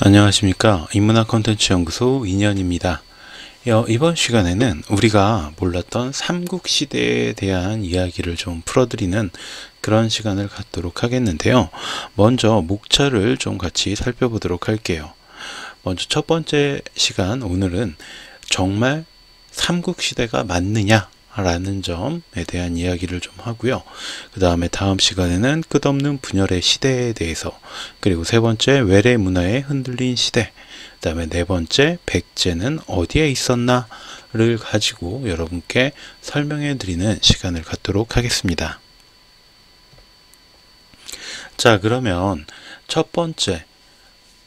안녕하십니까. 인문학 콘텐츠 연구소 인현입니다. 이번 시간에는 우리가 몰랐던 삼국시대에 대한 이야기를 좀 풀어드리는 그런 시간을 갖도록 하겠는데요. 먼저 목차를 좀 같이 살펴보도록 할게요. 먼저 첫 번째 시간, 오늘은 정말 삼국시대가 맞느냐 라는 점에 대한 이야기를 좀 하고요. 그 다음에 다음 시간에는 끝없는 분열의 시대에 대해서, 그리고 세 번째 외래 문화에 흔들린 시대, 그 다음에 네 번째 백제는 어디에 있었나를 가지고 여러분께 설명해 드리는 시간을 갖도록 하겠습니다. 자, 그러면 첫 번째,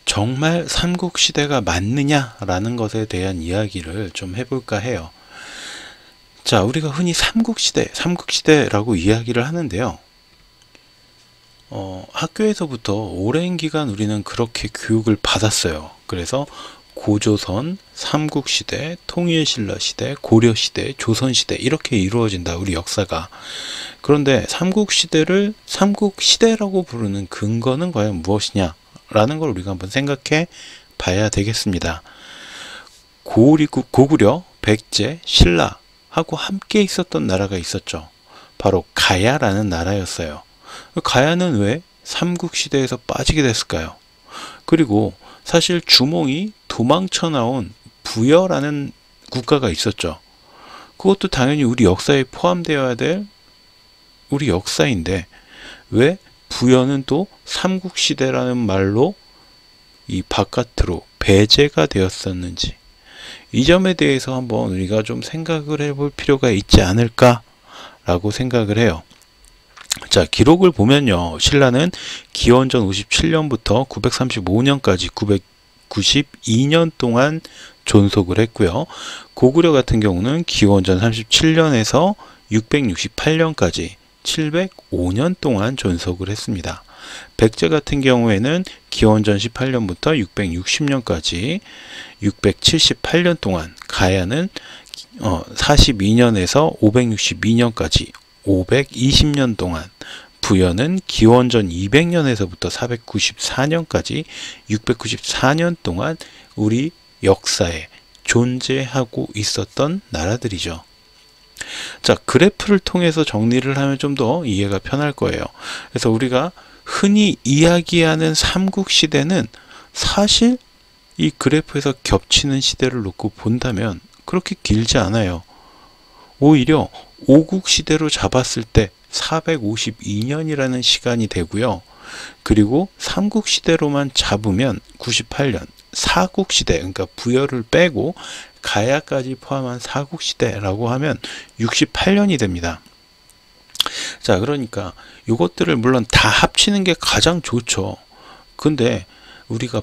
정말 삼국시대가 맞느냐라는 것에 대한 이야기를 좀 해볼까 해요. 자, 우리가 흔히 삼국시대라고 이야기를 하는데요. 학교에서부터 오랜 기간 우리는 그렇게 교육을 받았어요. 그래서 고조선, 삼국시대, 통일신라시대, 고려시대, 조선시대 이렇게 이루어진다, 우리 역사가. 그런데 삼국시대를 삼국시대라고 부르는 근거는 과연 무엇이냐 라는 걸 우리가 한번 생각해 봐야 되겠습니다. 고구려, 백제, 신라 하고 함께 있었던 나라가 있었죠. 바로 가야라는 나라였어요. 가야는 왜 삼국시대에서 빠지게 됐을까요? 그리고 사실 주몽이 도망쳐 나온 부여라는 국가가 있었죠. 그것도 당연히 우리 역사에 포함되어야 될 우리 역사인데, 왜 부여는 또 삼국시대라는 말로 이 바깥으로 배제가 되었었는지, 이 점에 대해서 한번 우리가 좀 생각을 해볼 필요가 있지 않을까 라고 생각을 해요. 자, 기록을 보면요, 신라는 기원전 57년부터 935년까지 992년 동안 존속을 했고요. 고구려 같은 경우는 기원전 37년에서 668년까지 705년 동안 존속을 했습니다. 백제 같은 경우에는 기원전 18년부터 660년까지 678년 동안, 가야는 42년에서 562년까지 520년 동안, 부여는 기원전 200년에서부터 494년까지 694년 동안 우리 역사에 존재하고 있었던 나라들이죠. 자, 그래프를 통해서 정리를 하면 좀 더 이해가 편할 거예요. 그래서 우리가 흔히 이야기하는 삼국시대는 사실 이 그래프에서 겹치는 시대를 놓고 본다면 그렇게 길지 않아요. 오히려 오국시대로 잡았을 때 452년이라는 시간이 되고요. 그리고 삼국시대로만 잡으면 98년, 사국시대, 그러니까 부여를 빼고 가야까지 포함한 사국시대라고 하면 68년이 됩니다. 자, 그러니까 이것들을 물론 다 합치는 게 가장 좋죠. 근데 우리가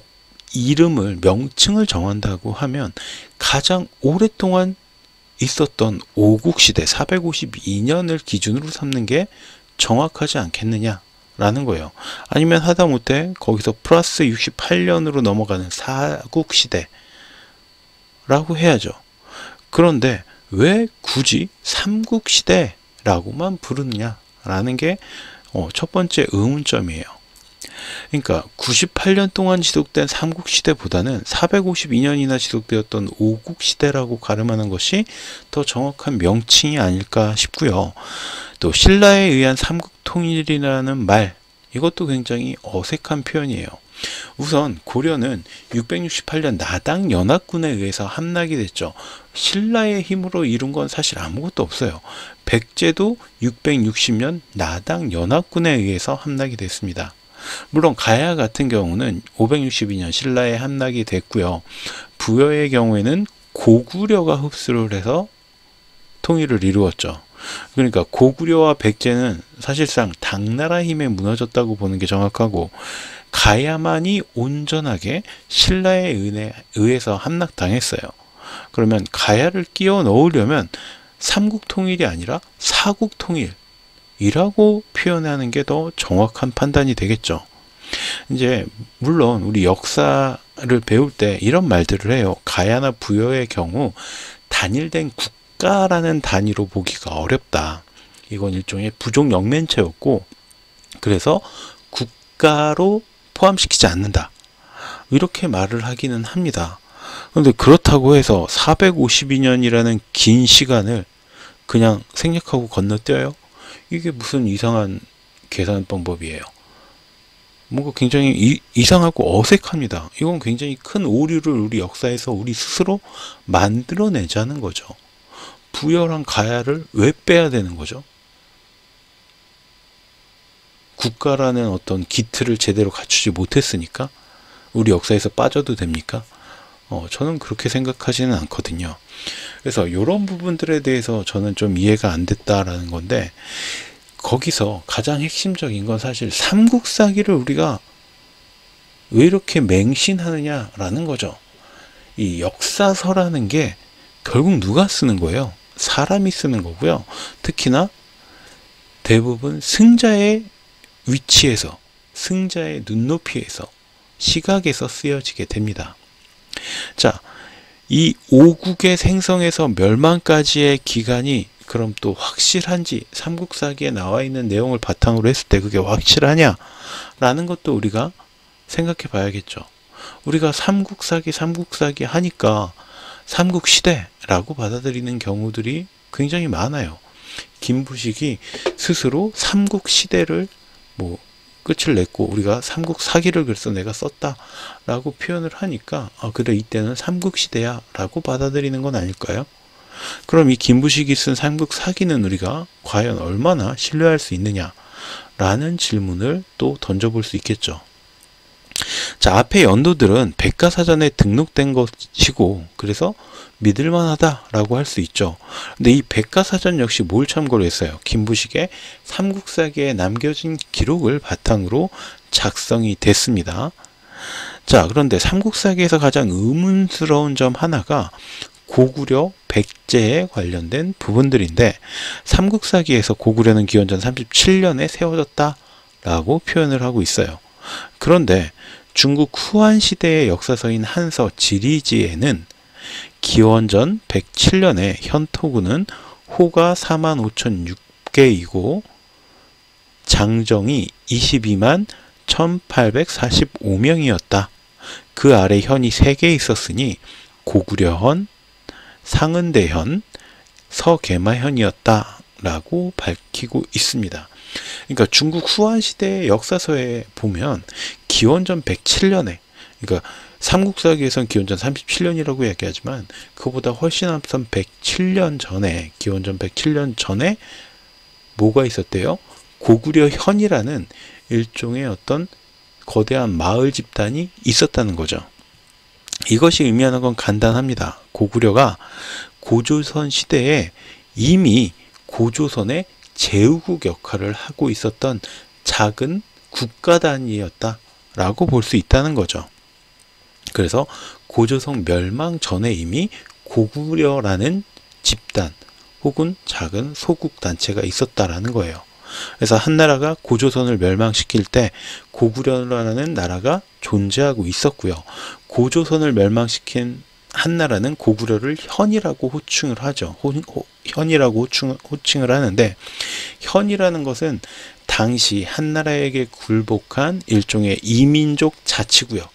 이름을, 명칭을 정한다고 하면 가장 오랫동안 있었던 오국시대 452년을 기준으로 삼는 게 정확하지 않겠느냐라는 거예요. 아니면 하다못해 거기서 플러스 68년으로 넘어가는 사국시대라고 해야죠. 그런데 왜 굳이 삼국시대라고만 부르느냐라는 게 첫 번째 의문점이에요. 그러니까 98년 동안 지속된 삼국시대보다는 452년이나 지속되었던 오국시대라고 가름하는 것이 더 정확한 명칭이 아닐까 싶고요. 또 신라에 의한 삼국통일이라는 말, 이것도 굉장히 어색한 표현이에요. 우선 고려는 668년 나당 연합군에 의해서 함락이 됐죠. 신라의 힘으로 이룬 건 사실 아무것도 없어요. 백제도 660년 나당 연합군에 의해서 함락이 됐습니다. 물론 가야 같은 경우는 562년 신라에 함락이 됐고요. 부여의 경우에는 고구려가 흡수를 해서 통일을 이루었죠. 그러니까 고구려와 백제는 사실상 당나라 힘에 무너졌다고 보는 게 정확하고, 가야만이 온전하게 신라에 의해서 함락당했어요. 그러면 가야를 끼워 넣으려면 삼국통일이 아니라 사국통일이라고 표현하는 게 더 정확한 판단이 되겠죠. 이제 물론 우리 역사를 배울 때 이런 말들을 해요. 가야나 부여의 경우 단일된 국가라는 단위로 보기가 어렵다. 이건 일종의 부족 영면체였고, 그래서 국가로 포함시키지 않는다 이렇게 말을 하기는 합니다. 그런데 그렇다고 해서 452년이라는 긴 시간을 그냥 생략하고 건너뛰어요? 이게 무슨 이상한 계산 방법이에요. 뭔가 굉장히 이상하고 어색합니다. 이건 굉장히 큰 오류를 우리 역사에서 우리 스스로 만들어내자는 거죠. 부열한 가야를 왜 빼야 되는 거죠? 국가라는 어떤 기틀을 제대로 갖추지 못했으니까 우리 역사에서 빠져도 됩니까? 저는 그렇게 생각하지는 않거든요. 그래서 이런 부분들에 대해서 저는 좀 이해가 안 됐다라는 건데, 거기서 가장 핵심적인 건 사실 삼국사기를 우리가 왜 이렇게 맹신하느냐라는 거죠. 이 역사서라는 게 결국 누가 쓰는 거예요? 사람이 쓰는 거고요. 특히나 대부분 승자의 위치에서, 승자의 눈높이에서, 시각에서 쓰여지게 됩니다. 자, 이 오국의 생성에서 멸망까지의 기간이 그럼 또 확실한지, 삼국사기에 나와 있는 내용을 바탕으로 했을 때 그게 확실하냐? 라는 것도 우리가 생각해 봐야겠죠. 우리가 삼국사기 하니까 삼국시대라고 받아들이는 경우들이 굉장히 많아요. 김부식이 스스로 삼국시대를 끝을 냈고 우리가 삼국사기를 그래서 내가 썼다라고 표현을 하니까 그래 이때는 삼국시대야 라고 받아들이는 건 아닐까요? 그럼 이 김부식이 쓴 삼국사기는 우리가 과연 얼마나 신뢰할 수 있느냐 라는 질문을 또 던져볼 수 있겠죠. 자, 앞의 연도들은 백과사전에 등록된 것이고 그래서 믿을만하다라고 할 수 있죠. 근데 이 백과사전 역시 뭘 참고로 했어요? 김부식의 삼국사기에 남겨진 기록을 바탕으로 작성이 됐습니다. 자, 그런데 삼국사기에서 가장 의문스러운 점 하나가 고구려 백제에 관련된 부분들인데, 삼국사기에서 고구려는 기원전 37년에 세워졌다라고 표현을 하고 있어요. 그런데 중국 후한 시대의 역사서인 한서 지리지에는 기원전 107년에 현토군은 호가 45,006개이고 장정이 22만 1845명이었다. 그 아래 현이 3개 있었으니 고구려현, 상은대현, 서계마현이었다 라고 밝히고 있습니다. 그러니까 중국 후한 시대의 역사서에 보면 기원전 107년에, 그러니까 삼국사기에선 기원전 37년이라고 얘기하지만 그보다 훨씬 앞선 107년 전에, 기원전 107년 전에 뭐가 있었대요? 고구려현이라는 일종의 어떤 거대한 마을 집단이 있었다는 거죠. 이것이 의미하는 건 간단합니다. 고구려가 고조선 시대에 이미 고조선의 제후국 역할을 하고 있었던 작은 국가 단위였다라고 볼 수 있다는 거죠. 그래서 고조선 멸망 전에 이미 고구려라는 집단 혹은 작은 소국 단체가 있었다라는 거예요. 그래서 한 나라가 고조선을 멸망시킬 때 고구려라는 나라가 존재하고 있었고요. 고조선을 멸망시킨 한 나라는 고구려를 현이라고 호칭을 하죠. 현이라고 호칭을 하는데, 현이라는 것은 당시 한 나라에게 굴복한 일종의 이민족 자치구역.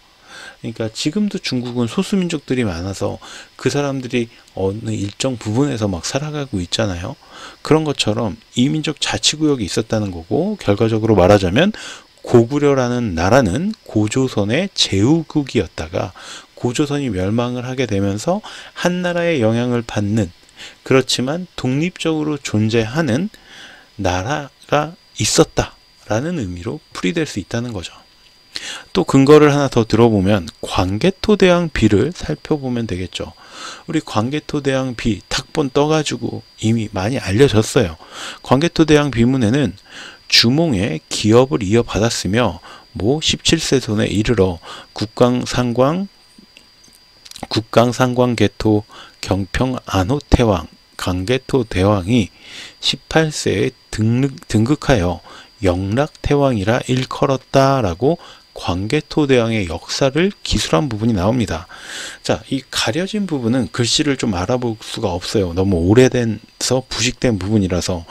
그러니까 지금도 중국은 소수민족들이 많아서 그 사람들이 어느 일정 부분에서 막 살아가고 있잖아요. 그런 것처럼 이민족 자치구역이 있었다는 거고, 결과적으로 말하자면 고구려라는 나라는 고조선의 제후국이었다가 고조선이 멸망을 하게 되면서 한 나라의 영향을 받는, 그렇지만 독립적으로 존재하는 나라가 있었다라는 의미로 풀이될 수 있다는 거죠. 또 근거를 하나 더 들어보면 광개토대왕 비를 살펴보면 되겠죠. 우리 광개토대왕 비 탁본 떠가지고 이미 많이 알려졌어요. 광개토대왕 비문에는 주몽의 기업을 이어받았으며 17세손에 이르러 국강상광개토 경평안호태왕 광개토대왕이 18세에 등극하여 영락태왕이라 일컬었다라고 광개토대왕의 역사를 기술한 부분이 나옵니다. 자, 이 가려진 부분은 글씨를 좀 알아볼 수가 없어요. 너무 오래돼서 부식된 부분이라서.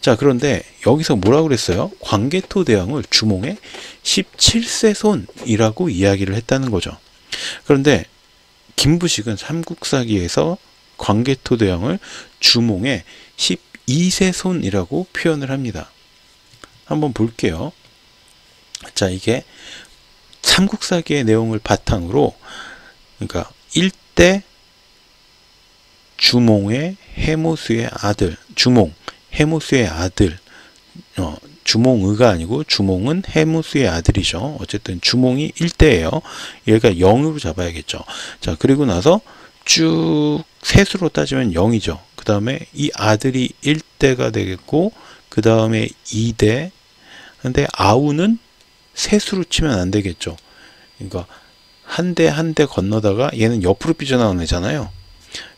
자, 그런데 여기서 뭐라고 그랬어요? 광개토대왕을 주몽의 17세손이라고 이야기를 했다는 거죠. 그런데 김부식은 삼국사기에서 광개토대왕을 주몽의 12세손이라고 표현을 합니다. 한번 볼게요. 자, 이게 삼국사기의 내용을 바탕으로, 그러니까 1대 주몽의 해모수의 아들, 주몽, 해모수의 아들, 주몽의가 아니고 주몽은 해모수의 아들이죠. 어쨌든 주몽이 1대예요. 얘가 0으로 잡아야겠죠. 자, 그리고 나서 쭉 세수로 따지면 0이죠. 그 다음에 이 아들이 1대가 되겠고, 그 다음에 2대. 근데 아우는 세수로 치면 안 되겠죠. 그러니까 한 대 한 대 건너다가 얘는 옆으로 삐져나온 애잖아요.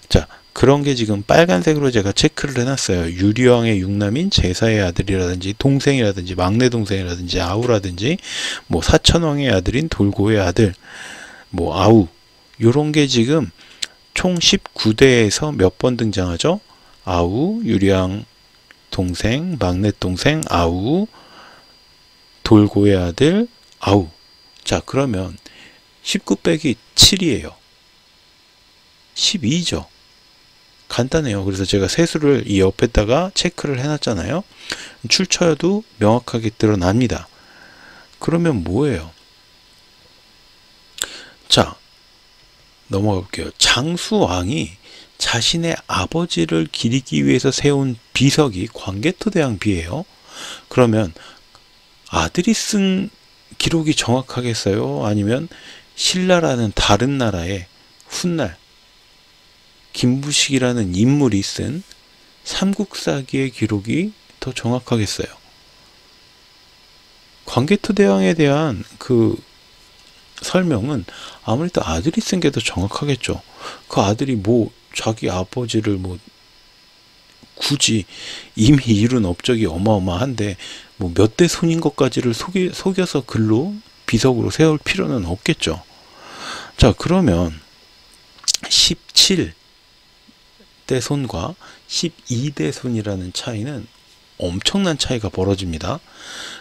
자, 그런 게 지금 빨간색으로 제가 체크를 해놨어요. 유리왕의 육남인 제사의 아들이라든지 동생이라든지 막내 동생이라든지 아우라든지 뭐 사천왕의 아들인 돌고의 아들, 뭐 아우, 요런 게 지금 총 19대에서 몇 번 등장하죠? 아우, 유리왕 동생, 막내 동생, 아우, 돌고의 아들, 아우. 자, 그러면 19 빼기 7이에요. 12죠. 간단해요. 그래서 제가 세수를 이 옆에다가 체크를 해놨잖아요. 출처여도 명확하게 드러납니다. 그러면 뭐예요? 자, 넘어가 볼게요. 장수왕이 자신의 아버지를 기리기 위해서 세운 비석이 광개토대왕 비예요. 그러면 아들이 쓴 기록이 정확하겠어요? 아니면 신라라는 다른 나라의 훗날 김부식이라는 인물이 쓴 삼국사기의 기록이 더 정확하겠어요? 광개토대왕에 대한 그 설명은 아무래도 아들이 쓴 게 더 정확하겠죠. 그 아들이 뭐 자기 아버지를 뭐 굳이 이미 이룬 업적이 어마어마한데 뭐 몇 대 손인 것까지를 속여서 글로 비석으로 세울 필요는 없겠죠. 자, 그러면 17대 손과 12대 손이라는 차이는 엄청난 차이가 벌어집니다.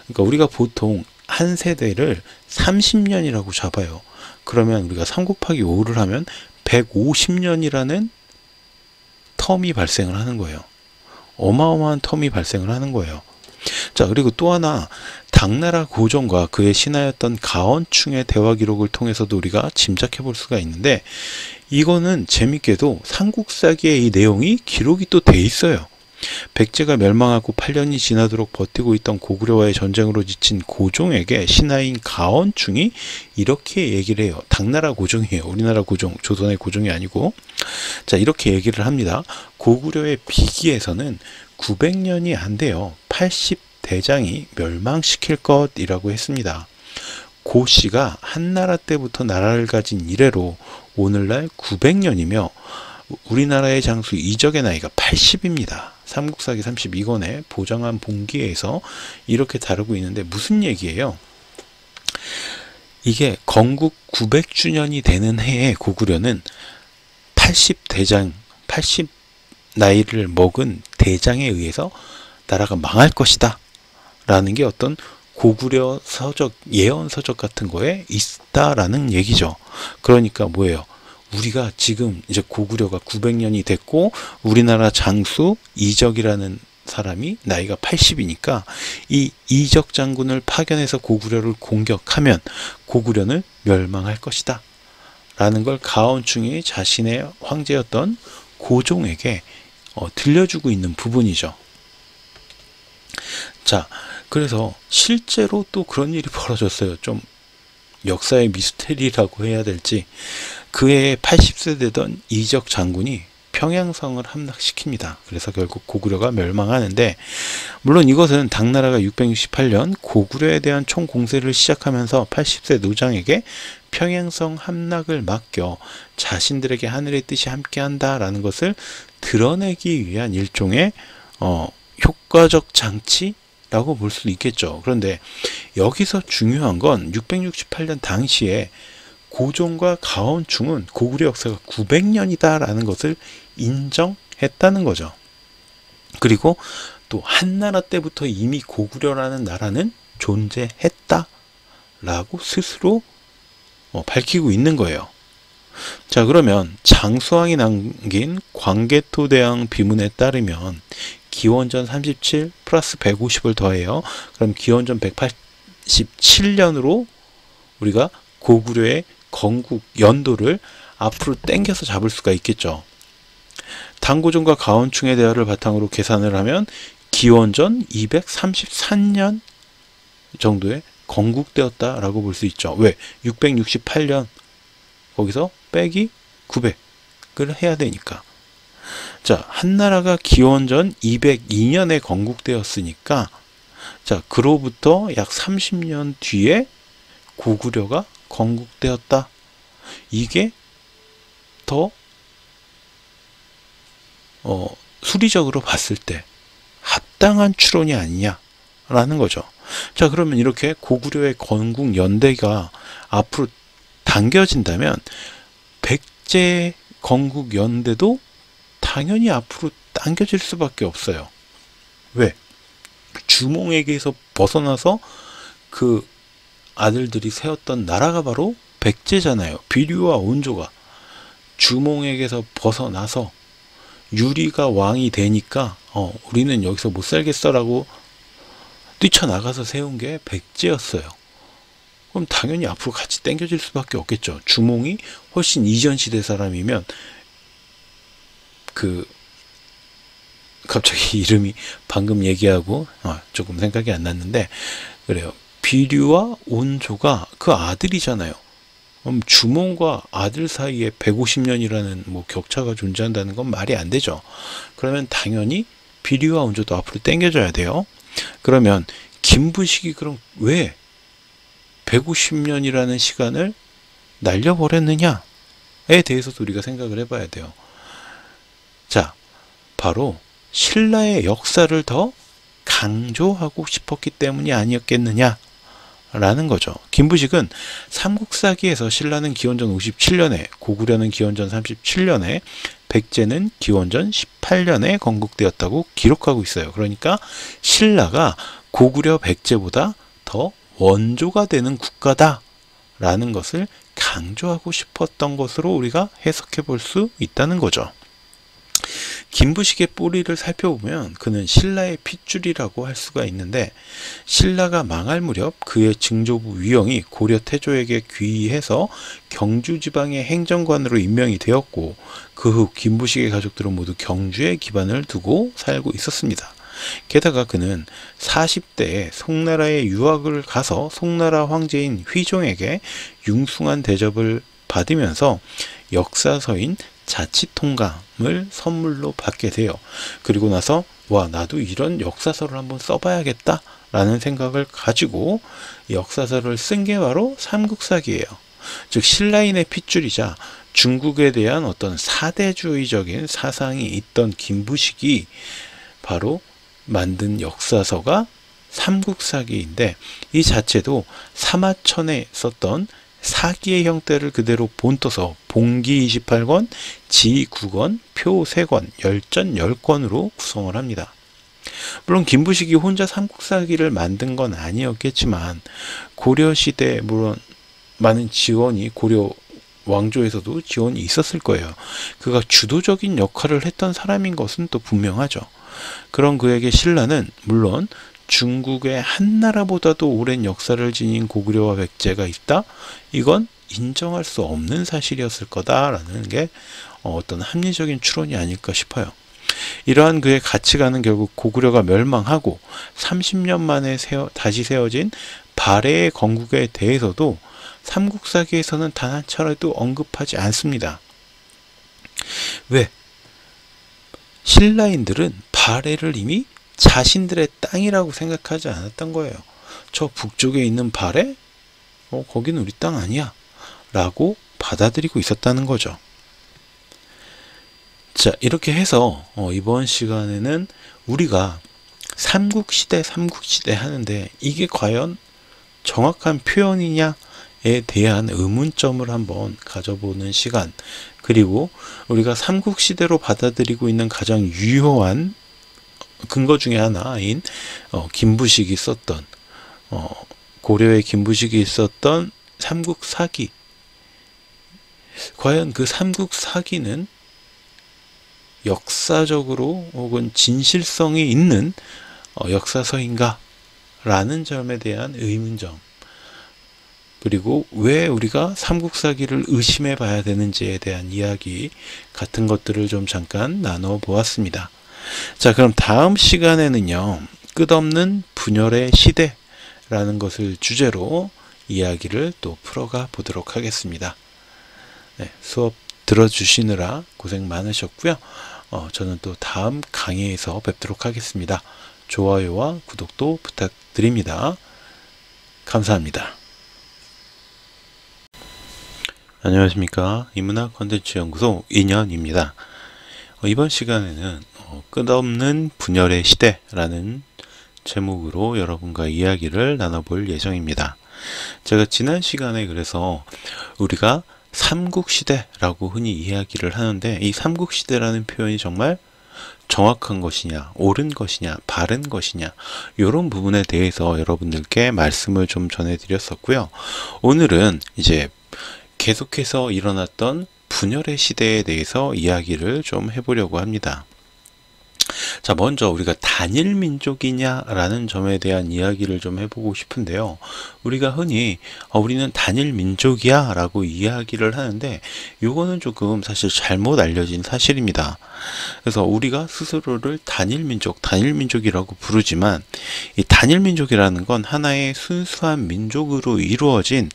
그러니까 우리가 보통 한 세대를 30년이라고 잡아요. 그러면 우리가 3 곱하기 5를 하면 150년이라는 텀이 발생을 하는 거예요. 어마어마한 텀이 발생을 하는 거예요. 자, 그리고 또 하나, 당나라 고종과 그의 신하였던 가언충의 대화 기록을 통해서도 우리가 짐작해 볼 수가 있는데, 이거는 재밌게도 삼국사기의 이 내용이 기록이 또 돼 있어요. 백제가 멸망하고 8년이 지나도록 버티고 있던 고구려와의 전쟁으로 지친 고종에게 신하인 가언충이 이렇게 얘기를 해요. 당나라 고종이에요. 우리나라 고종, 조선의 고종이 아니고. 자, 이렇게 얘기를 합니다. 고구려의 비기에서는 900년이 안 돼요. 80대장이 멸망시킬 것이라고 했습니다. 고 씨가 한나라 때부터 나라를 가진 이래로 오늘날 900년이며 우리나라의 장수 이적의 나이가 80입니다. 삼국사기 32권에 보정한 봉기에서 이렇게 다루고 있는데 무슨 얘기예요? 이게 건국 900주년이 되는 해에 고구려는 80대장, 80 나이를 먹은 대장에 의해서 나라가 망할 것이다 라는 게 어떤 고구려 서적, 예언 서적 같은 거에 있다라는 얘기죠. 그러니까 뭐예요? 우리가 지금 이제 고구려가 900년이 됐고 우리나라 장수 이적이라는 사람이 나이가 80이니까 이 이적 장군을 파견해서 고구려를 공격하면 고구려는 멸망할 것이다 라는 걸 가언충이 자신의 황제였던 고종에게 들려주고 있는 부분이죠. 자, 그래서 실제로 또 그런 일이 벌어졌어요. 좀 역사의 미스테리라고 해야 될지. 그해 80세 되던 이적 장군이 평양성을 함락시킵니다. 그래서 결국 고구려가 멸망하는데, 물론 이것은 당나라가 668년 고구려에 대한 총공세를 시작하면서 80세 노장에게 평양성 함락을 맡겨 자신들에게 하늘의 뜻이 함께한다라는 것을 드러내기 위한 일종의 효과적 장치라고 볼 수 있겠죠. 그런데 여기서 중요한 건 668년 당시에 고종과 가언충은 고구려 역사가 900년이다 라는 것을 인정했다는 거죠. 그리고 또 한나라 때부터 이미 고구려라는 나라는 존재했다 라고 스스로 밝히고 있는 거예요. 자, 그러면 장수왕이 남긴 광개토대왕 비문에 따르면 기원전 37 플러스 150을 더해요. 그럼 기원전 187년으로 우리가 고구려의 건국 연도를 앞으로 당겨서 잡을 수가 있겠죠. 당고종과 가원충의 대화를 바탕으로 계산을 하면 기원전 234년 정도에 건국되었다라고 볼 수 있죠. 왜? 668년 거기서 빼기 900을 해야 되니까. 자, 한나라가 기원전 202년에 건국되었으니까, 자, 그로부터 약 30년 뒤에 고구려가 건국되었다. 이게 더 수리적으로 봤을 때 합당한 추론이 아니냐라는 거죠. 자, 그러면 이렇게 고구려의 건국 연대가 앞으로 당겨진다면 백제 건국 연대도 당연히 앞으로 당겨질 수밖에 없어요. 왜? 주몽에게서 벗어나서 그 아들들이 세웠던 나라가 바로 백제잖아요. 비류와 온조가 주몽에게서 벗어나서 유리가 왕이 되니까 우리는 여기서 못 살겠어라고 뛰쳐나가서 세운 게 백제였어요. 그럼 당연히 앞으로 같이 당겨질 수밖에 없겠죠. 주몽이 훨씬 이전 시대 사람이면 갑자기 이름이 방금 얘기하고 조금 생각이 안 났는데 그래요. 비류와 온조가 그 아들이잖아요. 그럼 주몽과 아들 사이에 150년이라는 뭐 격차가 존재한다는 건 말이 안 되죠. 그러면 당연히 비류와 온조도 앞으로 당겨져야 돼요. 그러면 김부식이 그럼 왜 150년이라는 시간을 날려버렸느냐에 대해서도 우리가 생각을 해봐야 돼요. 자, 바로 신라의 역사를 더 강조하고 싶었기 때문이 아니었겠느냐 라는 거죠. 김부식은 삼국사기에서 신라는 기원전 57년에, 고구려는 기원전 37년에, 백제는 기원전 18년에 건국되었다고 기록하고 있어요. 그러니까 신라가 고구려 백제보다 더 원조가 되는 국가다 라는 것을 강조하고 싶었던 것으로 우리가 해석해 볼 수 있다는 거죠. 김부식의 뿌리를 살펴보면 그는 신라의 핏줄이라고 할 수가 있는데, 신라가 망할 무렵 그의 증조부 위영이 고려 태조에게 귀의해서 경주 지방의 행정관으로 임명이 되었고, 그 후 김부식의 가족들은 모두 경주에 기반을 두고 살고 있었습니다. 게다가 그는 40대에 송나라에 유학을 가서 송나라 황제인 휘종에게 융숭한 대접을 받으면서 역사서인 자치통감을 선물로 받게 돼요. 그리고 나서 나도 이런 역사서를 한번 써봐야겠다 라는 생각을 가지고 역사서를 쓴 게 바로 삼국사기예요. 즉 신라인의 핏줄이자 중국에 대한 어떤 사대주의적인 사상이 있던 김부식이 바로 만든 역사서가 삼국사기인데, 이 자체도 사마천에 썼던 사기의 형태를 그대로 본떠서 봉기 28권, 지 9권, 표 3권, 열전 10권으로 구성을 합니다. 물론 김부식이 혼자 삼국사기를 만든 건 아니었겠지만 고려시대에 물론 많은 지원이, 고려 왕조에서도 지원이 있었을 거예요. 그가 주도적인 역할을 했던 사람인 것은 또 분명하죠. 그런 그에게 신라는 물론 중국의 한나라보다도 오랜 역사를 지닌 고구려와 백제가 있다? 이건 인정할 수 없는 사실이었을 거다라는 게 어떤 합리적인 추론이 아닐까 싶어요. 이러한 그의 가치관은 결국 고구려가 멸망하고 30년 만에 다시 세워진 발해의 건국에 대해서도 삼국사기에서는 단 한 차례도 언급하지 않습니다. 왜? 신라인들은 발해를 이미 자신들의 땅이라고 생각하지 않았던 거예요. 저 북쪽에 있는 발해? 거기는 우리 땅 아니야 라고 받아들이고 있었다는 거죠. 자, 이렇게 해서 이번 시간에는 우리가 삼국시대 하는데 이게 과연 정확한 표현이냐에 대한 의문점을 한번 가져보는 시간, 그리고 우리가 삼국시대로 받아들이고 있는 가장 유효한 근거 중에 하나인 김부식이 썼던 고려의 김부식이 썼던 삼국사기에 과연 그 삼국 사기는 역사적으로 혹은 진실성이 있는 역사서인가? 라는 점에 대한 의문점, 그리고 왜 우리가 삼국사기를 의심해 봐야 되는지에 대한 이야기 같은 것들을 좀 잠깐 나눠 보았습니다. 자, 그럼 다음 시간에는요, 끝없는 분열의 시대라는 것을 주제로 이야기를 또 풀어가 보도록 하겠습니다. 네, 수업 들어주시느라 고생 많으셨고요. 저는 또 다음 강의에서 뵙도록 하겠습니다. 좋아요와 구독도 부탁드립니다. 감사합니다. 안녕하십니까. 인문학 콘텐츠 연구소 인현입니다. 이번 시간에는 끝없는 분열의 시대라는 제목으로 여러분과 이야기를 나눠볼 예정입니다. 제가 지난 시간에 그래서 우리가 삼국시대라고 흔히 이야기를 하는데, 이 삼국시대라는 표현이 정말 정확한 것이냐, 옳은 것이냐, 바른 것이냐, 이런 부분에 대해서 여러분들께 말씀을 좀 전해드렸었고요. 오늘은 이제 계속해서 일어났던 분열의 시대에 대해서 이야기를 좀 해보려고 합니다. 자, 먼저 우리가 단일 민족이냐라는 점에 대한 이야기를 좀 해보고 싶은데요. 우리가 흔히 우리는 단일 민족이야 라고 이야기를 하는데, 이거는 조금 사실 잘못 알려진 사실입니다. 그래서 우리가 스스로를 단일 민족이라고 부르지만, 이 단일 민족이라는 건 하나의 순수한 민족으로 이루어진,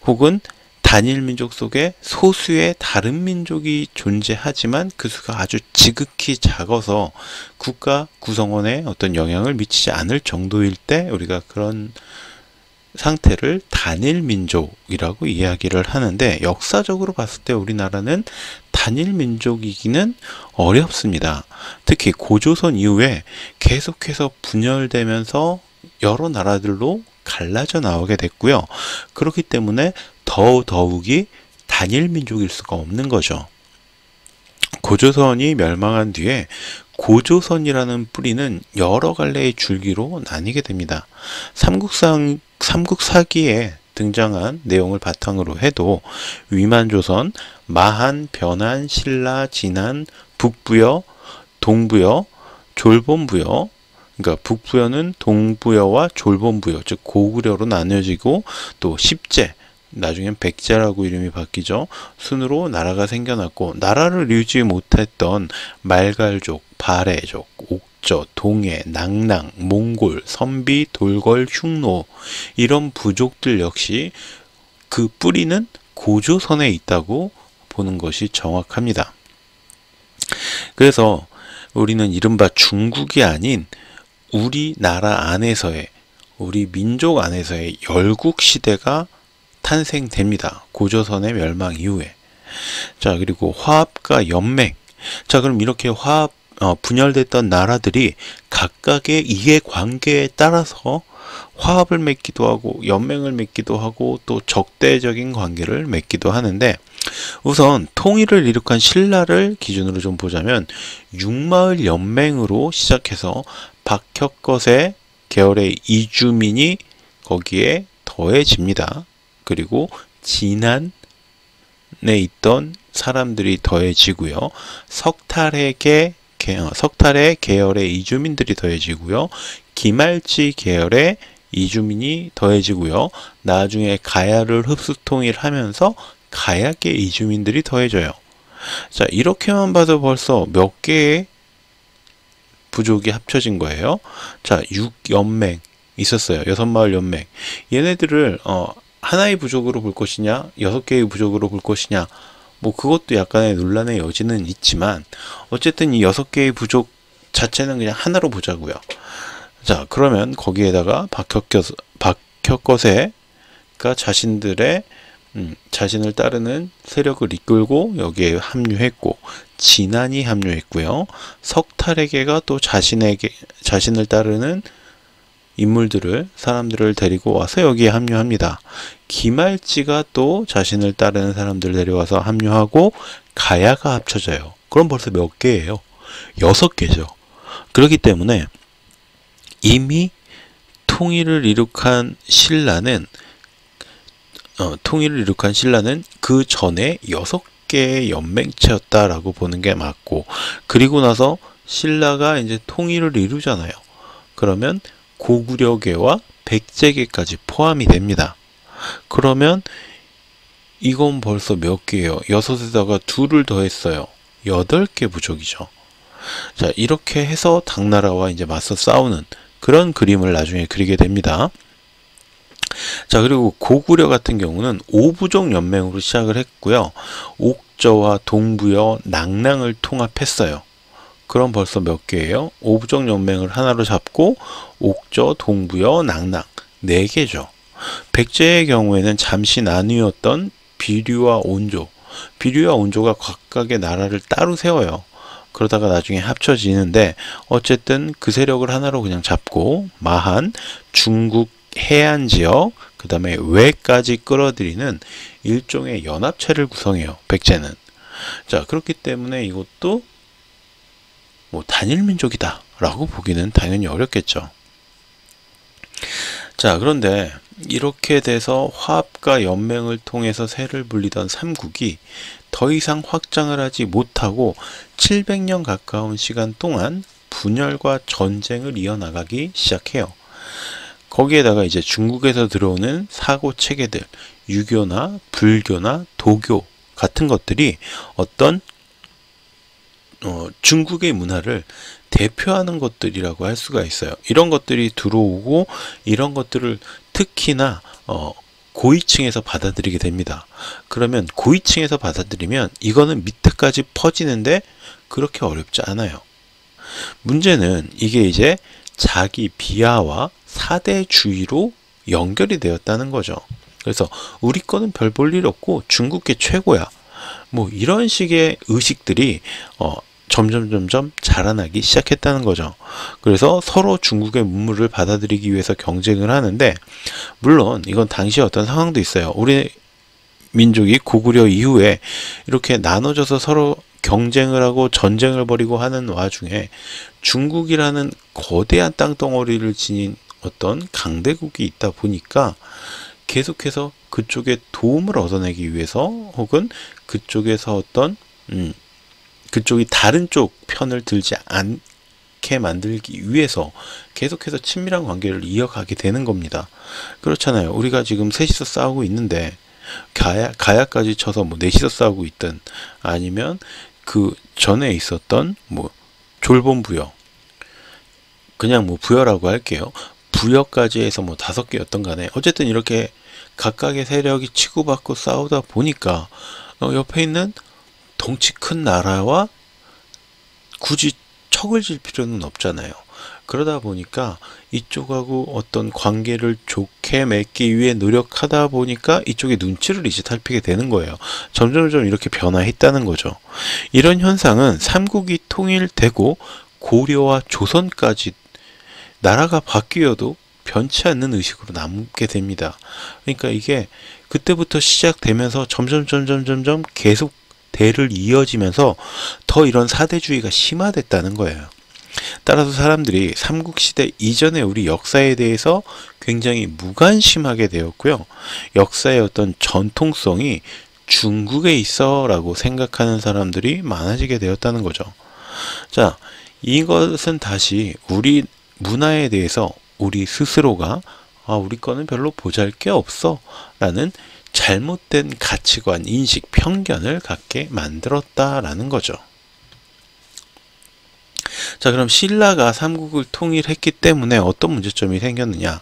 혹은 단일 민족 속에 소수의 다른 민족이 존재하지만 그 수가 아주 지극히 작아서 국가 구성원에 어떤 영향을 미치지 않을 정도일 때 우리가 그런 상태를 단일 민족이라고 이야기를 하는데, 역사적으로 봤을 때 우리나라는 단일 민족이기는 어렵습니다. 특히 고조선 이후에 계속해서 분열되면서 여러 나라들로 갈라져 나오게 됐고요. 그렇기 때문에 더욱이 단일 민족일 수가 없는 거죠. 고조선이 멸망한 뒤에 고조선이라는 뿌리는 여러 갈래의 줄기로 나뉘게 됩니다. 삼국사기에 등장한 내용을 바탕으로 해도 위만조선, 마한, 변한, 신라, 진한, 북부여, 동부여, 졸본부여, 그러니까 북부여는 동부여와 졸본부여, 즉 고구려로 나뉘어지고, 또 십제, 나중엔 백제라고 이름이 바뀌죠. 순으로 나라가 생겨났고, 나라를 이루지 못했던 말갈족, 발해족, 옥저, 동해, 낭랑, 몽골, 선비, 돌걸, 흉노, 이런 부족들 역시 그 뿌리는 고조선에 있다고 보는 것이 정확합니다. 그래서 우리는 이른바 중국이 아닌 우리나라 안에서의, 우리 민족 안에서의 열국시대가 탄생됩니다. 고조선의 멸망 이후에. 자, 그리고 화합과 연맹. 자, 그럼 이렇게 분열됐던 나라들이 각각의 이해관계에 따라서 화합을 맺기도 하고 연맹을 맺기도 하고 또 적대적인 관계를 맺기도 하는데, 우선 통일을 이룩한 신라를 기준으로 좀 보자면 육마을 연맹으로 시작해서 박혁거세 계열의 이주민이 거기에 더해집니다. 그리고 진안에 있던 사람들이 더해지고요. 석탈의 계열의 이주민들이 더해지고요. 기말지 계열의 이주민이 더해지고요. 나중에 가야를 흡수통일하면서 가야계 이주민들이 더해져요. 자, 이렇게만 봐도 벌써 몇 개의 부족이 합쳐진 거예요. 자, 6연맹 있었어요. 6마을 연맹. 얘네들을 하나의 부족으로 볼 것이냐, 6개의 부족으로 볼 것이냐, 뭐 그것도 약간의 논란의 여지는 있지만, 어쨌든 이 6개의 부족 자체는 그냥 하나로 보자고요. 자, 그러면 거기에다가 박혁거세가 자신을 따르는 세력을 이끌고 여기에 합류했고, 진안이 합류했고요. 석탈에게가 또 자신을 따르는 사람들을 데리고 와서 여기에 합류합니다. 기말지가 또 자신을 따르는 사람들을 데려와서 합류하고 가야가 합쳐져요. 그럼 벌써 몇 개예요? 6개죠. 그렇기 때문에 이미 통일을 이룩한 신라는 통일을 이룩한 신라는 그 전에 6개의 연맹체였다라고 보는 게 맞고, 그리고 나서 신라가 이제 통일을 이루잖아요. 그러면 고구려계와 백제계까지 포함이 됩니다. 그러면 이건 벌써 몇 개예요? 6에다가 2를 더했어요. 8개 부족이죠. 자, 이렇게 해서 당나라와 이제 맞서 싸우는 그런 그림을 나중에 그리게 됩니다. 자, 그리고 고구려 같은 경우는 5부족 연맹으로 시작을 했고요. 옥저와 동부여, 낙랑을 통합했어요. 그럼 벌써 몇 개예요? 5부족 연맹을 하나로 잡고 옥저, 동부여, 낙랑 4개죠. 백제의 경우에는 잠시 나뉘었던 비류와 온조, 비류와 온조가 각각의 나라를 따로 세워요. 그러다가 나중에 합쳐지는데, 어쨌든 그 세력을 하나로 그냥 잡고 마한, 중국 해안 지역, 그 다음에 외까지 끌어들이는 일종의 연합체를 구성해요, 백제는. 자, 그렇기 때문에 이것도 뭐 단일 민족이다 라고 보기는 당연히 어렵겠죠. 자, 그런데 이렇게 돼서 화합과 연맹을 통해서 세를 불리던 삼국이 더 이상 확장을 하지 못하고 700년 가까운 시간 동안 분열과 전쟁을 이어나가기 시작해요. 거기에다가 이제 중국에서 들어오는 사고 체계들, 유교나 불교나 도교 같은 것들이 어떤 중국의 문화를 대표하는 것들이라고 할 수가 있어요. 이런 것들이 들어오고 이런 것들을 특히나 고위층에서 받아들이게 됩니다. 그러면 고위층에서 받아들이면 이거는 밑에까지 퍼지는데 그렇게 어렵지 않아요. 문제는 이게 이제 자기 비하와 사대주의로 연결이 되었다는 거죠. 그래서 우리 거는 별 볼 일 없고 중국계 최고야, 뭐 이런 식의 의식들이 점점 자라나기 시작했다는 거죠. 그래서 서로 중국의 문물을 받아들이기 위해서 경쟁을 하는데, 물론 이건 당시에 어떤 상황도 있어요. 우리 민족이 고구려 이후에 이렇게 나눠져서 서로 경쟁을 하고 전쟁을 벌이고 하는 와중에 중국이라는 거대한 땅덩어리를 지닌 어떤 강대국이 있다 보니까 계속해서 그쪽에 도움을 얻어내기 위해서, 혹은 그쪽에서 어떤 그쪽이 다른 쪽 편을 들지 않게 만들기 위해서 계속해서 친밀한 관계를 이어가게 되는 겁니다. 그렇잖아요. 우리가 지금 셋이서 싸우고 있는데 가야까지 쳐서 뭐 넷이서 싸우고 있든, 아니면 그 전에 있었던 뭐 졸본부여, 그냥 뭐 부여라고 할게요. 부여까지 해서 뭐 5개였던 간에 어쨌든 이렇게 각각의 세력이 치고받고 싸우다 보니까 옆에 있는 덩치 큰 나라와 굳이 척을 질 필요는 없잖아요. 그러다 보니까 이쪽하고 어떤 관계를 좋게 맺기 위해 노력하다 보니까 이쪽에 눈치를 이제 살피게 되는 거예요. 점점 이렇게 변화했다는 거죠. 이런 현상은 삼국이 통일되고 고려와 조선까지 나라가 바뀌어도 변치 않는 의식으로 남게 됩니다. 그러니까 이게 그때부터 시작되면서 점점 계속 대를 이어지면서 더 이런 사대주의가 심화됐다는 거예요. 따라서 사람들이 삼국시대 이전의 우리 역사에 대해서 굉장히 무관심하게 되었고요. 역사의 어떤 전통성이 중국에 있어 라고 생각하는 사람들이 많아지게 되었다는 거죠. 자, 이것은 다시 우리 문화에 대해서 우리 스스로가 우리 거는 별로 보잘게 없어 라는 잘못된 가치관, 인식, 편견을 갖게 만들었다라는 거죠. 자, 그럼 신라가 삼국을 통일했기 때문에 어떤 문제점이 생겼느냐?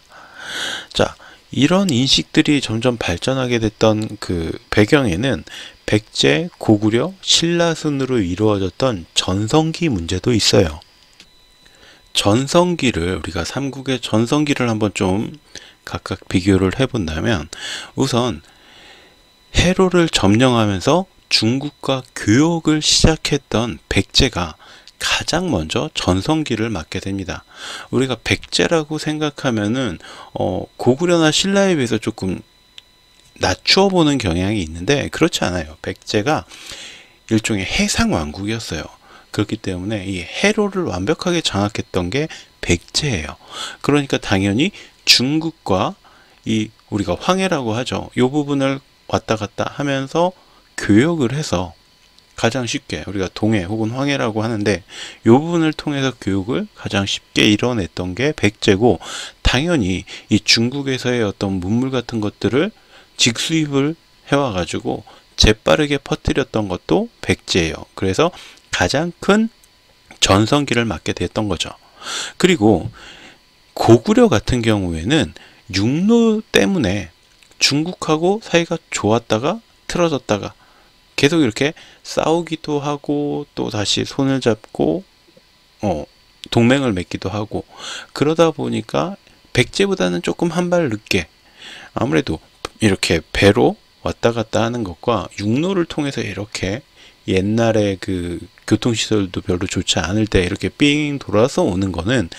자, 이런 인식들이 점점 발전하게 됐던 그 배경에는 백제, 고구려, 신라 순으로 이루어졌던 전성기 문제도 있어요. 전성기를, 우리가 삼국의 전성기를 한번 좀 각각 비교를 해본다면, 우선 해로를 점령하면서 중국과 교역을 시작했던 백제가 가장 먼저 전성기를 맞게 됩니다. 우리가 백제라고 생각하면은 고구려나 신라에 비해서 조금 낮추어 보는 경향이 있는데, 그렇지 않아요. 백제가 일종의 해상왕국이었어요. 그렇기 때문에 이 해로를 완벽하게 장악했던 게 백제예요. 그러니까 당연히 중국과 우리가 황해라고 하죠. 이 부분을 왔다 갔다 하면서 교역을 해서 가장 쉽게 우리가 동해 혹은 황해라고 하는데 이 부분을 통해서 교육을 가장 쉽게 이뤄냈던 게 백제고, 당연히 이 중국에서의 어떤 문물 같은 것들을 직수입을 해와가지고 재빠르게 퍼뜨렸던 것도 백제예요. 그래서 가장 큰 전성기를 맞게 됐던 거죠. 그리고 고구려 같은 경우에는 육로 때문에 중국하고 사이가 좋았다가 틀어졌다가 계속 이렇게 싸우기도 하고 또 다시 손을 잡고 동맹을 맺기도 하고, 그러다 보니까 백제보다는 조금 한 발 늦게 아무래도 이렇게 배로 왔다 갔다 하는 것과 육로를 통해서 이렇게 옛날에 그 교통시설도 별로 좋지 않을 때 이렇게 삥 돌아서 오는 거는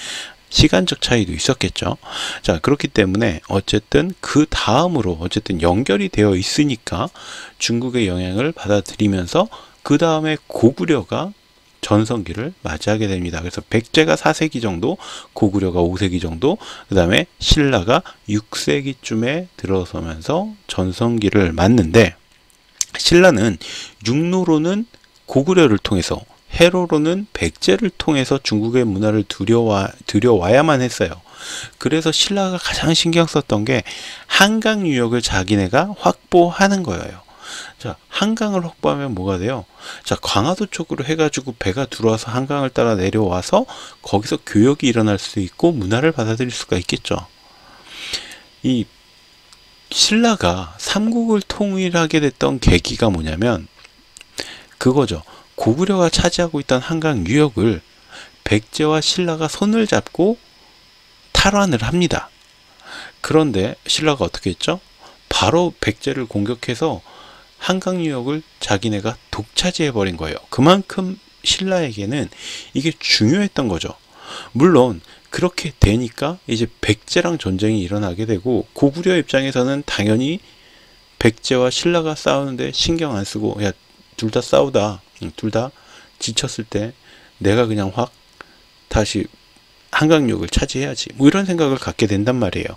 시간적 차이도 있었겠죠. 자, 그렇기 때문에 어쨌든 그 다음으로 어쨌든 연결이 되어 있으니까 중국의 영향을 받아들이면서 그 다음에 고구려가 전성기를 맞이하게 됩니다. 그래서 백제가 4세기 정도, 고구려가 5세기 정도, 그 다음에 신라가 6세기쯤에 들어서면서 전성기를 맞는데, 신라는 육로로는 고구려를 통해서, 해로로는 백제를 통해서 중국의 문화를 들여와야만 했어요. 그래서 신라가 가장 신경 썼던 게 한강 유역을 자기네가 확보하는 거예요. 자, 한강을 확보하면 뭐가 돼요? 자, 광화도 쪽으로 해가지고 배가 들어와서 한강을 따라 내려와서 거기서 교역이 일어날 수 있고 문화를 받아들일 수가 있겠죠. 이 신라가 삼국을 통일하게 됐던 계기가 뭐냐면 그거죠. 고구려가 차지하고 있던 한강 유역을 백제와 신라가 손을 잡고 탈환을 합니다. 그런데 신라가 어떻게 했죠? 바로 백제를 공격해서 한강 유역을 자기네가 독차지해버린 거예요. 그만큼 신라에게는 이게 중요했던 거죠. 물론 그렇게 되니까 이제 백제랑 전쟁이 일어나게 되고, 고구려 입장에서는 당연히 백제와 신라가 싸우는데 신경 안 쓰고, 야, 둘 다 싸우다 둘 다 지쳤을 때 내가 그냥 확 다시 한강역을 차지해야지, 뭐 이런 생각을 갖게 된단 말이에요.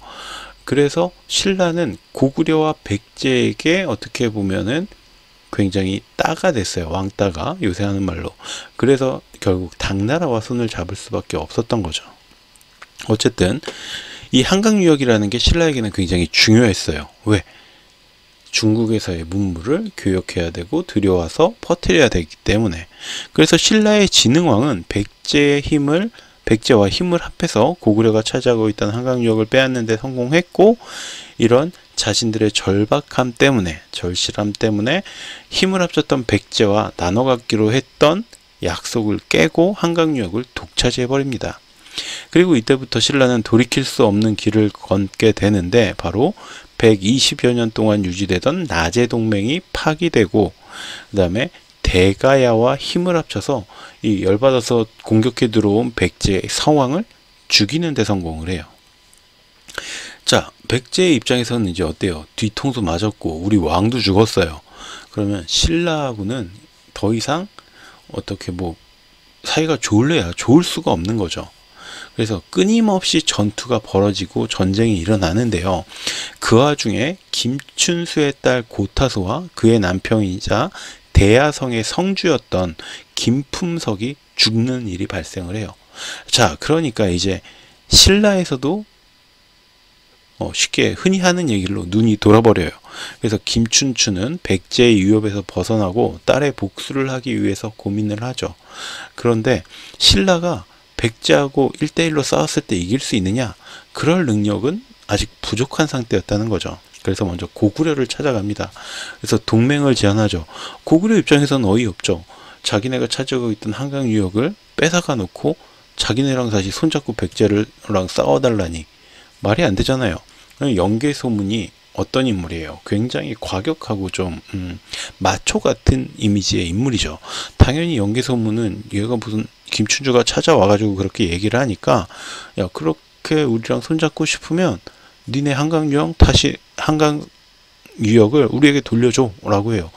그래서 신라는 고구려와 백제에게 어떻게 보면은 굉장히 따가 됐어요. 왕따가, 요새 하는 말로. 그래서 결국 당나라와 손을 잡을 수밖에 없었던 거죠. 어쨌든 이 한강유역이라는 게 신라에게는 굉장히 중요했어요. 왜? 중국에서의 문물을 교역해야 되고 들여와서 퍼뜨려야 되기 때문에. 그래서 신라의 진흥왕은 백제와 힘을 합해서 고구려가 차지하고 있던 한강유역을 빼앗는 데 성공했고, 이런 자신들의 절박함 때문에, 절실함 때문에 힘을 합쳤던 백제와 나눠 갖기로 했던 약속을 깨고 한강유역을 독차지해버립니다. 그리고 이때부터 신라는 돌이킬 수 없는 길을 걷게 되는데, 바로 120여 년 동안 유지되던 나제 동맹이 파기되고, 그 다음에 대가야와 힘을 합쳐서 이 열받아서 공격해 들어온 백제의 성왕을 죽이는 데 성공을 해요. 자, 백제의 입장에서는 이제 어때요? 뒤통수 맞았고 우리 왕도 죽었어요. 그러면 신라하고는 더 이상 어떻게 뭐 사이가 좋을래야 좋을 수가 없는 거죠. 그래서 끊임없이 전투가 벌어지고 전쟁이 일어나는데요. 그 와중에 김춘수의 딸 고타소와 그의 남편이자 대야성의 성주였던 김품석이 죽는 일이 발생을 해요. 자, 그러니까 이제 신라에서도 쉽게 흔히 하는 얘기로 눈이 돌아버려요. 그래서 김춘추는 백제의 위협에서 벗어나고 딸의 복수를 하기 위해서 고민을 하죠. 그런데 신라가 백제하고 1대1로 싸웠을 때 이길 수 있느냐? 그럴 능력은 아직 부족한 상태였다는 거죠. 그래서 먼저 고구려를 찾아갑니다. 그래서 동맹을 제안하죠. 고구려 입장에서는 어이없죠. 자기네가 차지하고 있던 한강 유역을 뺏어가 놓고 자기네랑 다시 손잡고 백제랑 싸워달라니 말이 안 되잖아요. 연개소문이 어떤 인물이에요? 굉장히 과격하고 좀 마초 같은 이미지의 인물이죠. 당연히 연개소문은 얘가 무슨 김춘주가 찾아와가지고 그렇게 얘기를 하니까, 야, 그렇게 우리랑 손잡고 싶으면 니네 한강 유역을 우리에게 돌려줘 라고 해요.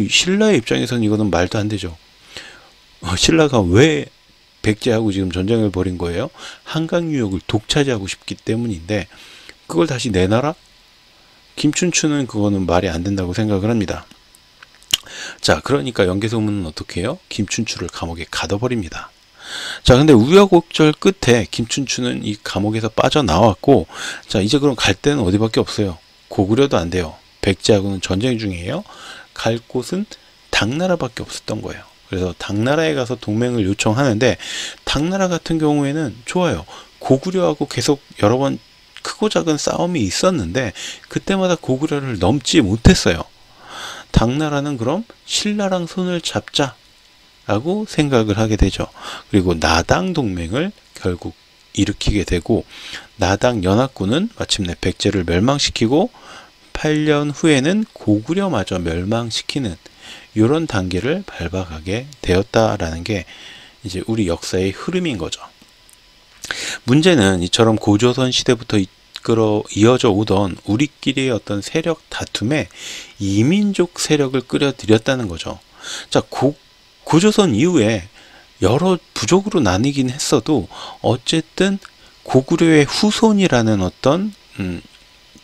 신라의 입장에서는 이거는 말도 안 되죠. 신라가 왜 백제하고 지금 전쟁을 벌인 거예요? 한강 유역을 독차지하고 싶기 때문인데, 그걸 다시 내놔라? 김춘추는 그거는 말이 안 된다고 생각을 합니다. 자, 그러니까 연개소문은 어떻게 해요? 김춘추를 감옥에 가둬버립니다. 자, 근데 우여곡절 끝에 김춘추는 이 감옥에서 빠져나왔고, 자, 이제 그럼 갈 데는 어디밖에 없어요. 고구려도 안 돼요. 백제하고는 전쟁 중이에요. 갈 곳은 당나라밖에 없었던 거예요. 그래서 당나라에 가서 동맹을 요청하는데, 당나라 같은 경우에는 좋아요. 고구려하고 계속 여러 번 크고 작은 싸움이 있었는데 그때마다 고구려를 넘지 못했어요. 당나라는 그럼 신라랑 손을 잡자 라고 생각을 하게 되죠. 그리고 나당 동맹을 결국 일으키게 되고, 나당 연합군은 마침내 백제를 멸망시키고 8년 후에는 고구려마저 멸망시키는 이런 단계를 밟아가게 되었다라는 게 이제 우리 역사의 흐름인 거죠. 문제는 이처럼 고조선 시대부터 이어져 오던 우리끼리의 어떤 세력 다툼에 이민족 세력을 끌어들였다는 거죠. 자, 고조선 이후에 여러 부족으로 나뉘긴 했어도 어쨌든 고구려의 후손이라는 어떤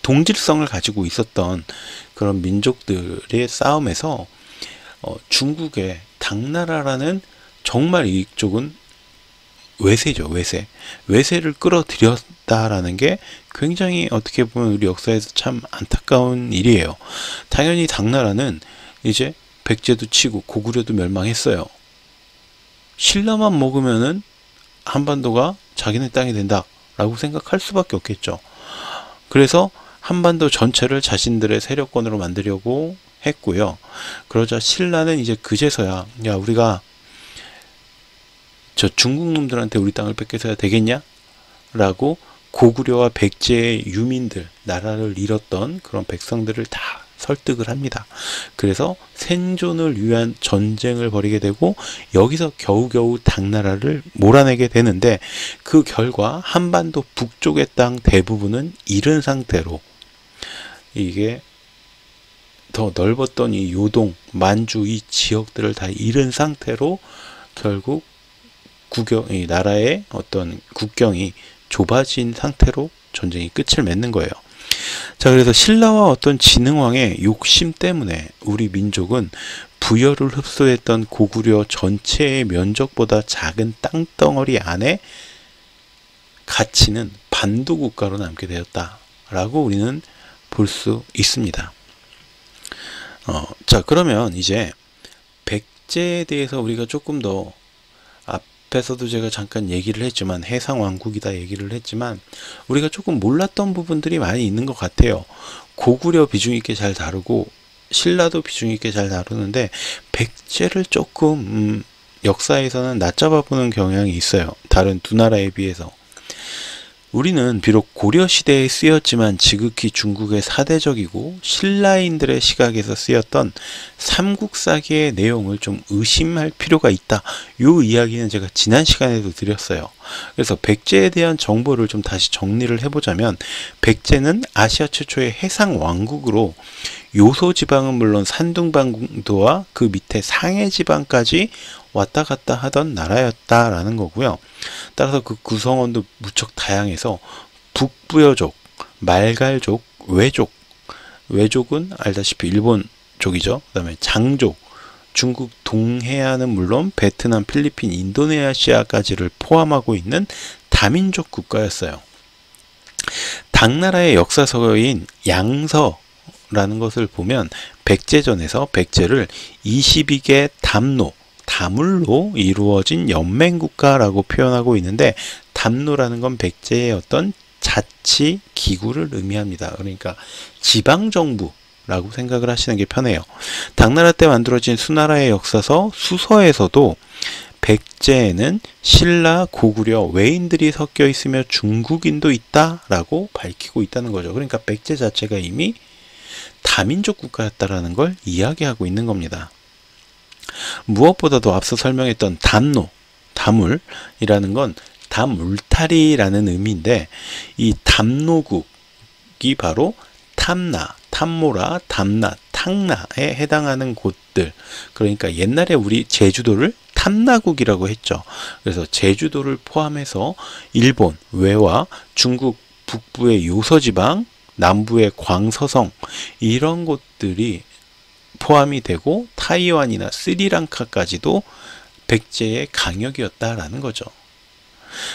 동질성을 가지고 있었던 그런 민족들의 싸움에서 중국의 당나라라는 정말 이쪽은 외세죠, 외세. 외세를 끌어들였다라는 게 굉장히 어떻게 보면 우리 역사에서 참 안타까운 일이에요. 당연히 당나라는 이제 백제도 치고 고구려도 멸망했어요. 신라만 먹으면은 한반도가 자기네 땅이 된다라고 생각할 수밖에 없겠죠. 그래서 한반도 전체를 자신들의 세력권으로 만들려고 했고요. 그러자 신라는 이제 그제서야 야, 우리가 저 중국 놈들한테 우리 땅을 뺏겨서야 되겠냐? 라고 고구려와 백제의 유민들, 나라를 잃었던 그런 백성들을 다 설득을 합니다. 그래서 생존을 위한 전쟁을 벌이게 되고 여기서 겨우겨우 당나라를 몰아내게 되는데, 그 결과 한반도 북쪽의 땅 대부분은 잃은 상태로, 이게 더 넓었던 이 요동, 만주 이 지역들을 다 잃은 상태로 결국 이 나라의 어떤 국경이 좁아진 상태로 전쟁이 끝을 맺는 거예요. 자, 그래서 신라와 어떤 진흥왕의 욕심 때문에 우리 민족은 부여를 흡수했던 고구려 전체의 면적보다 작은 땅덩어리 안에 갇히는 반도 국가로 남게 되었다라고 우리는 볼 수 있습니다. 자, 그러면 이제 백제에 대해서 우리가 조금 더, 앞에서도 제가 잠깐 얘기를 했지만 해상왕국이다 얘기를 했지만 우리가 조금 몰랐던 부분들이 많이 있는 것 같아요. 고구려 비중 있게 잘 다루고 신라도 비중 있게 잘 다루는데 백제를 조금 역사에서는 낮잡아 보는 경향이 있어요. 다른 두 나라에 비해서. 우리는 비록 고려시대에 쓰였지만 지극히 중국의 사대적이고 신라인들의 시각에서 쓰였던 삼국사기의 내용을 좀 의심할 필요가 있다. 이 이야기는 제가 지난 시간에도 드렸어요. 그래서 백제에 대한 정보를 좀 다시 정리를 해보자면, 백제는 아시아 최초의 해상왕국으로 요소지방은 물론 산둥반도와 그 밑에 상해지방까지 왔다 갔다 하던 나라였다라는 거고요. 따라서 그 구성원도 무척 다양해서 북부여족, 말갈족, 외족은 알다시피 일본 족이죠. 그 다음에 장족, 중국 동해안은 물론 베트남, 필리핀, 인도네시아까지를 포함하고 있는 다민족 국가였어요. 당나라의 역사서인 양서라는 것을 보면 백제전에서 백제를 22개 다물로 이루어진 연맹국가라고 표현하고 있는데, 담로라는 건 백제의 어떤 자치 기구를 의미합니다. 그러니까 지방정부라고 생각을 하시는 게 편해요. 당나라 때 만들어진 수나라의 역사서 수서에서도 백제에는 신라, 고구려, 외인들이 섞여 있으며 중국인도 있다라고 밝히고 있다는 거죠. 그러니까 백제 자체가 이미 다민족 국가였다라는 걸 이야기하고 있는 겁니다. 무엇보다도 앞서 설명했던 다물이라는 건 다물타리라는 의미인데, 이 담노국이 바로 탐나, 탐모라, 담나, 탕나에 해당하는 곳들. 그러니까 옛날에 우리 제주도를 탐나국이라고 했죠. 그래서 제주도를 포함해서 일본, 외와 중국 북부의 요서지방, 남부의 광서성 이런 곳들이 포함이 되고 타이완이나 스리랑카까지도 백제의 강역이었다라는 거죠.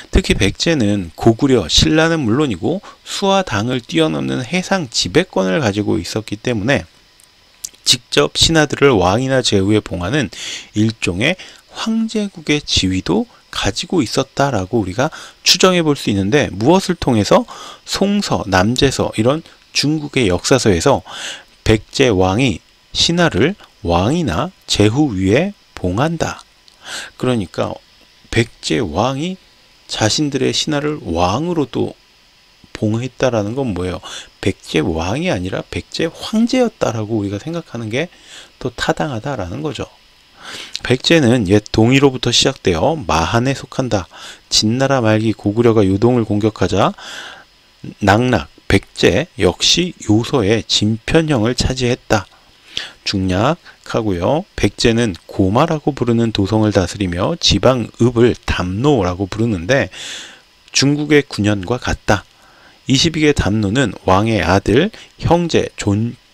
특히 백제는 고구려, 신라는 물론이고 수와 당을 뛰어넘는 해상 지배권을 가지고 있었기 때문에 직접 신하들을 왕이나 제후에 봉하는 일종의 황제국의 지위도 가지고 있었다라고 우리가 추정해 볼 수 있는데, 무엇을 통해서? 송서, 남제서 이런 중국의 역사서에서 백제 왕이 신하를 왕이나 제후 위에 봉한다. 그러니까 백제 왕이 자신들의 신하를 왕으로 또 봉했다라는 건 뭐예요? 백제 왕이 아니라 백제 황제였다라고 우리가 생각하는 게 더 타당하다라는 거죠. 백제는 옛 동이로부터 시작되어 마한에 속한다. 진나라 말기 고구려가 요동을 공격하자 낙낙, 백제 역시 요서의 진편형을 차지했다. 중략하고요. 백제는 고마라고 부르는 도성을 다스리며 지방읍을 담노라고 부르는데 중국의 9년과 같다. 22개 담노는 왕의 아들, 형제,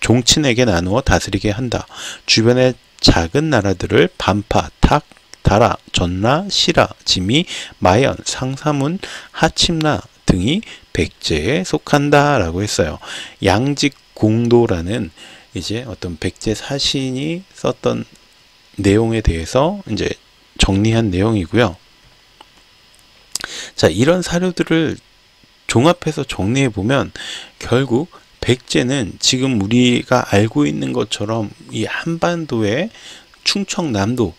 종친에게 나누어 다스리게 한다. 주변의 작은 나라들을 반파, 탁, 다라, 전라, 시라, 지미, 마연, 상사문, 하침라 등이 백제에 속한다라고 했어요. 양직공도라는 이제 어떤 백제 사신이 썼던 내용에 대해서 이제 정리한 내용이고요. 자, 이런 사료들을 종합해서 정리해 보면 결국 백제는 지금 우리가 알고 있는 것처럼 이 한반도의 충청남도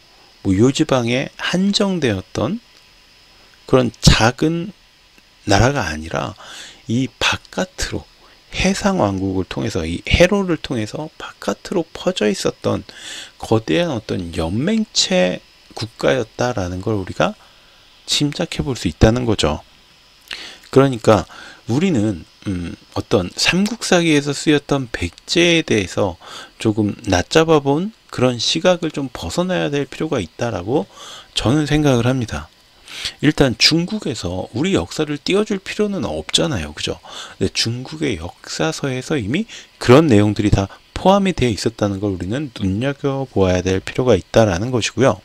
요 지방에 한정되었던 그런 작은 나라가 아니라 이 바깥으로 해상왕국을 통해서, 이 해로를 통해서 바깥으로 퍼져 있었던 거대한 어떤 연맹체 국가였다라는 걸 우리가 짐작해 볼 수 있다는 거죠. 그러니까 우리는 어떤 삼국사기에서 쓰였던 백제에 대해서 조금 낮잡아 본 그런 시각을 좀 벗어나야 될 필요가 있다라고 저는 생각을 합니다. 일단 중국에서 우리 역사를 띄워줄 필요는 없잖아요. 그죠? 근데 중국의 역사서에서 이미 그런 내용들이 다 포함이 되어 있었다는 걸 우리는 눈여겨보아야 될 필요가 있다라는 것이고요.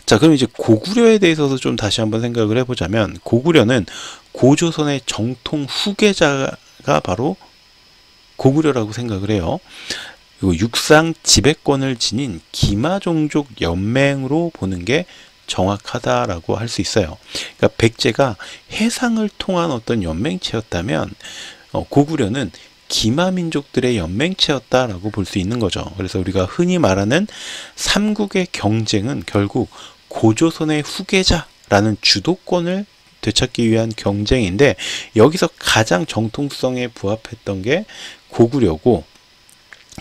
자, 그럼 이제 고구려에 대해서도 좀 다시 한번 생각을 해보자면, 고구려는 고조선의 정통 후계자가 바로 고구려라고 생각을 해요. 그리고 육상 지배권을 지닌 기마종족 연맹으로 보는 게 정확하다라고 할 수 있어요. 그러니까 백제가 해상을 통한 어떤 연맹체였다면 고구려는 기마민족들의 연맹체였다라고 볼 수 있는 거죠. 그래서 우리가 흔히 말하는 삼국의 경쟁은 결국 고조선의 후계자라는 주도권을 되찾기 위한 경쟁인데, 여기서 가장 정통성에 부합했던 게 고구려고,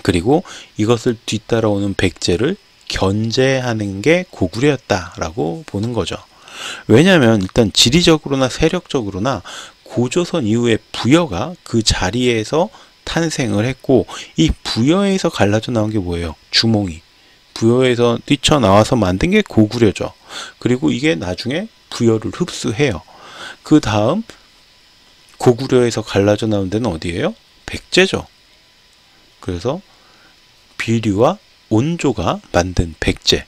그리고 이것을 뒤따라오는 백제를 견제하는 게 고구려였다라고 보는 거죠. 왜냐하면 일단 지리적으로나 세력적으로나 고조선 이후에 부여가 그 자리에서 탄생을 했고, 이 부여에서 갈라져 나온 게 뭐예요? 주몽이. 부여에서 뛰쳐나와서 만든 게 고구려죠. 그리고 이게 나중에 부여를 흡수해요. 그 다음 고구려에서 갈라져 나온 데는 어디예요? 백제죠. 그래서 비류와 온조가 만든 백제,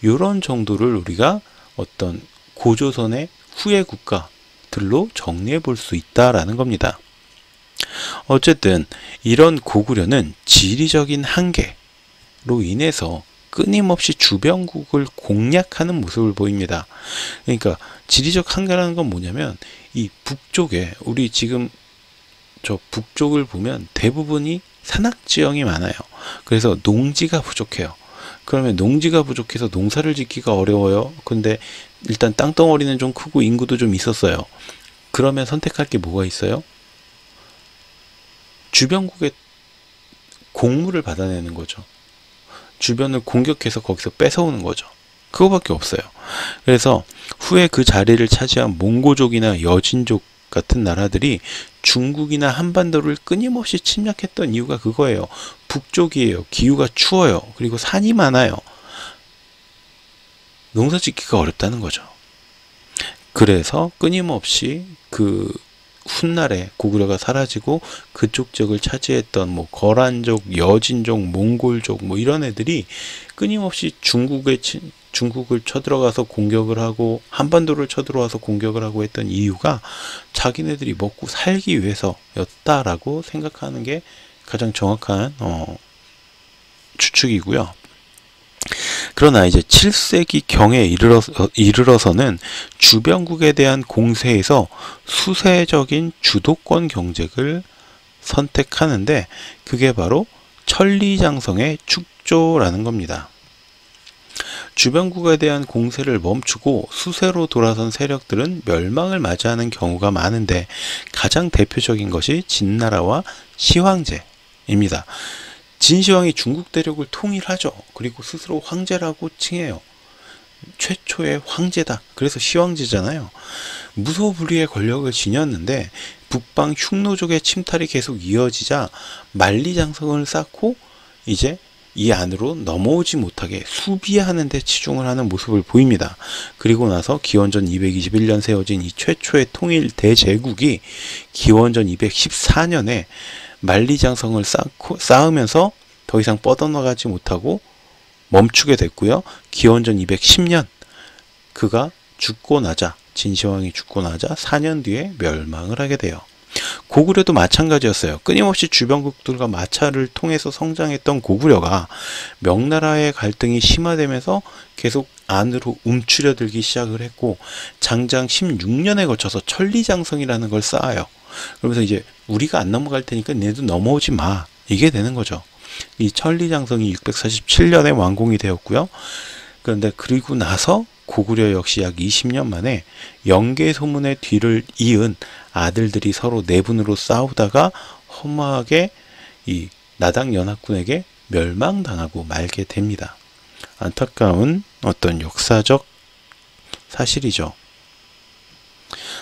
이런 정도를 우리가 어떤 고조선의 후예 국가들로 정리해 볼 수 있다라는 겁니다. 어쨌든 이런 고구려는 지리적인 한계로 인해서 끊임없이 주변국을 공략하는 모습을 보입니다. 그러니까 지리적 한계라는 건 뭐냐면, 이 북쪽에, 우리 지금 저 북쪽을 보면 대부분이 산악지형이 많아요. 그래서 농지가 부족해요. 그러면 농지가 부족해서 농사를 짓기가 어려워요. 근데 일단 땅덩어리는 좀 크고 인구도 좀 있었어요. 그러면 선택할 게 뭐가 있어요? 주변국의 공물을 받아내는 거죠. 주변을 공격해서 거기서 뺏어오는 거죠. 그거밖에 없어요. 그래서 후에 그 자리를 차지한 몽고족이나 여진족 같은 나라들이 중국이나 한반도를 끊임없이 침략했던 이유가 그거예요. 북쪽이에요. 기후가 추워요. 그리고 산이 많아요. 농사 짓기가 어렵다는 거죠. 그래서 끊임없이 그 훗날에 고구려가 사라지고 그쪽 지역을 차지했던 뭐 거란족, 여진족, 몽골족 뭐 이런 애들이 끊임없이 중국을 쳐들어가서 공격을 하고 한반도를 쳐들어와서 공격을 하고 했던 이유가 자기네들이 먹고 살기 위해서였다라고 생각하는 게 가장 정확한 추측이고요. 그러나 이제 7세기 경에 이르러서는 주변국에 대한 공세에서 수세적인 주도권 경쟁을 선택하는데 그게 바로 천리장성의 축조라는 겁니다. 주변국에 대한 공세를 멈추고 수세로 돌아선 세력들은 멸망을 맞이하는 경우가 많은데 가장 대표적인 것이 진나라와 시황제입니다. 진시황이 중국 대륙을 통일하죠. 그리고 스스로 황제라고 칭해요. 최초의 황제다. 그래서 시황제잖아요. 무소불위의 권력을 지녔는데 북방 흉노족의 침탈이 계속 이어지자 만리장성을 쌓고 이제 이 안으로 넘어오지 못하게 수비하는 데 치중을 하는 모습을 보입니다. 그리고 나서 기원전 221년 세워진 이 최초의 통일 대제국이 기원전 214년에 만리장성을 쌓으면서 더 이상 뻗어나가지 못하고 멈추게 됐고요. 기원전 210년 그가 죽고 나자 진시황이 죽고 나자 4년 뒤에 멸망을 하게 돼요. 고구려도 마찬가지였어요. 끊임없이 주변국들과 마찰을 통해서 성장했던 고구려가 명나라의 갈등이 심화되면서 계속 안으로 움츠려들기 시작을 했고 장장 16년에 거쳐서 천리장성이라는 걸 쌓아요. 그러면서 이제 우리가 안 넘어갈 테니까 얘도 넘어오지 마. 이게 되는 거죠. 이 천리장성이 647년에 완공이 되었고요. 그런데 그리고 나서 고구려 역시 약 20년 만에 영계소문의 뒤를 이은 아들들이 서로 내분으로 싸우다가 허무하게 이 나당 연합군에게 멸망당하고 말게 됩니다. 안타까운 어떤 역사적 사실이죠.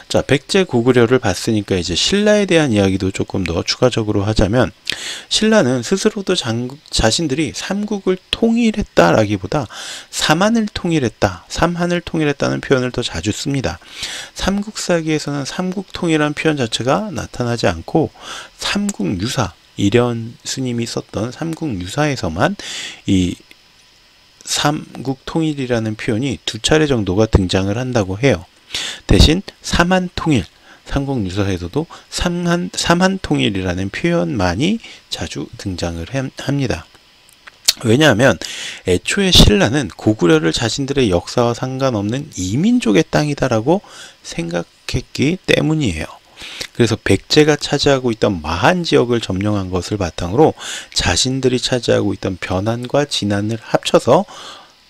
자, 백제 고구려를 봤으니까 이제 신라에 대한 이야기도 조금 더 추가적으로 하자면 신라는 스스로도 자신들이 삼국을 통일했다라기보다 삼한을 통일했다, 삼한을 통일했다는 표현을 더 자주 씁니다. 삼국사기에서는 삼국통일한 표현 자체가 나타나지 않고 삼국유사, 이련 스님이 썼던 삼국유사에서만 이 삼국통일이라는 표현이 2차례 정도가 등장을 한다고 해요. 대신 삼한통일, 삼국유사에서도 삼한통일이라는 표현만이 자주 등장을 합니다. 왜냐하면 애초에 신라는 고구려를 자신들의 역사와 상관없는 이민족의 땅이다라고 생각했기 때문이에요. 그래서 백제가 차지하고 있던 마한 지역을 점령한 것을 바탕으로 자신들이 차지하고 있던 변한과 진한을 합쳐서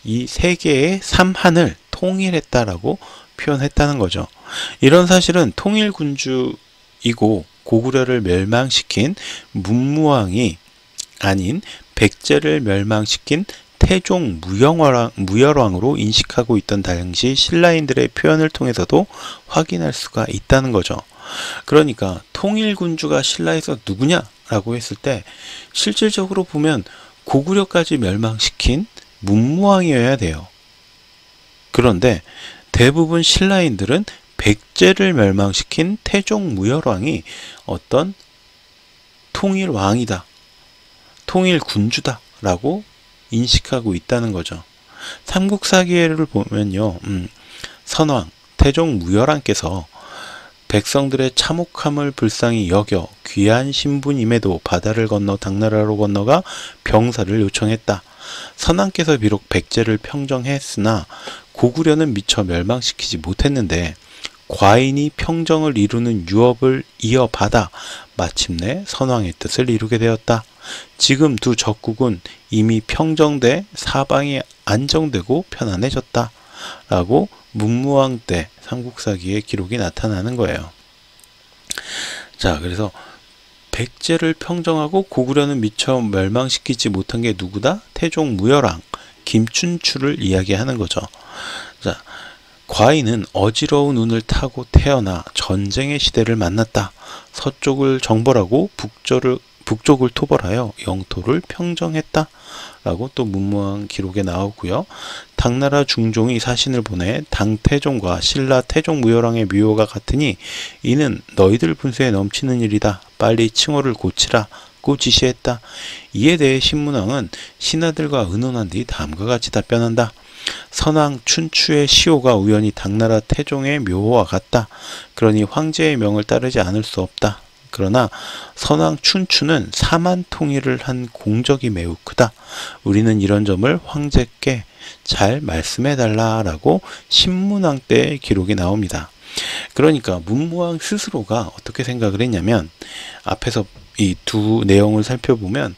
이 세 개의 삼한을 통일했다라고 표현했다는 거죠. 이런 사실은 통일군주이고 고구려를 멸망시킨 문무왕이 아닌 백제를 멸망시킨 태종 무열왕으로 인식하고 있던 당시 신라인들의 표현을 통해서도 확인할 수가 있다는 거죠. 그러니까 통일군주가 신라에서 누구냐라고 했을 때 실질적으로 보면 고구려까지 멸망시킨 문무왕이어야 돼요. 그런데 대부분 신라인들은 백제를 멸망시킨 태종 무열왕이 어떤 통일왕이다, 통일군주다 라고 인식하고 있다는 거죠. 삼국사기를 보면요, 선왕 태종 무열왕께서 백성들의 참혹함을 불쌍히 여겨 귀한 신분임에도 바다를 건너 당나라로 건너가 병사를 요청했다. 선왕께서 비록 백제를 평정했으나 고구려는 미처 멸망시키지 못했는데 과인이 평정을 이루는 유업을 이어받아 마침내 선왕의 뜻을 이루게 되었다. 지금 두 적국은 이미 평정돼 사방이 안정되고 편안해졌다. 라고 문무왕 때 삼국사기의 기록이 나타나는 거예요. 자, 그래서 백제를 평정하고 고구려는 미처 멸망시키지 못한 게 누구다? 태종 무열왕, 김춘추를 이야기하는 거죠. 자, 과인은 어지러운 운을 타고 태어나 전쟁의 시대를 만났다. 서쪽을 정벌하고 북쪽을 토벌하여 영토를 평정했다 라고 또 문무왕 기록에 나오고요. 당나라 중종이 사신을 보내 당태종과 신라 태종 무열왕의 묘호가 같으니 이는 너희들 분수에 넘치는 일이다. 빨리 칭호를 고치라고 지시했다. 이에 대해 신문왕은 신하들과 의논한 뒤 다음과 같이 답변한다. 선왕 춘추의 시호가 우연히 당나라 태종의 묘호와 같다. 그러니 황제의 명을 따르지 않을 수 없다. 그러나 선왕 춘추는 사만 통일을 한 공적이 매우 크다. 우리는 이런 점을 황제께 잘 말씀해 달라라고 신문왕 때 기록이 나옵니다. 그러니까 문무왕 스스로가 어떻게 생각을 했냐면, 앞에서 이 두 내용을 살펴보면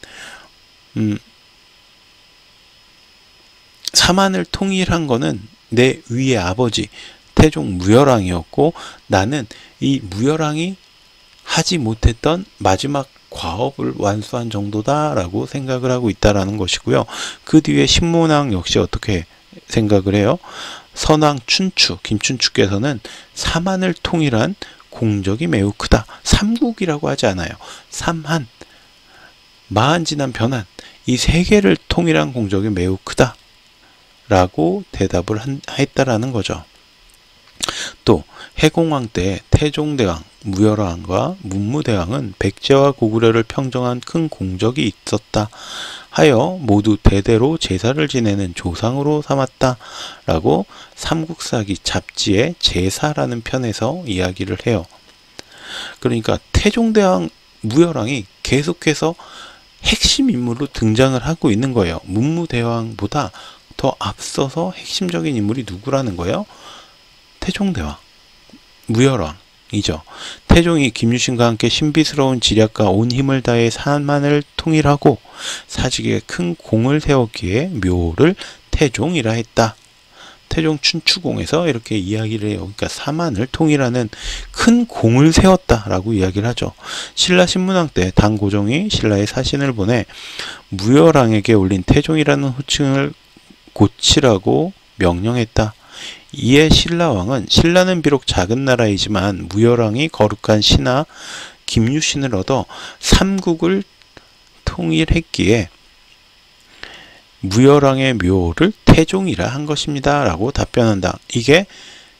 사만을 통일한 거는 내 위의 아버지 태종 무열왕이었고, 나는 이 무열왕이 하지 못했던 마지막 과업을 완수한 정도다라고 생각을 하고 있다라는 것이고요. 그 뒤에 신문왕 역시 어떻게 생각을 해요? 선왕 춘추, 김춘추께서는 사만을 통일한 공적이 매우 크다. 삼국이라고 하지 않아요. 삼한, 마한지난 변한, 이 세 개를 통일한 공적이 매우 크다 라고 대답을 했다라는 거죠. 또 해공왕 때 태종대왕, 무열왕과 문무대왕은 백제와 고구려를 평정한 큰 공적이 있었다 하여 모두 대대로 제사를 지내는 조상으로 삼았다 라고 삼국사기 잡지의 제사라는 편에서 이야기를 해요. 그러니까 태종대왕, 무열왕이 계속해서 핵심 인물로 등장을 하고 있는 거예요. 문무대왕보다 더 앞서서 핵심적인 인물이 누구라는 거예요? 태종대왕, 무열왕이죠. 태종이 김유신과 함께 신비스러운 지략과 온 힘을 다해 사만을 통일하고 사직에 큰 공을 세웠기에 묘를 태종이라 했다. 태종 춘추공에서 이렇게 이야기를 해요. 그러니까 사만을 통일하는 큰 공을 세웠다라고 이야기를 하죠. 신라 신문왕 때 당고종이 신라의 사신을 보내 무열왕에게 올린 태종이라는 호칭을 고치라고 명령했다. 이에 신라왕은 신라는 비록 작은 나라이지만 무열왕이 거룩한 신하 김유신을 얻어 삼국을 통일했기에 무열왕의 묘를 태종이라 한 것입니다 라고 답변한다. 이게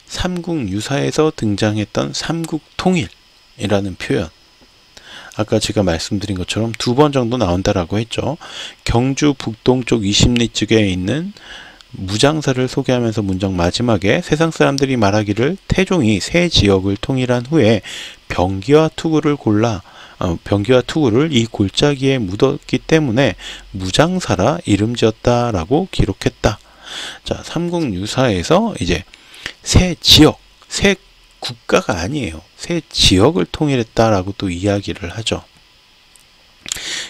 삼국유사에서 등장했던 삼국통일이라는 표현, 아까 제가 말씀드린 것처럼 2번 정도 나온다라고 했죠. 경주 북동쪽 20리쯤에 있는 무장사를 소개하면서 문장 마지막에 세상 사람들이 말하기를 태종이 세 지역을 통일한 후에 병기와 투구를 이 골짜기에 묻었기 때문에 무장사라 이름 지었다라고 기록했다. 자, 삼국유사에서 이제 세 지역, 세 국가가 아니에요. 세 지역을 통일했다라고 또 이야기를 하죠.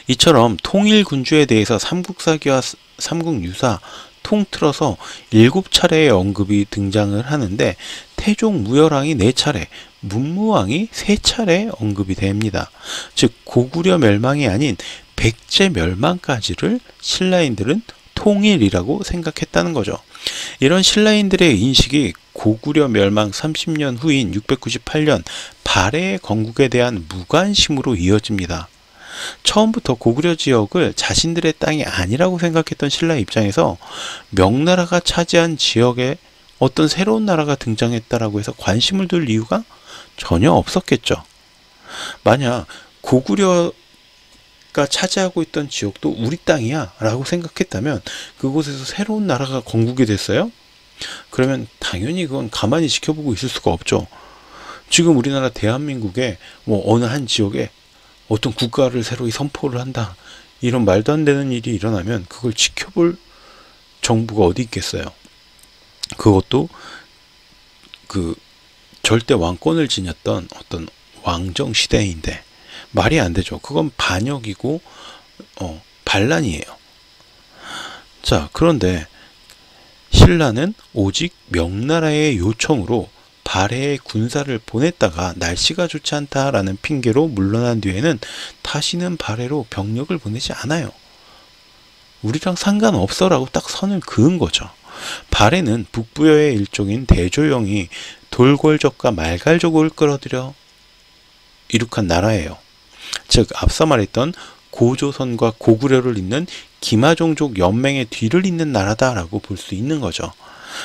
이처럼 통일군주에 대해서 삼국사기와 삼국유사 통틀어서 7차례의 언급이 등장을 하는데 태종 무열왕이 4차례, 문무왕이 3차례 언급이 됩니다. 즉 고구려 멸망이 아닌 백제 멸망까지를 신라인들은 통일이라고 생각했다는 거죠. 이런 신라인들의 인식이 고구려 멸망 30년 후인 698년 발해의 건국에 대한 무관심으로 이어집니다. 처음부터 고구려 지역을 자신들의 땅이 아니라고 생각했던 신라 입장에서 명나라가 차지한 지역에 어떤 새로운 나라가 등장했다라고 해서 관심을 둘 이유가 전혀 없었겠죠. 만약 고구려가 차지하고 있던 지역도 우리 땅이야 라고 생각했다면 그곳에서 새로운 나라가 건국이 됐어요? 그러면 당연히 그건 가만히 지켜보고 있을 수가 없죠. 지금 우리나라 대한민국의 어느 한 지역에 어떤 국가를 새로 선포를 한다, 이런 말도 안 되는 일이 일어나면 그걸 지켜볼 정부가 어디 있겠어요. 그것도 그 절대 왕권을 지녔던 어떤 왕정 시대인데 말이 안 되죠. 그건 반역이고 반란이에요. 자, 그런데 신라는 오직 명나라의 요청으로 발해에 군사를 보냈다가 날씨가 좋지 않다라는 핑계로 물러난 뒤에는 다시는 발해로 병력을 보내지 않아요. 우리랑 상관없어 라고 딱 선을 그은 거죠. 발해는 북부여의 일종인 대조영이 돌궐족과 말갈족을 끌어들여 이룩한 나라예요. 즉 앞서 말했던 고조선과 고구려를 잇는 기마종족 연맹의 뒤를 잇는 나라다라고 볼 수 있는 거죠.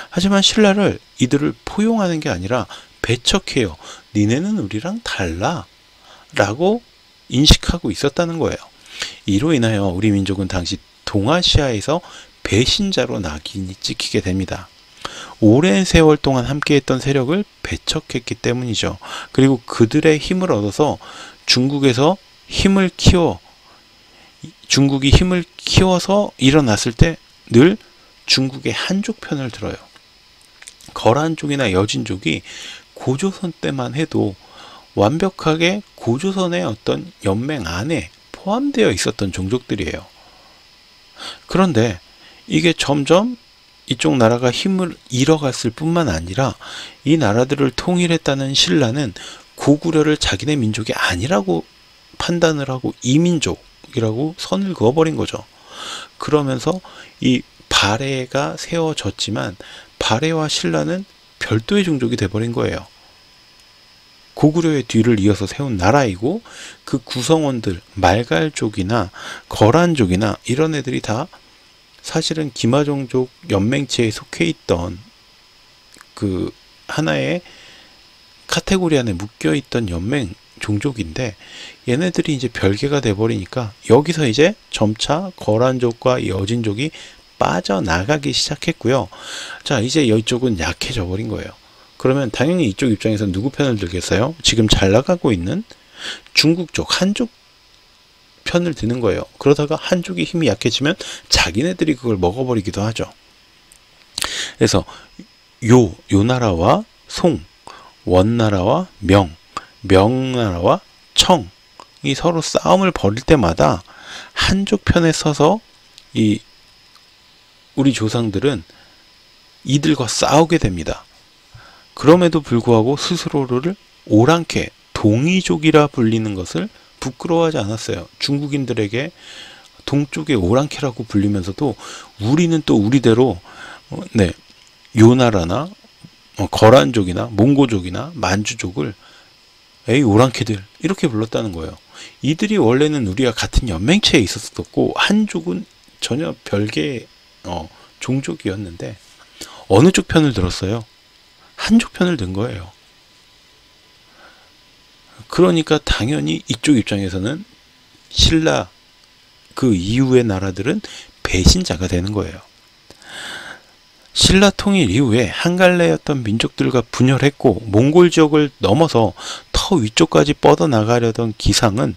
하지만 신라를 이들을 포용하는 게 아니라 배척해요. 니네는 우리랑 달라 라고 인식하고 있었다는 거예요. 이로 인하여 우리 민족은 당시 동아시아에서 배신자로 낙인이 찍히게 됩니다. 오랜 세월 동안 함께했던 세력을 배척했기 때문이죠. 그리고 그들의 힘을 얻어서 중국이 힘을 키워서 일어났을 때 늘 중국의 한족 편을 들어요. 거란족이나 여진족이 고조선 때만 해도 완벽하게 고조선의 어떤 연맹 안에 포함되어 있었던 종족들이에요. 그런데 이게 점점 이쪽 나라가 힘을 잃어갔을 뿐만 아니라 이 나라들을 통일했다는 신라는 고구려를 자기네 민족이 아니라고 판단을 하고 이민족이라고 선을 그어버린 거죠. 그러면서 이 발해가 세워졌지만 발해와 신라는 별도의 종족이 돼버린 거예요. 고구려의 뒤를 이어서 세운 나라이고 그 구성원들 말갈족이나 거란족이나 이런 애들이 다 사실은 기마종족 연맹체에 속해 있던 그 하나의 카테고리 안에 묶여 있던 연맹 종족인데 얘네들이 이제 별개가 돼버리니까 여기서 이제 점차 거란족과 여진족이 빠져나가기 시작했고요. 자, 이제 이쪽은 약해져 버린 거예요. 그러면 당연히 이쪽 입장에서 누구 편을 들겠어요? 지금 잘 나가고 있는 중국 쪽, 한족 편을 드는 거예요. 그러다가 한족이 힘이 약해지면 자기네들이 그걸 먹어버리기도 하죠. 그래서 요 나라와 송, 원나라와 명나라와 청이 서로 싸움을 벌일 때마다 한족 편에 서서 이 우리 조상들은 이들과 싸우게 됩니다. 그럼에도 불구하고 스스로를 오랑캐, 동이족이라 불리는 것을 부끄러워하지 않았어요. 중국인들에게 동쪽의 오랑캐라고 불리면서도 우리는 또 우리대로 요나라나 거란족이나 몽고족이나 만주족을 에이 오랑캐들 이렇게 불렀다는 거예요. 이들이 원래는 우리가 같은 연맹체에 있었었고 한족은 전혀 별개의 종족이었는데 어느 쪽 편을 들었어요? 한족 편을 든 거예요. 그러니까 당연히 이쪽 입장에서는 신라 그 이후의 나라들은 배신자가 되는 거예요. 신라 통일 이후에 한갈래였던 민족들과 분열했고 몽골 지역을 넘어서 더 위쪽까지 뻗어나가려던 기상은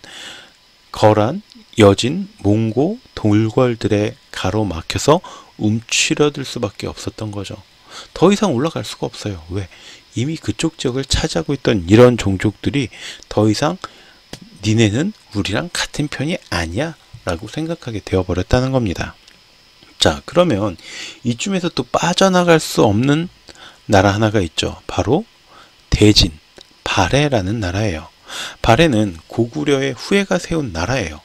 거란, 여진, 몽고, 돌궐들의 가로막혀서 움츠러들 수밖에 없었던 거죠. 더 이상 올라갈 수가 없어요. 왜? 이미 그쪽 지역을 차지하고 있던 이런 종족들이 더 이상 니네는 우리랑 같은 편이 아니야 라고 생각하게 되어버렸다는 겁니다. 자, 그러면 이쯤에서 또 빠져나갈 수 없는 나라 하나가 있죠. 바로 대진, 발해라는 나라예요. 발해는 고구려의 후예가 세운 나라예요.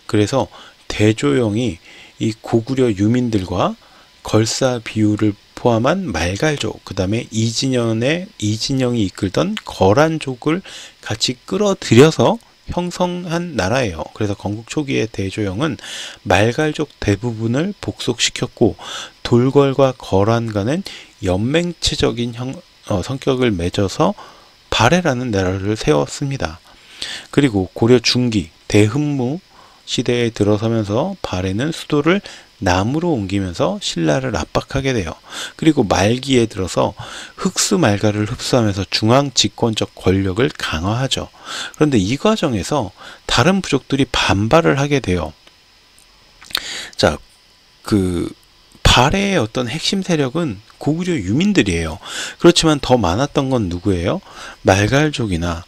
그래서 대조영이 이 고구려 유민들과 걸사 비유를 포함한 말갈족, 그 다음에 이진영이 이끌던 거란족을 같이 끌어들여서 형성한 나라예요. 그래서 건국 초기의 대조영은 말갈족 대부분을 복속시켰고 돌궐과 거란과는 연맹체적인 성격을 맺어서 발해라는 나라를 세웠습니다. 그리고 고려 중기 대흠무 시대에 들어서면서 발해는 수도를 남으로 옮기면서 신라를 압박하게 돼요. 그리고 말기에 들어서 흑수 말가를 흡수하면서 중앙 집권적 권력을 강화하죠. 그런데 이 과정에서 다른 부족들이 반발을 하게 돼요. 자, 그 발해의 어떤 핵심 세력은 고구려 유민들이에요. 그렇지만 더 많았던 건 누구예요? 말갈족이나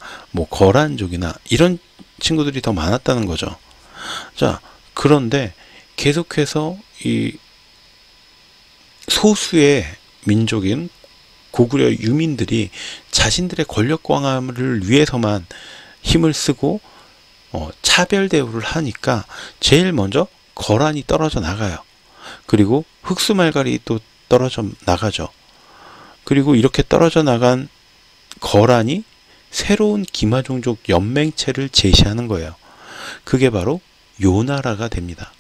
거란족이나 이런 친구들이 더 많았다는 거죠. 자, 그런데 계속해서 이 소수의 민족인 고구려 유민들이 자신들의 권력 강화를 위해서만 힘을 쓰고 차별 대우를 하니까 제일 먼저 거란이 떨어져 나가요. 그리고 흑수말갈이 또 떨어져 나가죠. 그리고 이렇게 떨어져 나간 거란이 새로운 기마종족 연맹체를 제시하는 거예요. 그게 바로 요나라가 됩니다.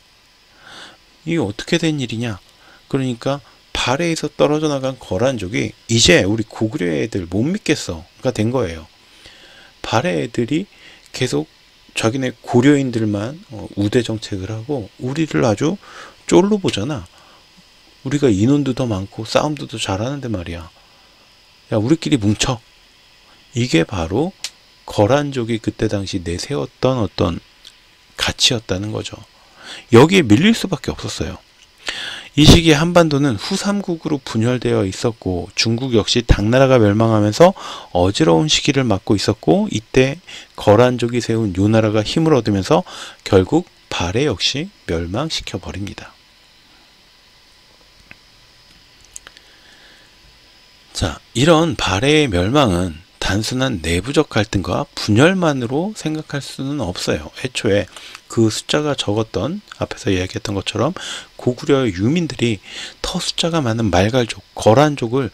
이게 어떻게 된 일이냐? 그러니까 발해에서 떨어져 나간 거란족이 이제 우리 고구려 애들 못 믿겠어가 된 거예요. 발해 애들이 계속 자기네 고려인들만 우대 정책을 하고 우리를 아주 쫄로 보잖아. 우리가 인원도 더 많고 싸움도 더 잘하는데 말이야. 야, 우리끼리 뭉쳐. 이게 바로 거란족이 그때 당시 내세웠던 어떤 가치였다는 거죠. 여기에 밀릴 수밖에 없었어요. 이 시기에 한반도는 후삼국으로 분열되어 있었고 중국 역시 당나라가 멸망하면서 어지러운 시기를 맞고 있었고 이때 거란족이 세운 요나라가 힘을 얻으면서 결국 발해 역시 멸망시켜 버립니다. 자, 이런 발해의 멸망은 단순한 내부적 갈등과 분열만으로 생각할 수는 없어요. 애초에 그 숫자가 적었던 앞에서 이야기했던 것처럼 고구려 유민들이 더 숫자가 많은 말갈족, 거란족을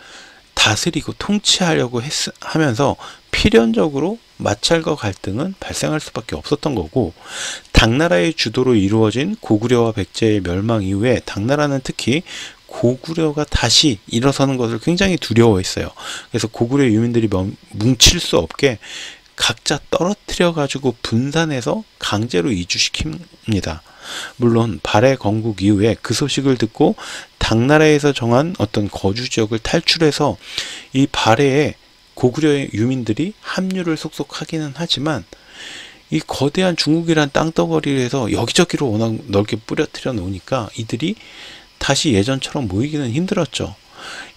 다스리고 통치하려고 하면서 필연적으로 마찰과 갈등은 발생할 수밖에 없었던 거고 당나라의 주도로 이루어진 고구려와 백제의 멸망 이후에 당나라는 특히 고구려가 다시 일어서는 것을 굉장히 두려워했어요. 그래서 고구려 유민들이 뭉칠 수 없게 각자 떨어뜨려 가지고 분산해서 강제로 이주시킵니다. 물론 발해 건국 이후에 그 소식을 듣고 당나라에서 정한 어떤 거주 지역을 탈출해서 이 발해에 고구려의 유민들이 합류를 속속하기는 하지만 이 거대한 중국이란 땅덩어리를 해서 여기저기로 워낙 넓게 뿌려뜨려 놓으니까 이들이 다시 예전처럼 모이기는 힘들었죠.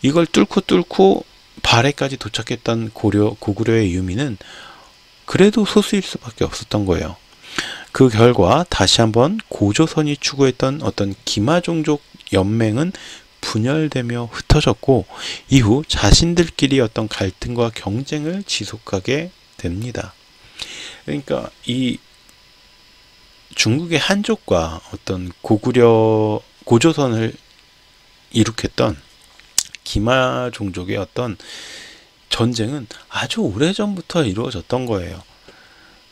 이걸 뚫고 발해까지 도착했던 고구려의 유민은 그래도 소수일 수밖에 없었던 거예요. 그 결과 다시 한번 고조선이 추구했던 어떤 기마종족 연맹은 분열되며 흩어졌고 이후 자신들끼리 어떤 갈등과 경쟁을 지속하게 됩니다. 그러니까 이 중국의 한족과 어떤 고조선을 일으켰던 기마 종족의 어떤 전쟁은 아주 오래전부터 이루어졌던 거예요.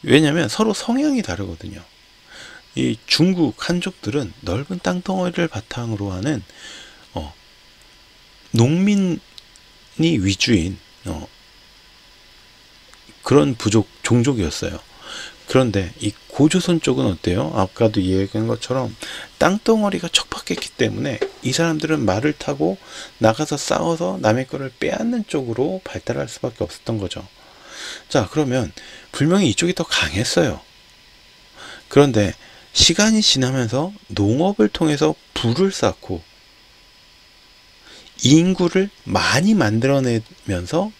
왜냐하면 서로 성향이 다르거든요. 이 중국 한족들은 넓은 땅덩어리를 바탕으로 하는 농민이 위주인 그런 종족이었어요. 그런데 이 고조선 쪽은 어때요? 아까도 이야기한 것처럼 땅덩어리가 척박했기 때문에 이 사람들은 말을 타고 나가서 싸워서 남의 거를 빼앗는 쪽으로 발달할 수밖에 없었던 거죠. 자, 그러면 분명히 이쪽이 더 강했어요. 그런데 시간이 지나면서 농업을 통해서 부를 쌓고 인구를 많이 만들어내면서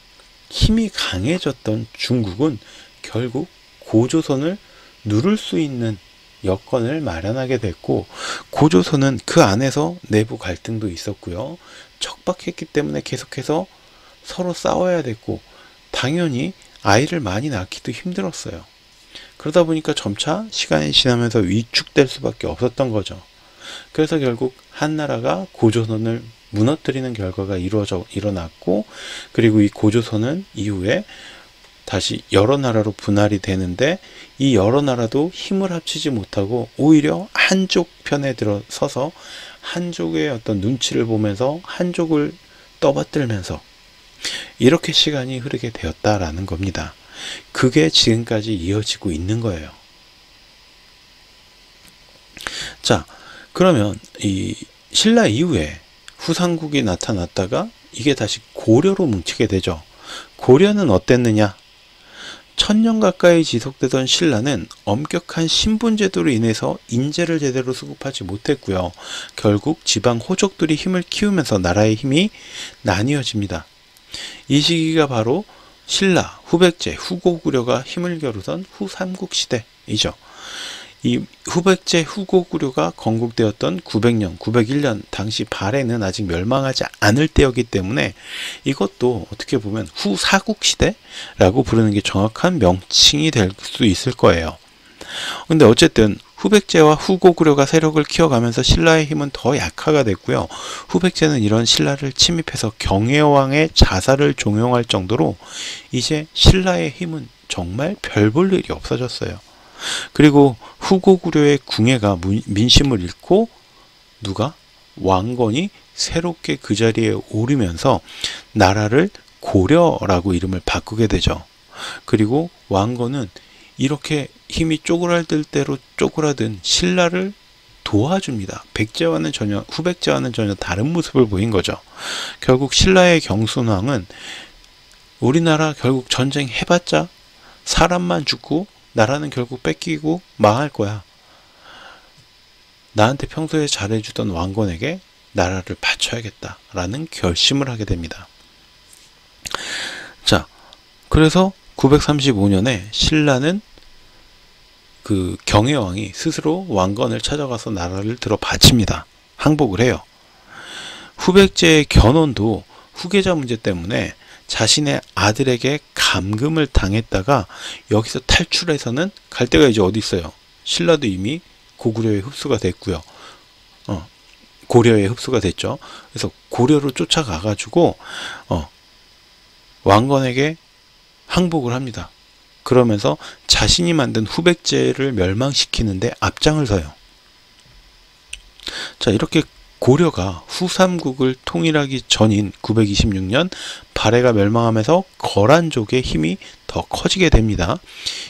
힘이 강해졌던 중국은 결국 고조선을 누를 수 있는 여건을 마련하게 됐고 고조선은 그 안에서 내부 갈등도 있었고요. 척박했기 때문에 계속해서 서로 싸워야 됐고 당연히 아이를 많이 낳기도 힘들었어요. 그러다 보니까 점차 시간이 지나면서 위축될 수밖에 없었던 거죠. 그래서 결국 한나라가 고조선을 무너뜨리는 결과가 일어났고 그리고 이 고조선은 이후에 다시 여러 나라로 분할이 되는데 이 여러 나라도 힘을 합치지 못하고 오히려 한족 편에 들어서서 한족의 어떤 눈치를 보면서 한족을 떠받들면서 이렇게 시간이 흐르게 되었다라는 겁니다. 그게 지금까지 이어지고 있는 거예요. 자, 그러면 이 신라 이후에 후삼국이 나타났다가 이게 다시 고려로 뭉치게 되죠. 고려는 어땠느냐? 1000년 가까이 지속되던 신라는 엄격한 신분제도로 인해서 인재를 제대로 수급하지 못했고요. 결국 지방 호족들이 힘을 키우면서 나라의 힘이 나뉘어집니다. 이 시기가 바로 신라, 후백제, 후고구려가 힘을 겨루던 후삼국 시대이죠. 이 후백제, 후고구려가 건국되었던 900년, 901년 당시 발해는 아직 멸망하지 않을 때였기 때문에 이것도 어떻게 보면 후사국 시대라고 부르는 게 정확한 명칭이 될 수 있을 거예요. 근데 어쨌든 후백제와 후고구려가 세력을 키워가면서 신라의 힘은 더 약화가 됐고요. 후백제는 이런 신라를 침입해서 경혜왕의 자살을 종용할 정도로 이제 신라의 힘은 정말 별 볼 일이 없어졌어요. 그리고 후고구려의 궁예가 민심을 잃고 누가? 왕건이 새롭게 그 자리에 오르면서 나라를 고려라고 이름을 바꾸게 되죠. 그리고 왕건은 이렇게 힘이 쪼그라들 대로 쪼그라든 신라를 도와줍니다. 백제와는 전혀, 후백제와는 전혀 다른 모습을 보인 거죠. 결국 신라의 경순왕은 우리나라 결국 전쟁 해봤자 사람만 죽고 나라는 결국 뺏기고 망할 거야. 나한테 평소에 잘해주던 왕건에게 나라를 바쳐야겠다라는 결심을 하게 됩니다. 자, 그래서 935년에 신라는 그 경혜왕이 스스로 왕건을 찾아가서 나라를 들어 바칩니다. 항복을 해요. 후백제의 견훤도 후계자 문제 때문에 자신의 아들에게 감금을 당했다가 여기서 탈출해서는 갈 데가 이제 어디 있어요. 신라도 이미 고구려에 흡수가 됐고요. 고려에 흡수가 됐죠. 그래서 고려로 쫓아가 가지고 왕건에게 항복을 합니다. 그러면서 자신이 만든 후백제를 멸망시키는데 앞장을 서요. 자, 이렇게 고려가 후삼국을 통일하기 전인 926년 발해가 멸망하면서 거란족의 힘이 더 커지게 됩니다.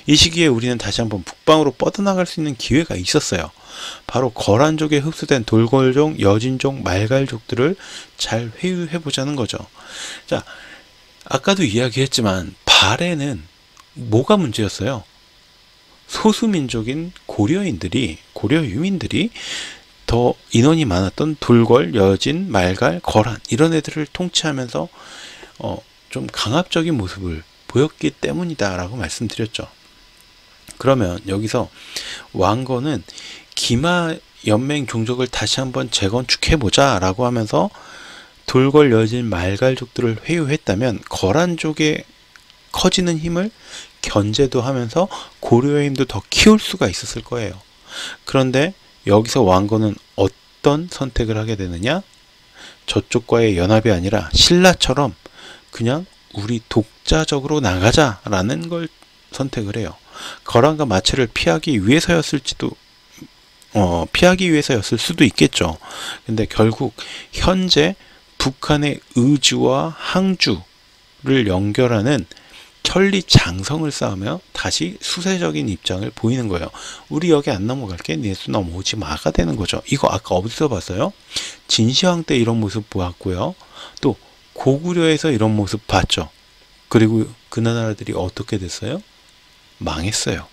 이 시기에 우리는 다시 한번 북방으로 뻗어나갈 수 있는 기회가 있었어요. 바로 거란족에 흡수된 돌궐족, 여진족, 말갈족들을 잘 회유해 보자는 거죠. 자, 아까도 이야기했지만 발해는 뭐가 문제였어요? 소수민족인 고려인들이, 고려 유민들이 더 인원이 많았던 돌궐, 여진, 말갈, 거란 이런 애들을 통치하면서 좀 강압적인 모습을 보였기 때문이다 라고 말씀드렸죠. 그러면 여기서 왕건은 기마 연맹 종족을 다시 한번 재건축해보자 라고 하면서 돌궐, 여진, 말갈족들을 회유했다면 거란족의 커지는 힘을 견제도 하면서 고려의 힘도 더 키울 수가 있었을 거예요. 그런데 여기서 왕건은 어떤 선택을 하게 되느냐? 저쪽과의 연합이 아니라 신라처럼 그냥 우리 독자적으로 나가자라는 걸 선택을 해요. 거란과 마찰을 피하기 위해서였을 수도 있겠죠. 근데 결국 현재 북한의 의주와 항주를 연결하는 천리장성을 쌓으며 다시 수세적인 입장을 보이는 거예요. 우리 여기 안 넘어갈게, 니네도 넘어오지 마가 되는 거죠. 이거 아까 어디서 봤어요? 진시황 때 이런 모습 보았고요. 또 고구려에서 이런 모습 봤죠. 그리고 그 나라들이 어떻게 됐어요? 망했어요.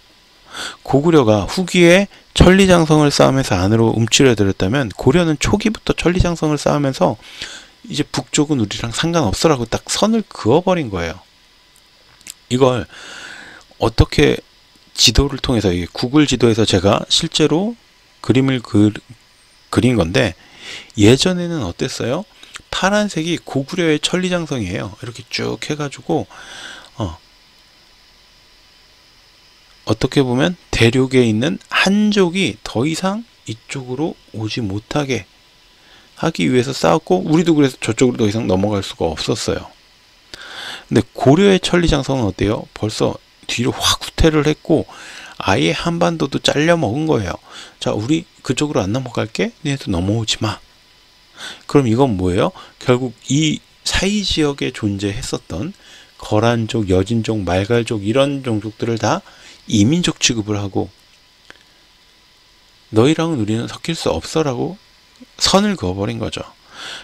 고구려가 후기에 천리장성을 쌓으면서 안으로 움츠려들었다면 고려는 초기부터 천리장성을 쌓으면서 이제 북쪽은 우리랑 상관없어라고 딱 선을 그어버린 거예요. 이걸 어떻게 지도를 통해서, 이게 구글 지도에서 제가 실제로 그림을 그린 건데, 예전에는 어땠어요? 파란색이 고구려의 천리장성이에요. 이렇게 쭉 해가지고 어떻게 보면 대륙에 있는 한족이 더 이상 이쪽으로 오지 못하게 하기 위해서 싸웠고, 우리도 그래서 저쪽으로 더 이상 넘어갈 수가 없었어요. 근데 고려의 천리장성은 어때요? 벌써 뒤로 확 후퇴를 했고 아예 한반도도 잘려 먹은 거예요. 자, 우리 그쪽으로 안 넘어갈게? 니네도 넘어오지 마. 그럼 이건 뭐예요? 결국 이 사이 지역에 존재했었던 거란족, 여진족, 말갈족 이런 종족들을 다 이민족 취급을 하고 너희랑은 우리는 섞일 수 없어 라고 선을 그어버린 거죠.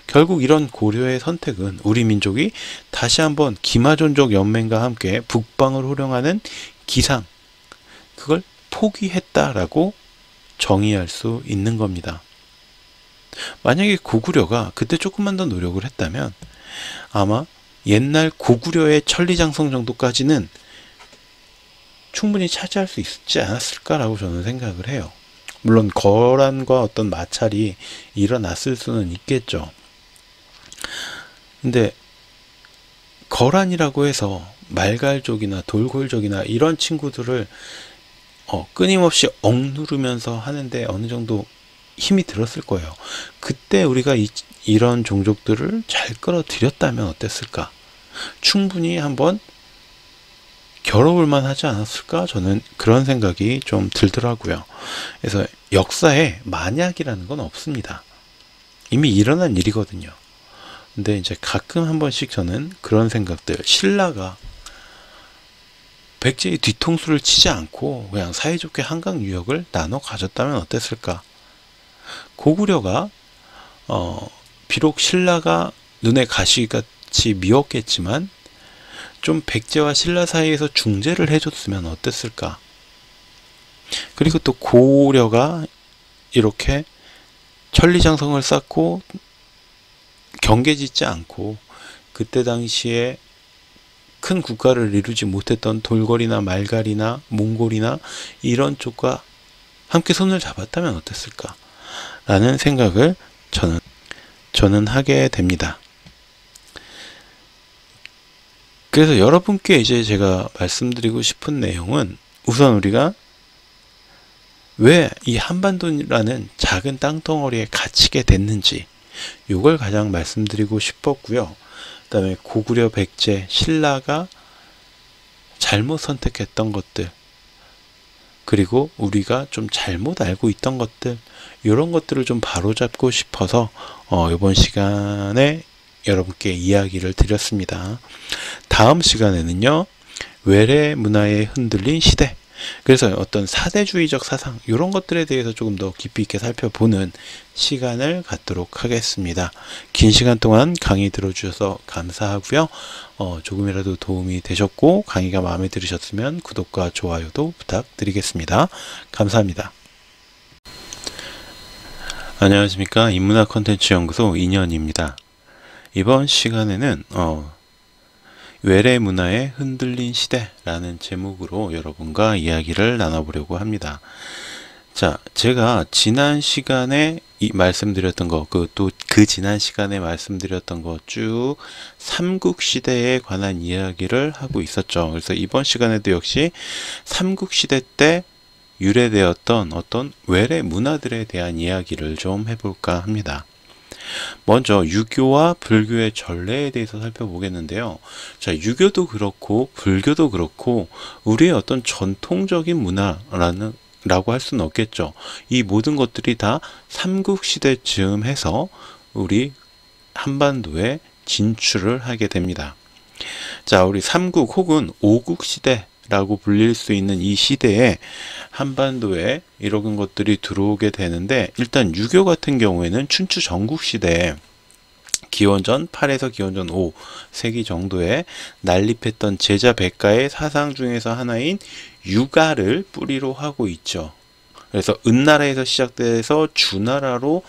결국 이런 고려의 선택은 우리 민족이 다시 한번 기마존족 연맹과 함께 북방을 호령하는 기상, 그걸 포기했다라고 정의할 수 있는 겁니다. 만약에 고구려가 그때 조금만 더 노력을 했다면 아마 옛날 고구려의 천리장성 정도까지는 충분히 차지할 수 있지 않았을까라고 저는 생각을 해요. 물론 거란과 어떤 마찰이 일어났을 수는 있겠죠. 근데 거란이라고 해서 말갈족이나 돌골족이나 이런 친구들을 끊임없이 억누르면서 하는데 어느 정도 힘이 들었을 거예요. 그때 우리가 이런 종족들을 잘 끌어들였다면 어땠을까? 충분히 한번 겨뤄볼 만하지 않았을까? 저는 그런 생각이 좀 들더라고요. 그래서 역사에 만약이라는 건 없습니다. 이미 일어난 일이거든요. 근데 이제 가끔 한 번씩 저는 그런 생각들, 신라가 백제의 뒤통수를 치지 않고 그냥 사이좋게 한강 유역을 나눠 가졌다면 어땠을까? 고구려가 비록 신라가 눈에 가시같이 미웠겠지만 좀 백제와 신라 사이에서 중재를 해줬으면 어땠을까? 그리고 또 고려가 이렇게 천리장성을 쌓고 경계 짓지 않고 그때 당시에 큰 국가를 이루지 못했던 돌궐이나 말갈이나 몽골이나 이런 쪽과 함께 손을 잡았다면 어땠을까? 라는 생각을 저는 하게 됩니다. 그래서 여러분께 이제 제가 말씀드리고 싶은 내용은 우선 우리가 왜 이 한반도라는 작은 땅덩어리에 갇히게 됐는지 이걸 가장 말씀드리고 싶었고요. 그 다음에 고구려, 백제, 신라가 잘못 선택했던 것들, 그리고 우리가 좀 잘못 알고 있던 것들, 이런 것들을 좀 바로잡고 싶어서 이번 시간에 여러분께 이야기를 드렸습니다. 다음 시간에는요, 외래 문화에 흔들린 시대, 그래서 어떤 사대주의적 사상 이런 것들에 대해서 조금 더 깊이 있게 살펴보는 시간을 갖도록 하겠습니다. 긴 시간 동안 강의 들어주셔서 감사하고요. 조금이라도 도움이 되셨고 강의가 마음에 들으셨으면 구독과 좋아요도 부탁드리겠습니다. 감사합니다. 안녕하십니까. 인문학 콘텐츠 연구소 인현입니다. 이번 시간에는 외래 문화에 흔들린 시대라는 제목으로 여러분과 이야기를 나눠보려고 합니다. 자, 제가 지난 시간에 말씀드렸던 거, 그 지난 시간에 말씀드렸던 거 쭉 삼국시대에 관한 이야기를 하고 있었죠. 그래서 이번 시간에도 역시 삼국시대 때 유래되었던 어떤 외래 문화들에 대한 이야기를 좀 해볼까 합니다. 먼저 유교와 불교의 전례에 대해서 살펴보겠는데요. 자, 유교도 그렇고 불교도 그렇고 우리의 어떤 전통적인 문화라고 할 수는 없겠죠. 이 모든 것들이 다 삼국시대쯤 해서 우리 한반도에 진출을 하게 됩니다. 자, 우리 삼국 혹은 오국시대 라고 불릴 수 있는 이 시대에 한반도에 이런 것들이 들어오게 되는데, 일단 유교 같은 경우에는 춘추 전국시대에 기원전 8에서 기원전 5세기 정도에 난립했던 제자 백가의 사상 중에서 하나인 유가를 뿌리로 하고 있죠. 그래서 은나라에서 시작돼서 주나라로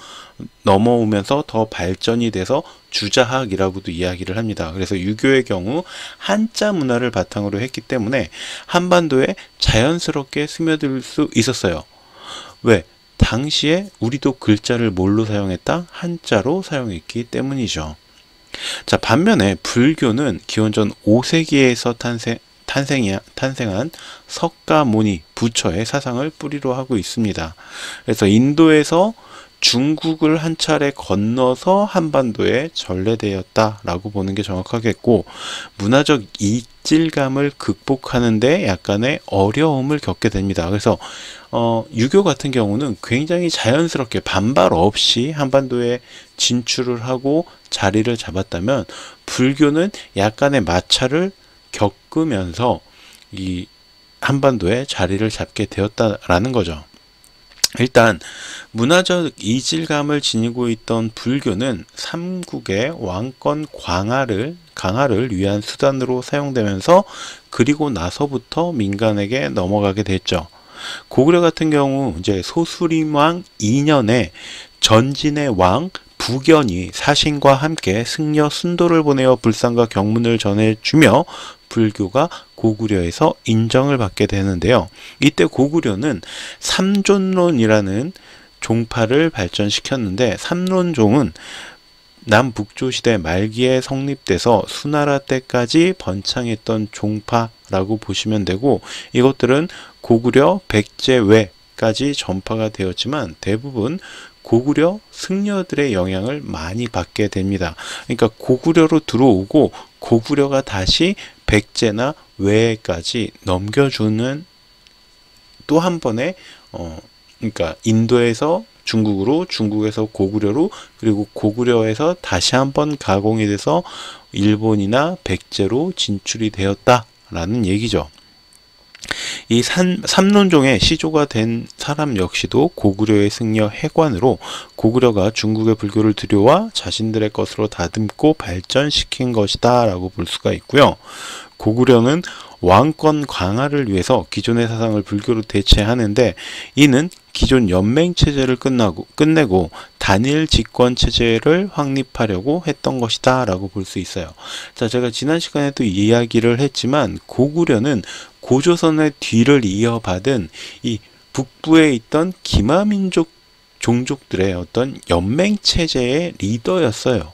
넘어오면서 더 발전이 돼서 주자학이라고도 이야기를 합니다. 그래서 유교의 경우 한자 문화를 바탕으로 했기 때문에 한반도에 자연스럽게 스며들 수 있었어요. 왜? 당시에 우리도 글자를 뭘로 사용했다? 한자로 사용했기 때문이죠. 자, 반면에 불교는 기원전 5세기에서 탄생한 석가모니 부처의 사상을 뿌리로 하고 있습니다. 그래서 인도에서 중국을 한 차례 건너서 한반도에 전래되었다라고 보는 게 정확하겠고, 문화적 이질감을 극복하는 데 약간의 어려움을 겪게 됩니다. 그래서 유교 같은 경우는 굉장히 자연스럽게 반발 없이 한반도에 진출을 하고 자리를 잡았다면, 불교는 약간의 마찰을 겪으면서 이 한반도에 자리를 잡게 되었다라는 거죠. 일단 문화적 이질감을 지니고 있던 불교는 삼국의 왕권 강화를 위한 수단으로 사용되면서 그리고 나서부터 민간에게 넘어가게 됐죠. 고구려 같은 경우 이제 소수림왕 2년에 전진의 왕 부견이 사신과 함께 승려 순도를 보내어 불상과 경문을 전해주며 불교가 고구려에서 인정을 받게 되는데요. 이때 고구려는 삼존론이라는 종파를 발전시켰는데, 삼론종은 남북조 시대 말기에 성립돼서 수나라 때까지 번창했던 종파라고 보시면 되고, 이것들은 고구려 백제외까지 전파가 되었지만 대부분 고구려 승려들의 영향을 많이 받게 됩니다. 그러니까 고구려로 들어오고 고구려가 다시 백제나 외에까지 넘겨주는 또 한 번의 그러니까 인도에서 중국으로, 중국에서 고구려로, 그리고 고구려에서 다시 한번 가공이 돼서 일본이나 백제로 진출이 되었다라는 얘기죠. 이 삼론종의 시조가 된 사람 역시도 고구려의 승려 해관으로 고구려가 중국의 불교를 들여와 자신들의 것으로 다듬고 발전시킨 것이다 라고 볼 수가 있고요. 고구려는 왕권 강화를 위해서 기존의 사상을 불교로 대체하는데, 이는 기존 연맹체제를 끝내고 단일 집권 체제를 확립하려고 했던 것이다 라고 볼 수 있어요. 자, 제가 지난 시간에도 이야기를 했지만 고구려는 고조선의 뒤를 이어받은 이 북부에 있던 기마민족 종족들의 어떤 연맹체제의 리더였어요.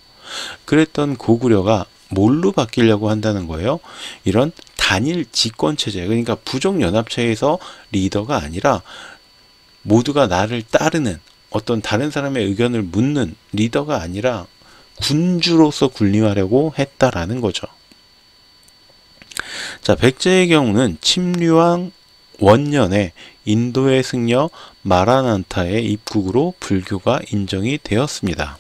그랬던 고구려가 뭘로 바뀌려고 한다는 거예요? 이런 단일 집권체제, 그러니까 부족연합체에서 리더가 아니라 모두가 나를 따르는, 어떤 다른 사람의 의견을 묻는 리더가 아니라 군주로서 군림하려고 했다라는 거죠. 자, 백제의 경우는 침류왕 원년에 인도의 승려 마라난타의 입국으로 불교가 인정이 되었습니다.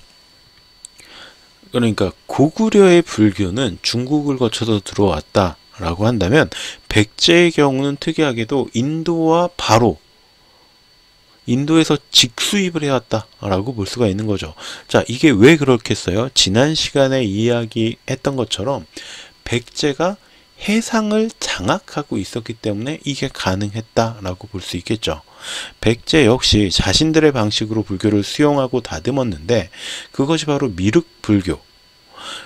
그러니까 고구려의 불교는 중국을 거쳐서 들어왔다 라고 한다면, 백제의 경우는 특이하게도 인도와 바로 인도에서 직수입을 해왔다 라고 볼 수가 있는 거죠. 자, 이게 왜 그렇겠어요? 지난 시간에 이야기했던 것처럼 백제가 해상을 장악하고 있었기 때문에 이게 가능했다 라고 볼 수 있겠죠. 백제 역시 자신들의 방식으로 불교를 수용하고 다듬었는데, 그것이 바로 미륵불교.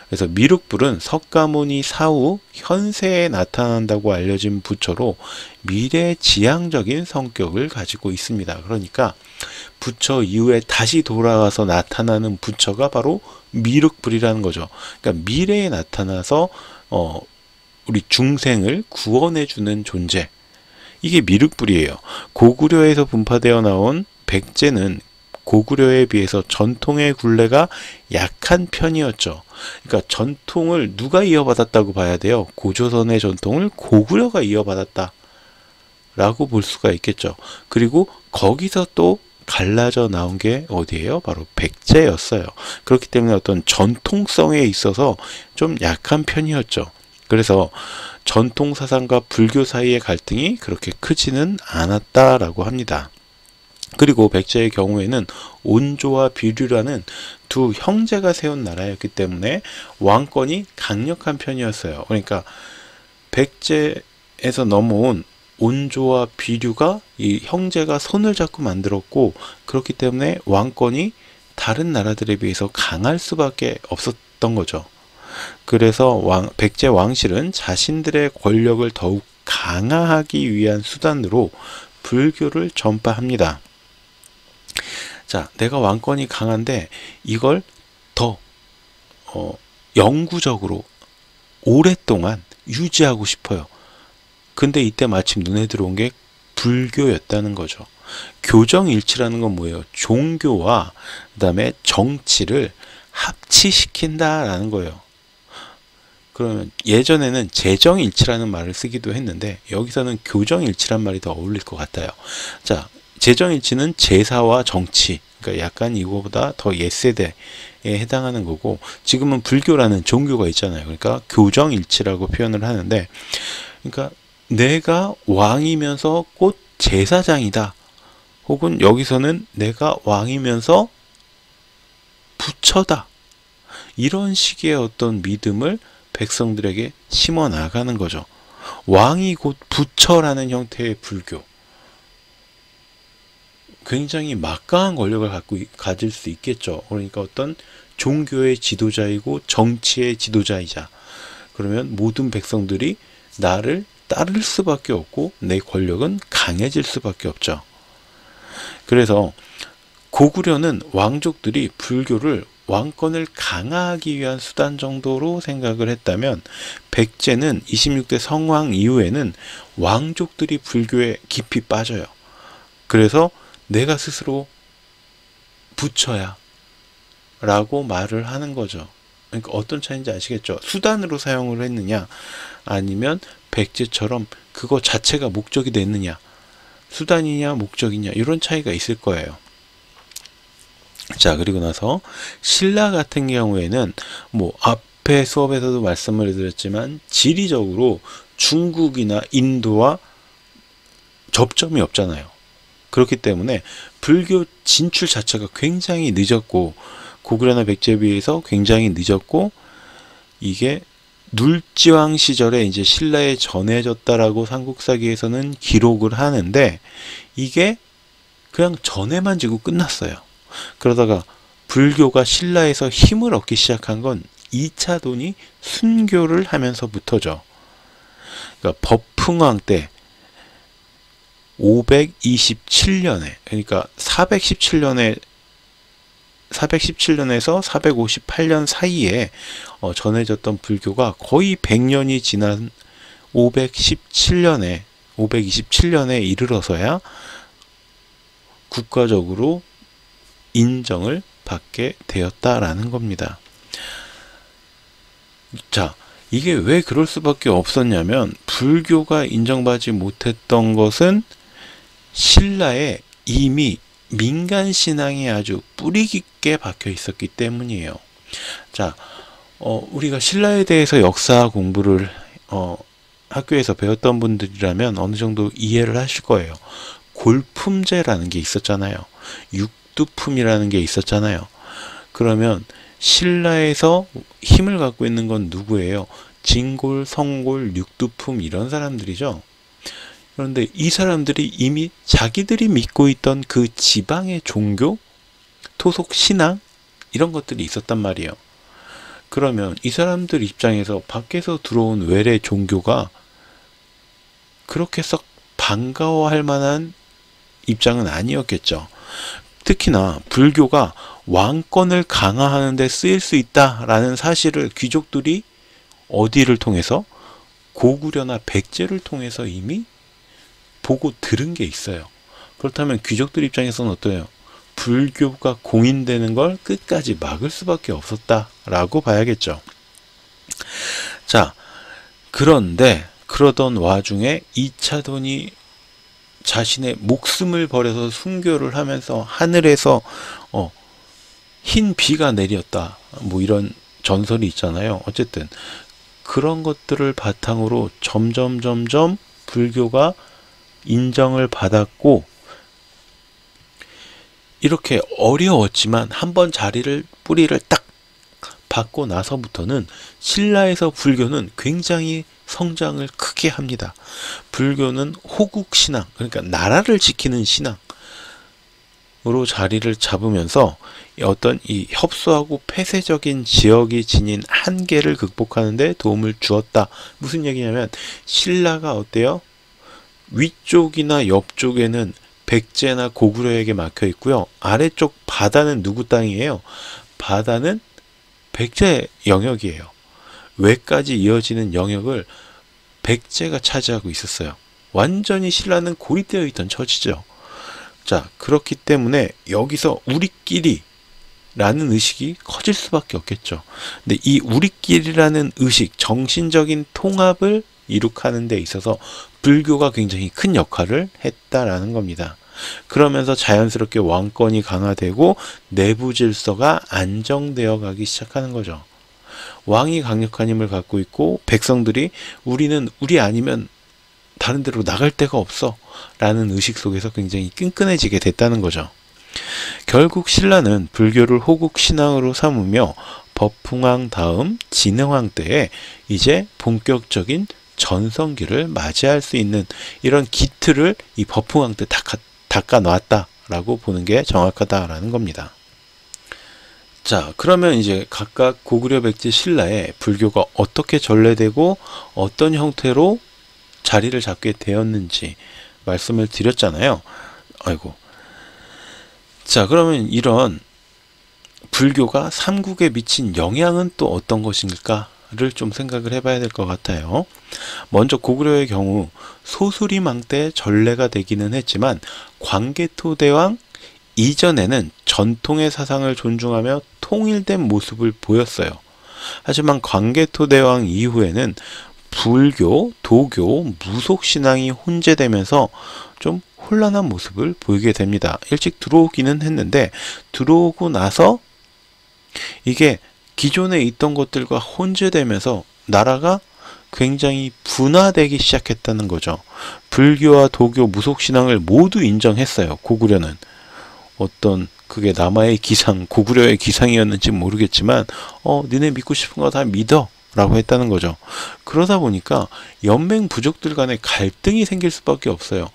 그래서 미륵불은 석가모니 사후 현세에 나타난다고 알려진 부처로 미래지향적인 성격을 가지고 있습니다. 그러니까 부처 이후에 다시 돌아와서 나타나는 부처가 바로 미륵불이라는 거죠. 그러니까 미래에 나타나서 우리 중생을 구원해주는 존재, 이게 미륵불이에요. 고구려에서 분파되어 나온 백제는 고구려에 비해서 전통의 굴레가 약한 편이었죠. 그러니까 전통을 누가 이어받았다고 봐야 돼요? 고조선의 전통을 고구려가 이어받았다 라고 볼 수가 있겠죠. 그리고 거기서 또 갈라져 나온 게 어디예요? 바로 백제였어요. 그렇기 때문에 어떤 전통성에 있어서 좀 약한 편이었죠. 그래서 전통 사상과 불교 사이의 갈등이 그렇게 크지는 않았다라고 합니다. 그리고 백제의 경우에는 온조와 비류라는 두 형제가 세운 나라였기 때문에 왕권이 강력한 편이었어요. 그러니까 백제에서 넘어온 온조와 비류가 이 형제가 손을 잡고 만들었고, 그렇기 때문에 왕권이 다른 나라들에 비해서 강할 수밖에 없었던 거죠. 그래서 백제 왕실은 자신들의 권력을 더욱 강화하기 위한 수단으로 불교를 전파합니다. 자, 내가 왕권이 강한데 이걸 더 영구적으로 오랫동안 유지하고 싶어요. 근데 이때 마침 눈에 들어온 게 불교였다는 거죠. 교정일치라는 건 뭐예요? 종교와 그다음에 정치를 합치시킨다라는 거예요. 그러면 예전에는 재정일치라는 말을 쓰기도 했는데, 여기서는 교정일치란 말이 더 어울릴 것 같아요. 자, 재정일치는 제사와 정치, 그러니까 약간 이거보다 더 옛세대에 해당하는 거고, 지금은 불교라는 종교가 있잖아요. 그러니까 교정일치라고 표현을 하는데, 그러니까 내가 왕이면서 곧 제사장이다, 혹은 여기서는 내가 왕이면서 부처다, 이런 식의 어떤 믿음을 백성들에게 심어 나가는 거죠. 왕이 곧 부처라는 형태의 불교. 굉장히 막강한 권력을 가질 수 있겠죠. 그러니까 어떤 종교의 지도자이고 정치의 지도자이자, 그러면 모든 백성들이 나를 따를 수밖에 없고 내 권력은 강해질 수밖에 없죠. 그래서 고구려는 왕족들이 불교를 왕권을 강화하기 위한 수단 정도로 생각을 했다면, 백제는 26대 성왕 이후에는 왕족들이 불교에 깊이 빠져요. 그래서 내가 스스로 부처야 라고 말을 하는 거죠. 그러니까 어떤 차이인지 아시겠죠? 수단으로 사용을 했느냐, 아니면 백제처럼 그거 자체가 목적이 됐느냐, 수단이냐 목적이냐, 이런 차이가 있을 거예요. 자, 그리고 나서 신라 같은 경우에는 뭐 앞에 수업에서도 말씀을 드렸지만 지리적으로 중국이나 인도와 접점이 없잖아요. 그렇기 때문에 불교 진출 자체가 굉장히 늦었고, 고구려나 백제에 비해서 굉장히 늦었고, 이게 눌지왕 시절에 이제 신라에 전해졌다라고 삼국사기에서는 기록을 하는데, 이게 그냥 전해만 지고 끝났어요. 그러다가 불교가 신라에서 힘을 얻기 시작한 건 2차 돈이 순교를 하면서부터죠. 그러니까 법흥왕 때 527년에, 그러니까 417년에서 458년 사이에 전해졌던 불교가 거의 100년이 지난 527년에 이르러서야 국가적으로 인정을 받게 되었다라는 겁니다. 자, 이게 왜 그럴 수밖에 없었냐면, 불교가 인정받지 못했던 것은 신라에 이미 민간 신앙이 아주 뿌리 깊게 박혀 있었기 때문이에요. 자, 우리가 신라에 대해서 역사 공부를 학교에서 배웠던 분들이라면 어느 정도 이해를 하실 거예요. 골품제라는 게 있었잖아요. 육두품이라는 게 있었잖아요. 그러면 신라에서 힘을 갖고 있는 건 누구예요? 진골, 성골, 육두품, 이런 사람들이죠. 그런데 이 사람들이 이미 자기들이 믿고 있던 그 지방의 종교, 토속 신앙, 이런 것들이 있었단 말이에요. 그러면 이 사람들 입장에서 밖에서 들어온 외래 종교가 그렇게 썩 반가워할 만한 입장은 아니었겠죠. 특히나 불교가 왕권을 강화하는 데 쓰일 수 있다라는 사실을 귀족들이 어디를 통해서? 고구려나 백제를 통해서 이미 보고 들은 게 있어요. 그렇다면 귀족들 입장에서는 어때요? 불교가 공인되는 걸 끝까지 막을 수밖에 없었다라고 봐야겠죠. 자, 그런데 그러던 와중에 2차 돈이 자신의 목숨을 버려서 순교를 하면서 하늘에서 흰 비가 내렸다, 뭐 이런 전설이 있잖아요. 어쨌든 그런 것들을 바탕으로 점점 불교가 인정을 받았고, 이렇게 어려웠지만 한번 뿌리를 딱 받고 나서부터는 신라에서 불교는 굉장히 성장을 크게 합니다. 불교는 호국신앙, 그러니까 나라를 지키는 신앙으로 자리를 잡으면서 어떤 이 협소하고 폐쇄적인 지역이 지닌 한계를 극복하는 데 도움을 주었다. 무슨 얘기냐면, 신라가 어때요? 위쪽이나 옆쪽에는 백제나 고구려에게 막혀 있고요. 아래쪽 바다는 누구 땅이에요? 바다는 백제 영역이에요. 외까지 이어지는 영역을 백제가 차지하고 있었어요. 완전히 신라는 고립되어 있던 처지죠. 자, 그렇기 때문에 여기서 우리끼리 라는 의식이 커질 수밖에 없겠죠. 근데 이 우리끼리라는 의식, 정신적인 통합을 이룩하는 데 있어서 불교가 굉장히 큰 역할을 했다라는 겁니다. 그러면서 자연스럽게 왕권이 강화되고 내부 질서가 안정되어 가기 시작하는 거죠. 왕이 강력한 힘을 갖고 있고, 백성들이 우리는 우리 아니면 다른 데로 나갈 데가 없어 라는 의식 속에서 굉장히 끈끈해지게 됐다는 거죠. 결국 신라는 불교를 호국신앙으로 삼으며 법흥왕 다음 진흥왕 때에 이제 본격적인 전성기를 맞이할 수 있는 이런 기틀을 이 법흥왕 때 닦아 놨다라고 보는 게 정확하다라는 겁니다. 자, 그러면 이제 각각 고구려, 백제, 신라에 불교가 어떻게 전래되고 어떤 형태로 자리를 잡게 되었는지 말씀을 드렸잖아요. 아이고. 자, 그러면 이런 불교가 삼국에 미친 영향은 또 어떤 것일까를 좀 생각을 해봐야 될 것 같아요. 먼저 고구려의 경우 소수리망 때 전래가 되기는 했지만, 광개토대왕 이전에는 전통의 사상을 존중하며 통일된 모습을 보였어요. 하지만 광개토대왕 이후에는 불교, 도교, 무속신앙이 혼재되면서 좀 혼란한 모습을 보이게 됩니다. 일찍 들어오기는 했는데 들어오고 나서 이게 기존에 있던 것들과 혼재되면서 나라가 굉장히 분화되기 시작했다는 거죠. 불교와 도교, 무속신앙을 모두 인정했어요. 고구려는. 어떤 그게 남아의 기상, 고구려의 기상이었는지 모르겠지만 니네 믿고 싶은 거 다 믿어 라고 했다는 거죠. 그러다 보니까 연맹 부족들 간에 갈등이 생길 수밖에 없어요.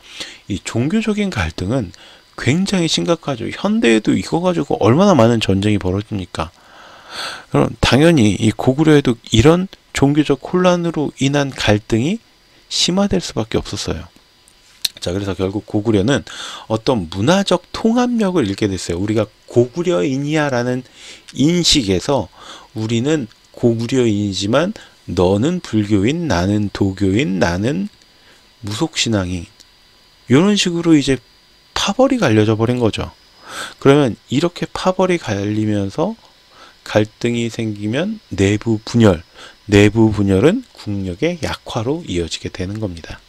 이 종교적인 갈등은 굉장히 심각하죠. 현대에도 이거 가지고 얼마나 많은 전쟁이 벌어집니까? 그럼 당연히 이 고구려에도 이런 종교적 혼란으로 인한 갈등이 심화될 수밖에 없었어요. 자, 그래서 결국 고구려는 어떤 문화적 통합력을 잃게 됐어요. 우리가 고구려인이야라는 인식에서 우리는 고구려인이지만 너는 불교인, 나는 도교인, 나는 무속신앙인, 이런 식으로 이제 파벌이 갈려져 버린 거죠. 그러면 이렇게 파벌이 갈리면서 갈등이 생기면 내부 분열은 국력의 약화로 이어지게 되는 겁니다.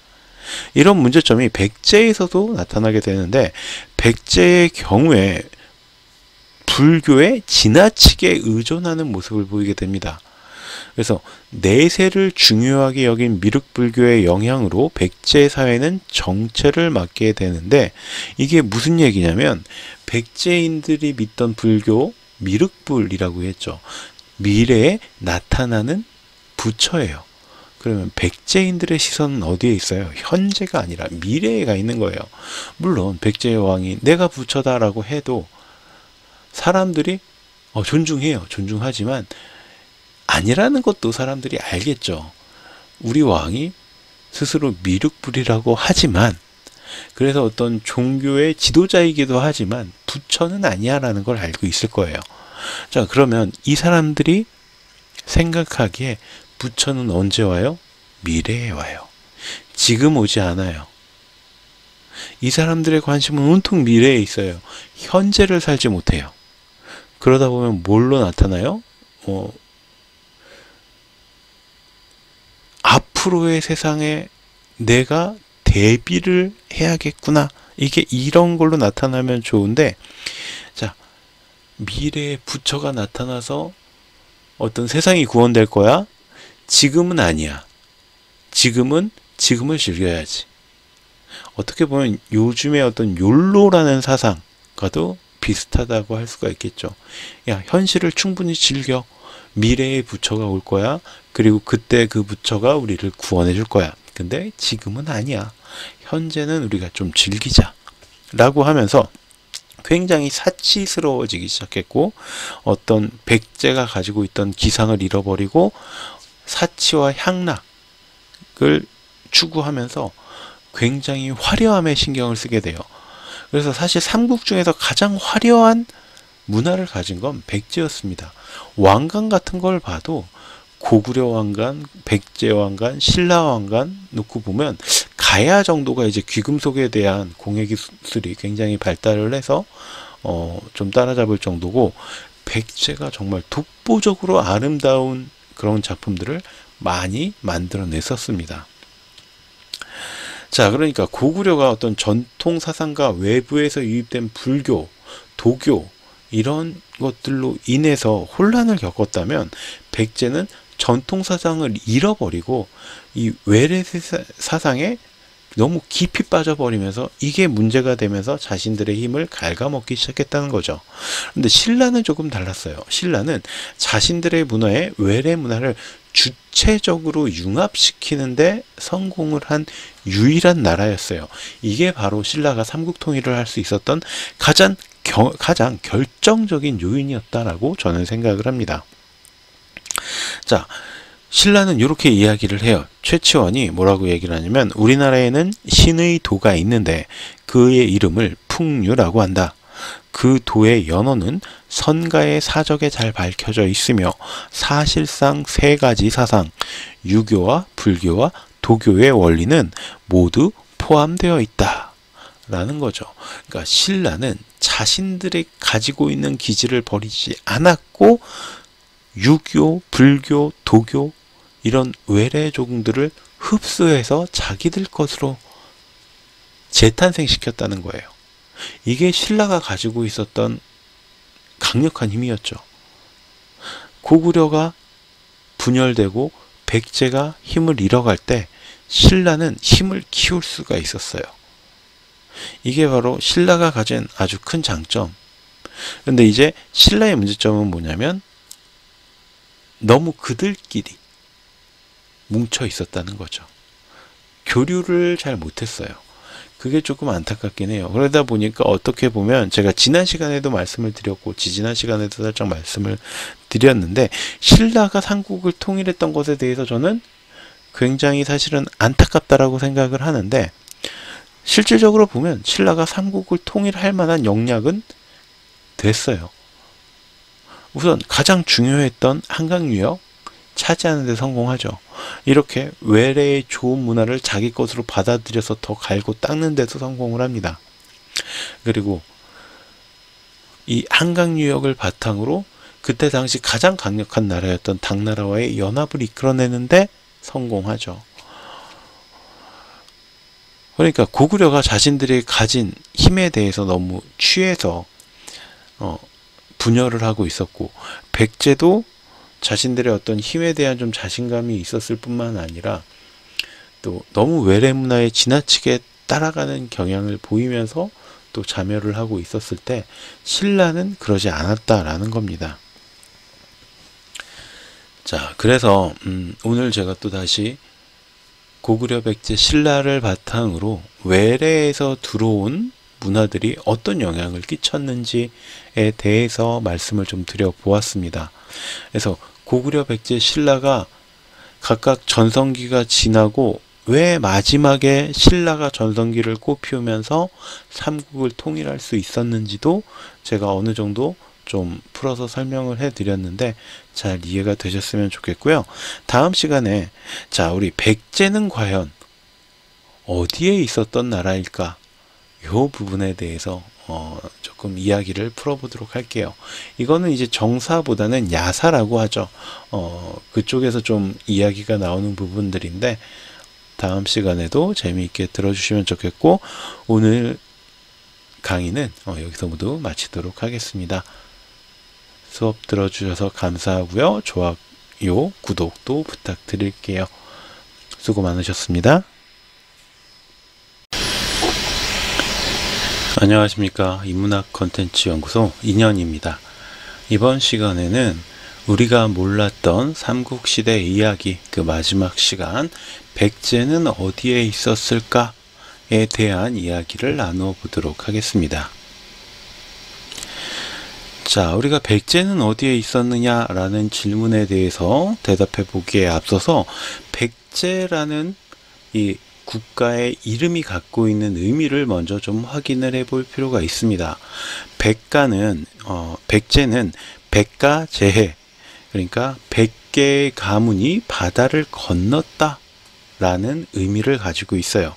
이런 문제점이 백제에서도 나타나게 되는데, 백제의 경우에 불교에 지나치게 의존하는 모습을 보이게 됩니다. 그래서 내세를 중요하게 여긴 미륵불교의 영향으로 백제 사회는 정체를 맞게 되는데, 이게 무슨 얘기냐면 백제인들이 믿던 불교 미륵불이라고 했죠. 미래에 나타나는 부처예요. 그러면 백제인들의 시선은 어디에 있어요? 현재가 아니라 미래에 가 있는 거예요. 물론 백제의 왕이 내가 부처다라고 해도 사람들이 존중해요. 존중하지만 아니라는 것도 사람들이 알겠죠. 우리 왕이 스스로 미륵불이라고 하지만, 그래서 어떤 종교의 지도자이기도 하지만 부처는 아니야라는 걸 알고 있을 거예요. 자, 그러면 이 사람들이 생각하기에 부처는 언제 와요? 미래에 와요. 지금 오지 않아요. 이 사람들의 관심은 온통 미래에 있어요. 현재를 살지 못해요. 그러다 보면 뭘로 나타나요? 앞으로의 세상에 내가 대비를 해야겠구나. 이게 이런 걸로 나타나면 좋은데, 자, 미래의 부처가 나타나서 어떤 세상이 구원될 거야? 지금은 아니야. 지금을 즐겨야지. 어떻게 보면 요즘의 어떤 욜로라는 사상과도 비슷하다고 할 수가 있겠죠. 야, 현실을 충분히 즐겨. 미래의 부처가 올 거야. 그리고 그때 그 부처가 우리를 구원해 줄 거야. 근데 지금은 아니야. 현재는 우리가 좀 즐기자. 라고 하면서 굉장히 사치스러워지기 시작했고, 어떤 백제가 가지고 있던 기상을 잃어버리고 사치와 향락을 추구하면서 굉장히 화려함에 신경을 쓰게 돼요. 그래서 사실 삼국 중에서 가장 화려한 문화를 가진 건 백제였습니다. 왕관 같은 걸 봐도 고구려 왕관, 백제 왕관, 신라 왕관 놓고 보면 가야 정도가 이제 귀금속에 대한 공예 기술이 굉장히 발달을 해서 좀 따라잡을 정도고, 백제가 정말 독보적으로 아름다운 그런 작품들을 많이 만들어냈었습니다. 자, 그러니까 고구려가 어떤 전통 사상과 외부에서 유입된 불교, 도교 이런 것들로 인해서 혼란을 겪었다면, 백제는 전통 사상을 잃어버리고 이 외래 사상에 너무 깊이 빠져버리면서 이게 문제가 되면서 자신들의 힘을 갉아먹기 시작했다는 거죠. 그런데 신라는 조금 달랐어요. 신라는 자신들의 문화에 외래 문화를 주체적으로 융합시키는데 성공을 한 유일한 나라였어요. 이게 바로 신라가 삼국통일을 할 수 있었던 가장 결정적인 요인이었다라고 저는 생각을 합니다. 자, 신라는 이렇게 이야기를 해요. 최치원이 뭐라고 얘기를 하냐면, 우리나라에는 신의 도가 있는데 그의 이름을 풍류라고 한다. 그 도의 연호는 선가의 사적에 잘 밝혀져 있으며 사실상 세 가지 사상, 유교와 불교와 도교의 원리는 모두 포함되어 있다 라는 거죠. 그러니까 신라는 자신들이 가지고 있는 기질을 버리지 않았고 유교, 불교, 도교 이런 외래 조공들을 흡수해서 자기들 것으로 재탄생시켰다는 거예요. 이게 신라가 가지고 있었던 강력한 힘이었죠. 고구려가 분열되고 백제가 힘을 잃어갈 때 신라는 힘을 키울 수가 있었어요. 이게 바로 신라가 가진 아주 큰 장점. 근데 이제 신라의 문제점은 뭐냐면 너무 그들끼리 뭉쳐 있었다는 거죠. 교류를 잘 못했어요. 그게 조금 안타깝긴 해요. 그러다 보니까 어떻게 보면 제가 지난 시간에도 말씀을 드렸고 지지난 시간에도 살짝 말씀을 드렸는데 신라가 삼국을 통일했던 것에 대해서 저는 굉장히 사실은 안타깝다라고 생각을 하는데 실질적으로 보면 신라가 삼국을 통일할 만한 역량은 됐어요. 우선 가장 중요했던 한강유역 차지하는 데 성공하죠. 이렇게 외래의 좋은 문화를 자기 것으로 받아들여서 더 갈고 닦는 데서 성공을 합니다. 그리고 이 한강유역을 바탕으로 그때 당시 가장 강력한 나라였던 당나라와의 연합을 이끌어내는데 성공하죠. 그러니까 고구려가 자신들이 가진 힘에 대해서 너무 취해서 분열을 하고 있었고 백제도 자신들의 어떤 힘에 대한 좀 자신감이 있었을 뿐만 아니라 또 너무 외래 문화에 지나치게 따라가는 경향을 보이면서 또 자멸을 하고 있었을 때 신라는 그러지 않았다라는 겁니다. 자, 그래서 오늘 제가 또 다시 고구려, 백제, 신라를 바탕으로 외래에서 들어온 문화들이 어떤 영향을 끼쳤는지에 대해서 말씀을 좀 드려보았습니다. 그래서 고구려, 백제, 신라가 각각 전성기가 지나고 왜 마지막에 신라가 전성기를 꽃피우면서 삼국을 통일할 수 있었는지도 제가 어느 정도 좀 풀어서 설명을 해드렸는데 잘 이해가 되셨으면 좋겠고요. 다음 시간에 자, 우리 백제는 과연 어디에 있었던 나라일까? 이 부분에 대해서 조금 이야기를 풀어보도록 할게요. 이거는 이제 정사보다는 야사라고 하죠. 그쪽에서 좀 이야기가 나오는 부분들인데 다음 시간에도 재미있게 들어주시면 좋겠고 오늘 강의는 여기서 모두 마치도록 하겠습니다. 수업 들어주셔서 감사하고요. 좋아요, 구독도 부탁드릴게요. 수고 많으셨습니다. 안녕하십니까. 인문학 컨텐츠 연구소 인현입니다. 이번 시간에는 우리가 몰랐던 삼국시대 이야기 그 마지막 시간 백제는 어디에 있었을까에 대한 이야기를 나누어 보도록 하겠습니다. 자, 우리가 백제는 어디에 있었느냐라는 질문에 대해서 대답해 보기에 앞서서 백제라는 이 국가의 이름이 갖고 있는 의미를 먼저 좀 확인을 해 볼 필요가 있습니다. 백제는 백가제해, 그러니까 100개의 가문이 바다를 건넜다 라는 의미를 가지고 있어요.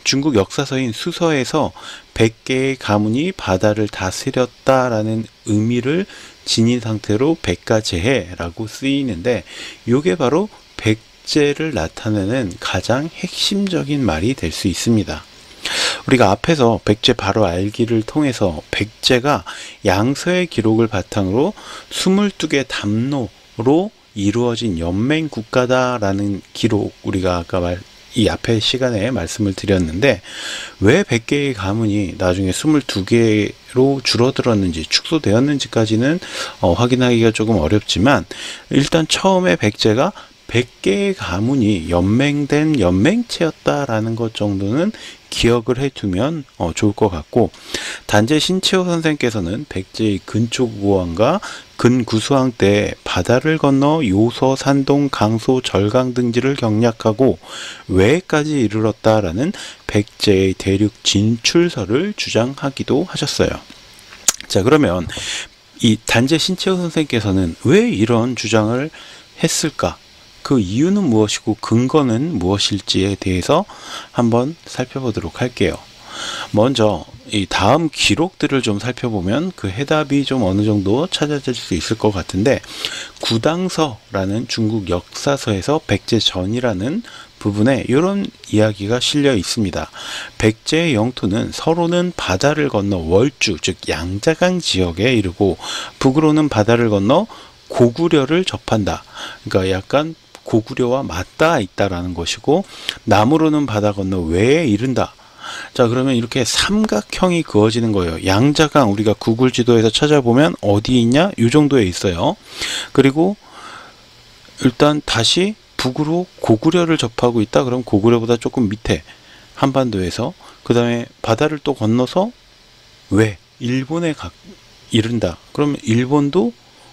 중국 역사서인 수서에서 100개의 가문이 바다를 다스렸다 라는 의미를 지닌 상태로 백가제해라고 쓰이는데 이게 바로 백제를 나타내는 가장 핵심적인 말이 될 수 있습니다. 우리가 앞에서 백제 바로 알기를 통해서 백제가 양서의 기록을 바탕으로 22개 담로로 이루어진 연맹 국가다라는 기록 우리가 아까 이 앞에 시간에 말씀을 드렸는데 왜 100개의 가문이 나중에 22개로 줄어들었는지 축소되었는지까지는 확인하기가 조금 어렵지만 일단 처음에 백제가 100개의 가문이 연맹된 연맹체였다라는 것 정도는 기억을 해두면 좋을 것 같고 단재 신채호 선생께서는 백제의 근초구왕과 근구수왕 때 바다를 건너 요서, 산동, 강소, 절강 등지를 경략하고 외까지 이르렀다라는 백제의 대륙 진출설을 주장하기도 하셨어요. 자, 그러면 이 단재 신채호 선생께서는 왜 이런 주장을 했을까? 그 이유는 무엇이고 근거는 무엇일지에 대해서 한번 살펴보도록 할게요. 먼저 이 다음 기록들을 좀 살펴보면 그 해답이 좀 어느 정도 찾아질 수 있을 것 같은데, 구당서라는 중국 역사서에서 백제전이라는 부분에 이런 이야기가 실려 있습니다. 백제의 영토는 서로는 바다를 건너 월주, 즉 양자강 지역에 이르고 북으로는 바다를 건너 고구려를 접한다. 그러니까 약간 고구려와 맞닿아 있다라는 것이고, 남으로는 바다 건너 외에 이른다. 자, 그러면 이렇게 삼각형이 그어지는 거예요. 양자강, 우리가 구글 지도에서 찾아보면 어디 있냐? 이 정도에 있어요. 그리고 일단 다시 북으로 고구려를 접하고 있다. 그럼 고구려보다 조금 밑에 한반도에서, 그 다음에 바다를 또 건너서 일본에 이른다. 그러면 일본도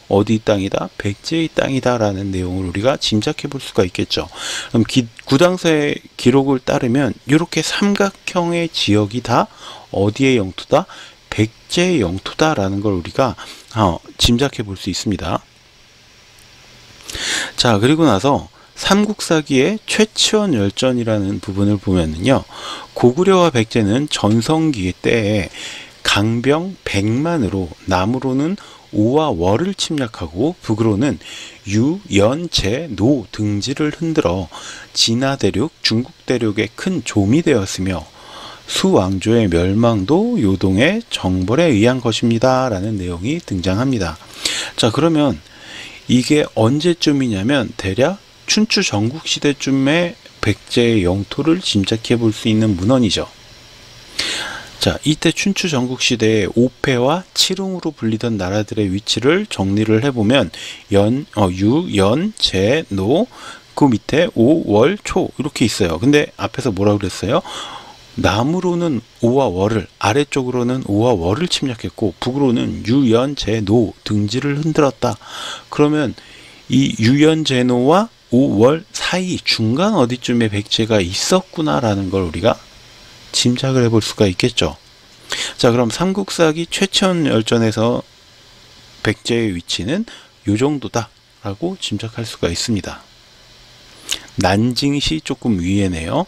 어디 땅이다? 백제의 땅이다 라는 내용을 우리가 짐작해 볼 수가 있겠죠. 그럼 구당서의 기록을 따르면 이렇게 삼각형의 지역이 다 어디의 영토다? 백제의 영토다 라는 걸 우리가 짐작해 볼 수 있습니다. 자, 그리고 나서 삼국사기의 최치원 열전이라는 부분을 보면은요, 고구려와 백제는 전성기 때에 강병 100만으로 남으로는 오와 월을 침략하고 북으로는 유, 연, 제, 노 등지를 흔들어 진화 대륙, 중국 대륙의 큰 좀이 되었으며 수왕조의 멸망도 요동의 정벌에 의한 것입니다 라는 내용이 등장합니다. 자, 그러면 이게 언제쯤이냐면 대략 춘추 전국시대쯤에 백제의 영토를 짐작해 볼 수 있는 문헌이죠. 자, 이때 춘추 전국시대의 오패와 칠흥으로 불리던 나라들의 위치를 정리를 해보면 유, 연, 제, 노, 그 밑에 오, 월, 초 이렇게 있어요. 근데 앞에서 뭐라고 그랬어요? 남으로는 오와 월을, 아래쪽으로는 오와 월을 침략했고 북으로는 유, 연, 제, 노 등지를 흔들었다. 그러면 이 유, 연, 제, 노와 오, 월 사이 중간 어디쯤에 백제가 있었구나라는 걸 우리가 짐작을 해볼 수가 있겠죠. 자, 그럼 삼국사기 최치원 열전에서 백제의 위치는 요 정도다 라고 짐작할 수가 있습니다. 난징시 조금 위에네요.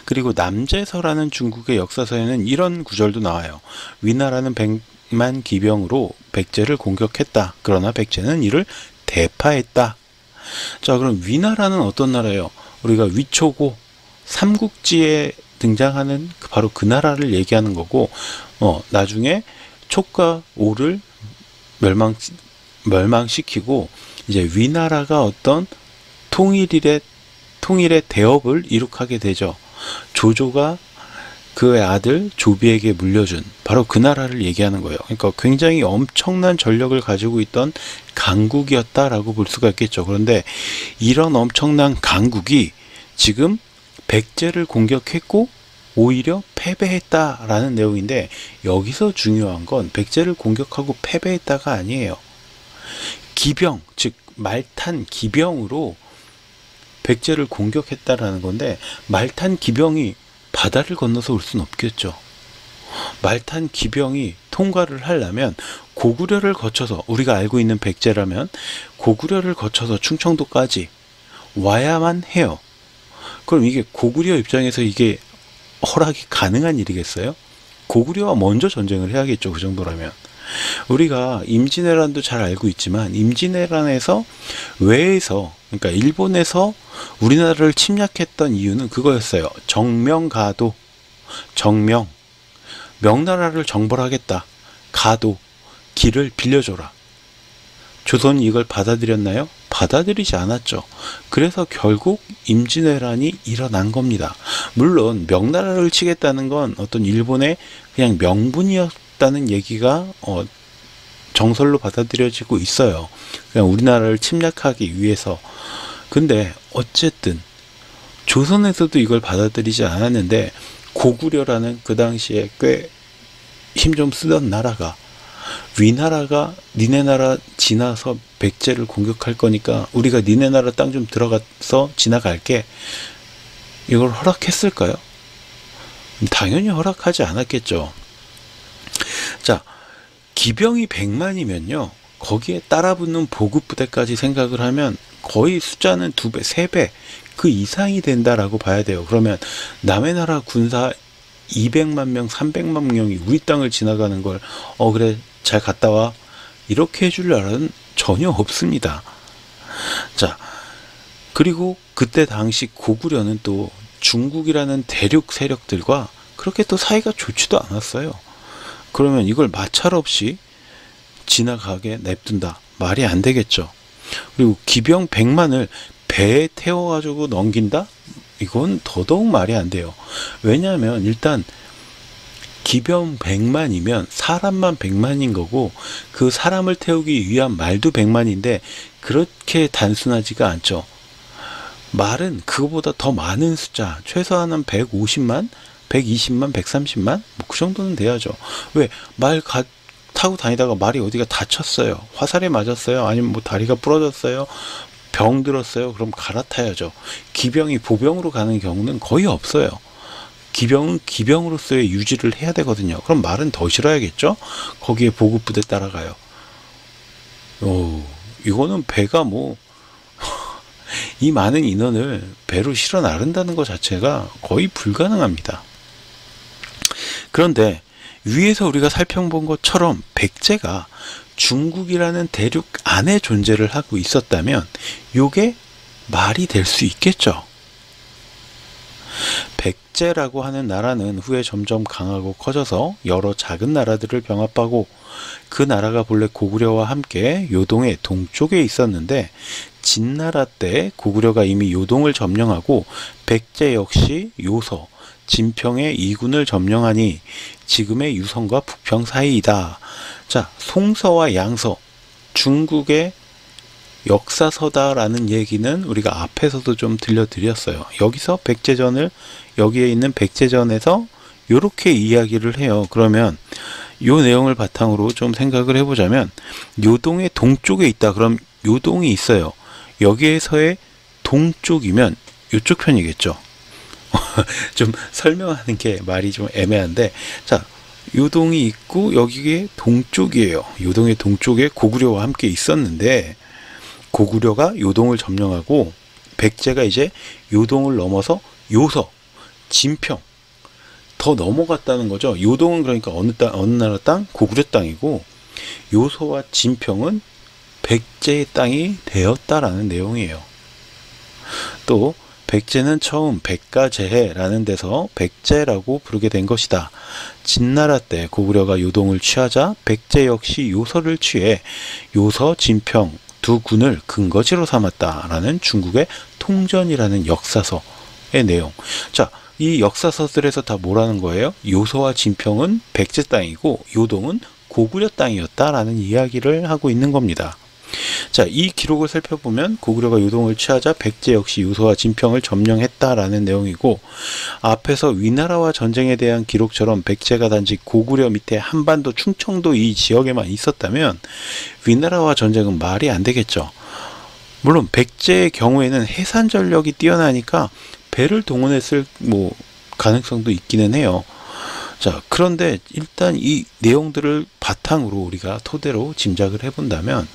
그리고 남제서라는 중국의 역사서에는 이런 구절도 나와요. 위나라는 100만 기병으로 백제를 공격했다. 그러나 백제는 이를 대파했다. 자, 그럼 위나라는 어떤 나라예요? 우리가 위초고 삼국지에 등장하는 바로 그 나라를 얘기하는 거고, 나중에 촉과 오를 멸망시키고 이제 위나라가 어떤 통일의 대업을 이룩하게 되죠. 조조가 그의 아들 조비에게 물려준 바로 그 나라를 얘기하는 거예요. 그러니까 굉장히 엄청난 전력을 가지고 있던 강국이었다라고 볼 수가 있겠죠. 그런데 이런 엄청난 강국이 지금 백제를 공격했고 오히려 패배했다라는 내용인데, 여기서 중요한 건 백제를 공격하고 패배했다가 아니에요. 기병, 즉 말탄 기병으로 백제를 공격했다라는 건데, 말탄 기병이 바다를 건너서 올 수는 없겠죠. 말탄 기병이 통과를 하려면 고구려를 거쳐서, 우리가 알고 있는 백제라면 고구려를 거쳐서 충청도까지 와야만 해요. 그럼 이게 고구려 입장에서 이게 허락이 가능한 일이겠어요? 고구려와 먼저 전쟁을 해야겠죠. 그 정도라면. 우리가 임진왜란도 잘 알고 있지만 임진왜란에서 외에서, 그러니까 일본에서 우리나라를 침략했던 이유는 그거였어요. 정명가도, 명나라를 정벌하겠다. 가도, 길을 빌려줘라. 조선이 이걸 받아들였나요? 받아들이지 않았죠. 그래서 결국 임진왜란이 일어난 겁니다. 물론 명나라를 치겠다는 건 어떤 일본의 그냥 명분이었다는 얘기가 정설로 받아들여지고 있어요. 그냥 우리나라를 침략하기 위해서. 근데 어쨌든 조선에서도 이걸 받아들이지 않았는데, 고구려라는 그 당시에 꽤 힘 좀 쓰던 나라가, 위나라가 니네 나라 지나서 백제를 공격할 거니까 우리가 니네 나라 땅 좀 들어가서 지나갈게, 이걸 허락했을까요? 당연히 허락하지 않았겠죠. 자, 기병이 100만이면요 거기에 따라붙는 보급부대까지 생각을 하면 거의 숫자는 2배, 3배 그 이상이 된다라고 봐야 돼요. 그러면 남의 나라 군사 200만 명, 300만 명이 우리 땅을 지나가는 걸 그래 잘 갔다 와 이렇게 해줄 나라는 전혀 없습니다. 자, 그리고 그때 당시 고구려는 또 중국이라는 대륙 세력들과 그렇게 또 사이가 좋지도 않았어요. 그러면 이걸 마찰 없이 지나가게 냅둔다. 말이 안 되겠죠. 그리고 기병 100만을 배에 태워가지고 넘긴다? 이건 더더욱 말이 안 돼요. 왜냐하면 일단 기병 100만이면 사람만 100만인 거고 그 사람을 태우기 위한 말도 100만인데 그렇게 단순하지가 않죠. 말은 그거보다 더 많은 숫자, 최소한은 150만, 120만, 130만? 뭐 그 정도는 돼야죠. 왜? 타고 다니다가 말이 어디가 다쳤어요. 화살에 맞았어요. 아니면 뭐 다리가 부러졌어요. 병 들었어요. 그럼 갈아타야죠. 기병이 보병으로 가는 경우는 거의 없어요. 기병은 기병으로서의 유지를 해야 되거든요. 그럼 말은 더 실어야겠죠? 거기에 보급부대 따라가요. 이거는 배가 이 많은 인원을 배로 실어 나른다는 것 자체가 거의 불가능합니다. 그런데 위에서 우리가 살펴본 것처럼 백제가 중국이라는 대륙 안에 존재를 하고 있었다면 요게 말이 될 수 있겠죠. 백제라고 하는 나라는 후에 점점 강하고 커져서 여러 작은 나라들을 병합하고 그 나라가 본래 고구려와 함께 요동의 동쪽에 있었는데 진나라 때 고구려가 이미 요동을 점령하고 백제 역시 요서, 진평의 이군을 점령하니 지금의 유성과 북평 사이이다. 자, 송서와 양서, 중국의 역사서다라는 얘기는 우리가 앞에서도 좀 들려드렸어요. 여기서 여기에 있는 백제전에서 이렇게 이야기를 해요. 그러면 이 내용을 바탕으로 좀 생각을 해보자면 요동의 동쪽에 있다. 그럼 요동이 있어요. 여기에서의 동쪽이면 이쪽 편이겠죠. 좀 설명하는 게 말이 좀 애매한데, 자, 요동이 있고 여기에 동쪽이에요. 요동의 동쪽에 고구려와 함께 있었는데 고구려가 요동을 점령하고 백제가 이제 요동을 넘어서 요서, 진평 더 넘어갔다는 거죠. 요동은 그러니까 어느 나라 땅? 고구려 땅이고 요서와 진평은 백제의 땅이 되었다라는 내용이에요. 또 백제는 처음 백가제해라는 데서 백제라고 부르게 된 것이다. 진나라 때 고구려가 요동을 취하자 백제 역시 요서를 취해 요서, 진평 두 군을 근거지로 삼았다라는 중국의 통전이라는 역사서의 내용. 자, 이 역사서들에서 다 뭐라는 거예요? 요서와 진평은 백제 땅이고 요동은 고구려 땅이었다라는 이야기를 하고 있는 겁니다. 자, 이 기록을 살펴보면 고구려가 요동을 취하자 백제 역시 요서와 진평을 점령했다라는 내용이고, 앞에서 위나라와 전쟁에 대한 기록처럼 백제가 단지 고구려 밑에 한반도, 충청도 이 지역에만 있었다면 위나라와 전쟁은 말이 안 되겠죠. 물론 백제의 경우에는 해산 전력이 뛰어나니까 배를 동원했을 가능성도 있기는 해요. 자, 그런데 일단 이 내용들을 바탕으로 우리가 토대로 짐작을 해본다면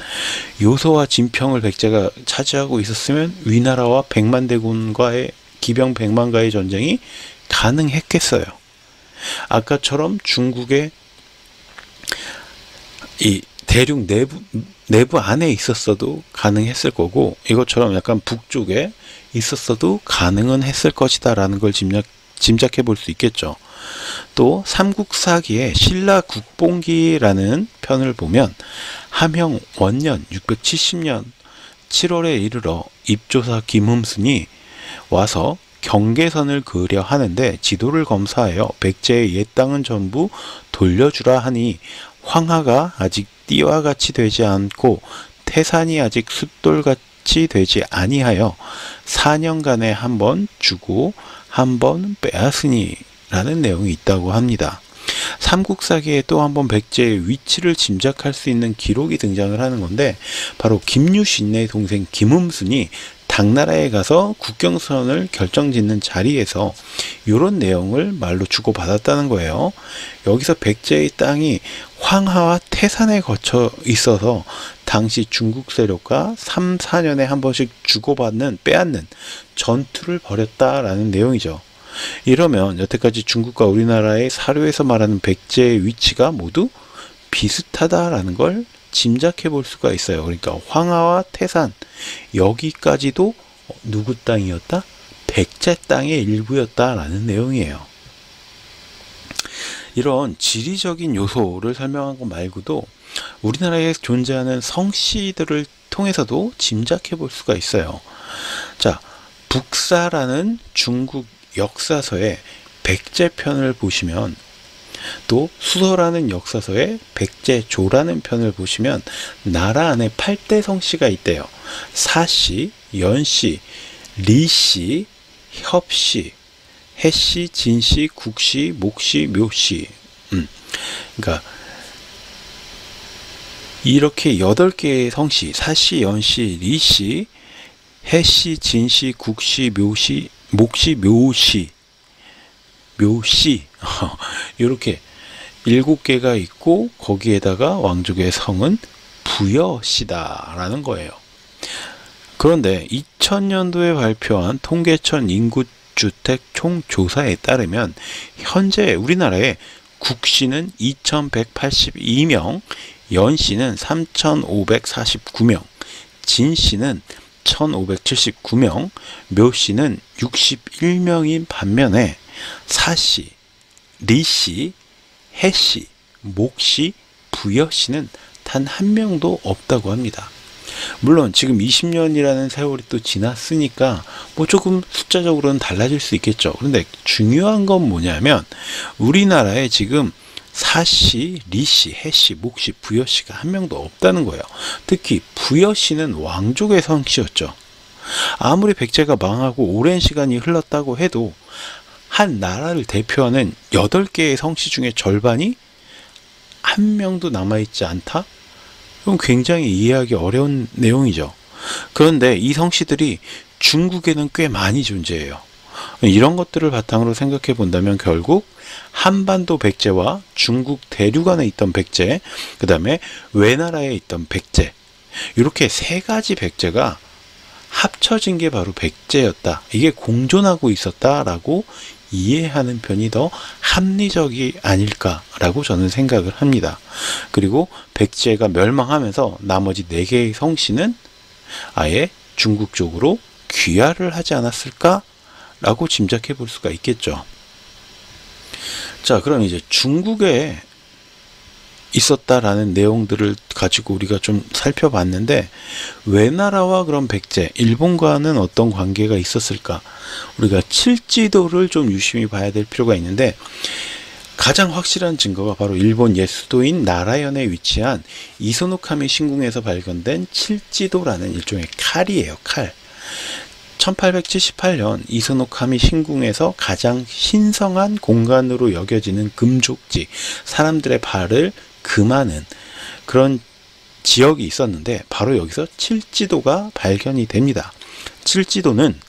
요서와 진평을 백제가 차지하고 있었으면 위나라와 백만대군과의 기병 100만과의 전쟁이 가능했겠어요. 아까처럼 중국의 이 대륙 내부 안에 있었어도 가능했을 거고, 이것처럼 약간 북쪽에 있었어도 가능은 했을 것이다 라는 걸 짐작해 볼 수 있겠죠. 또 삼국사기의 신라국본기라는 편을 보면 함형 원년 670년 7월에 이르러 입조사 김흠순이 와서 경계선을 그으려 하는데 지도를 검사하여 백제의 옛 땅은 전부 돌려주라 하니 황하가 아직 띠와 같이 되지 않고 태산이 아직 숫돌같이 되지 아니하여 4년간에 한 번 주고 한 번 빼앗으니 라는 내용이 있다고 합니다. 삼국사기에 또 한 번 백제의 위치를 짐작할 수 있는 기록이 등장을 하는 건데, 바로 김유신의 동생 김흠순이 당나라에 가서 국경선을 결정짓는 자리에서 이런 내용을 말로 주고받았다는 거예요. 여기서 백제의 땅이 황하와 태산에 거쳐 있어서 당시 중국 세력과 3, 4년에 한 번씩 주고받는, 빼앗는 전투를 벌였다라는 내용이죠. 이러면 여태까지 중국과 우리나라의 사료에서 말하는 백제의 위치가 모두 비슷하다라는 걸 짐작해 볼 수가 있어요. 그러니까 황하와 태산 여기까지도 누구 땅이었다? 백제 땅의 일부였다라는 내용이에요. 이런 지리적인 요소를 설명한 것 말고도 우리나라에 존재하는 성씨들을 통해서도 짐작해 볼 수가 있어요. 자, 북사라는 중국 역사서의 백제편을 보시면, 또 수서라는 역사서의 백제조라는 편을 보시면 나라 안에 8대 성씨가 있대요. 사씨, 연씨, 리씨, 협씨, 해씨, 진씨, 국씨, 목씨, 묘씨. 그러니까 이렇게 8개의 성씨, 사씨, 연씨, 리씨, 해씨, 진씨, 국씨, 묘씨, 목씨, 묘씨, 이렇게 7개가 있고, 거기에다가 왕족의 성은 부여시다라는 거예요. 그런데 2000년도에 발표한 통계청 인구주택 총조사에 따르면 현재 우리나라에 국씨는 2182명, 연씨는 3549명, 진씨는 1579명, 묘씨는 61명인 반면에 사씨, 리씨, 해씨, 목씨, 부여씨는 단 한 명도 없다고 합니다. 물론 지금 20년이라는 세월이 또 지났으니까 뭐 조금 숫자적으로는 달라질 수 있겠죠. 그런데 중요한 건 뭐냐면 우리나라에 지금 사씨, 리씨, 해씨, 목씨, 부여씨가 한 명도 없다는 거예요. 특히 부여씨는 왕족의 성씨였죠. 아무리 백제가 망하고 오랜 시간이 흘렀다고 해도 한 나라를 대표하는 8개의 성씨 중에 절반이 한 명도 남아있지 않다? 그럼 굉장히 이해하기 어려운 내용이죠. 그런데 이 성씨들이 중국에는 꽤 많이 존재해요. 이런 것들을 바탕으로 생각해 본다면 결국 한반도 백제와 중국 대륙안에 있던 백제, 그 다음에 외나라에 있던 백제, 이렇게 3가지 백제가 합쳐진 게 바로 백제였다. 이게 공존하고 있었다라고 이해하는 편이 더 합리적이 아닐까라고 저는 생각을 합니다. 그리고 백제가 멸망하면서 나머지 4개의 성씨는 아예 중국 쪽으로 귀화를 하지 않았을까라고 짐작해 볼 수가 있겠죠. 자, 그럼 이제 중국에 있었다라는 내용들을 가지고 우리가 좀 살펴봤는데, 외나라와 그런 백제, 일본과는 어떤 관계가 있었을까? 우리가 칠지도를 좀 유심히 봐야 될 필요가 있는데, 가장 확실한 증거가 바로 일본 옛 수도인 나라현에 위치한 이소노카미 신궁에서 발견된 칠지도라는 일종의 칼이에요. 칼. 1878년 이소노카미 신궁에서 가장 신성한 공간으로 여겨지는 금족지, 사람들의 발을 금하는 그런 지역이 있었는데 바로 여기서 칠지도가 발견이 됩니다. 칠지도는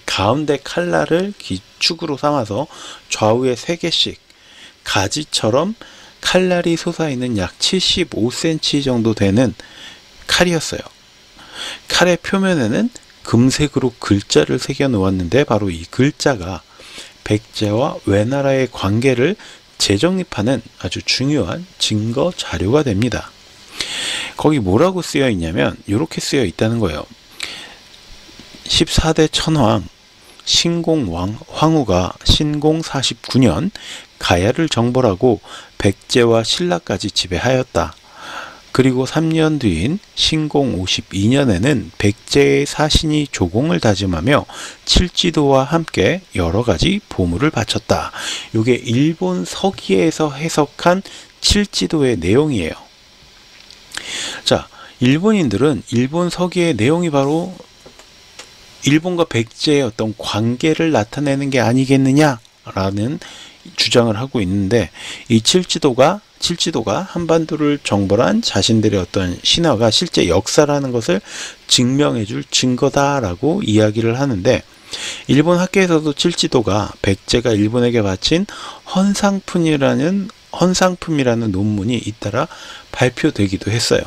가운데 칼날을 기축으로 삼아서 좌우에 3개씩 가지처럼 칼날이 솟아있는 약 75cm 정도 되는 칼이었어요. 칼의 표면에는 금색으로 글자를 새겨 놓았는데 바로 이 글자가 백제와 외나라의 관계를 재정립하는 아주 중요한 증거 자료가 됩니다. 거기 뭐라고 쓰여 있냐면 이렇게 쓰여 있다는 거예요. 14대 천황 신공 황후가 신공 49년 가야를 정벌하고 백제와 신라까지 지배하였다. 그리고 3년 뒤인 신공 52년에는 백제의 사신이 조공을 다짐하며 칠지도와 함께 여러 가지 보물을 바쳤다. 이게 일본 서기에서 해석한 칠지도의 내용이에요. 자, 일본인들은 일본 서기의 내용이 바로 일본과 백제의 어떤 관계를 나타내는 게 아니겠느냐라는 주장을 하고 있는데, 이 칠지도가 한반도를 정벌한 자신들의 어떤 신화가 실제 역사라는 것을 증명해줄 증거다라고 이야기를 하는데, 일본 학계에서도 칠지도가 백제가 일본에게 바친 헌상품이라는 논문이 잇따라 발표되기도 했어요.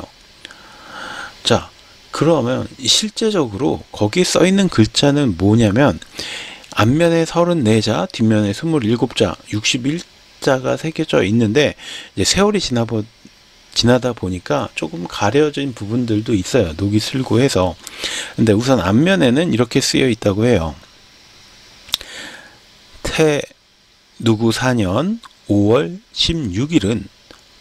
자, 그러면 실제적으로 거기에 써 있는 글자는 뭐냐면 앞면에 34자, 뒷면에 27자, 61자가 새겨져 있는데 이제 세월이 지나다 보니까 조금 가려진 부분들도 있어요. 녹이 슬고 해서. 근데 우선 앞면에는 이렇게 쓰여 있다고 해요. 누구 4년 5월 16일은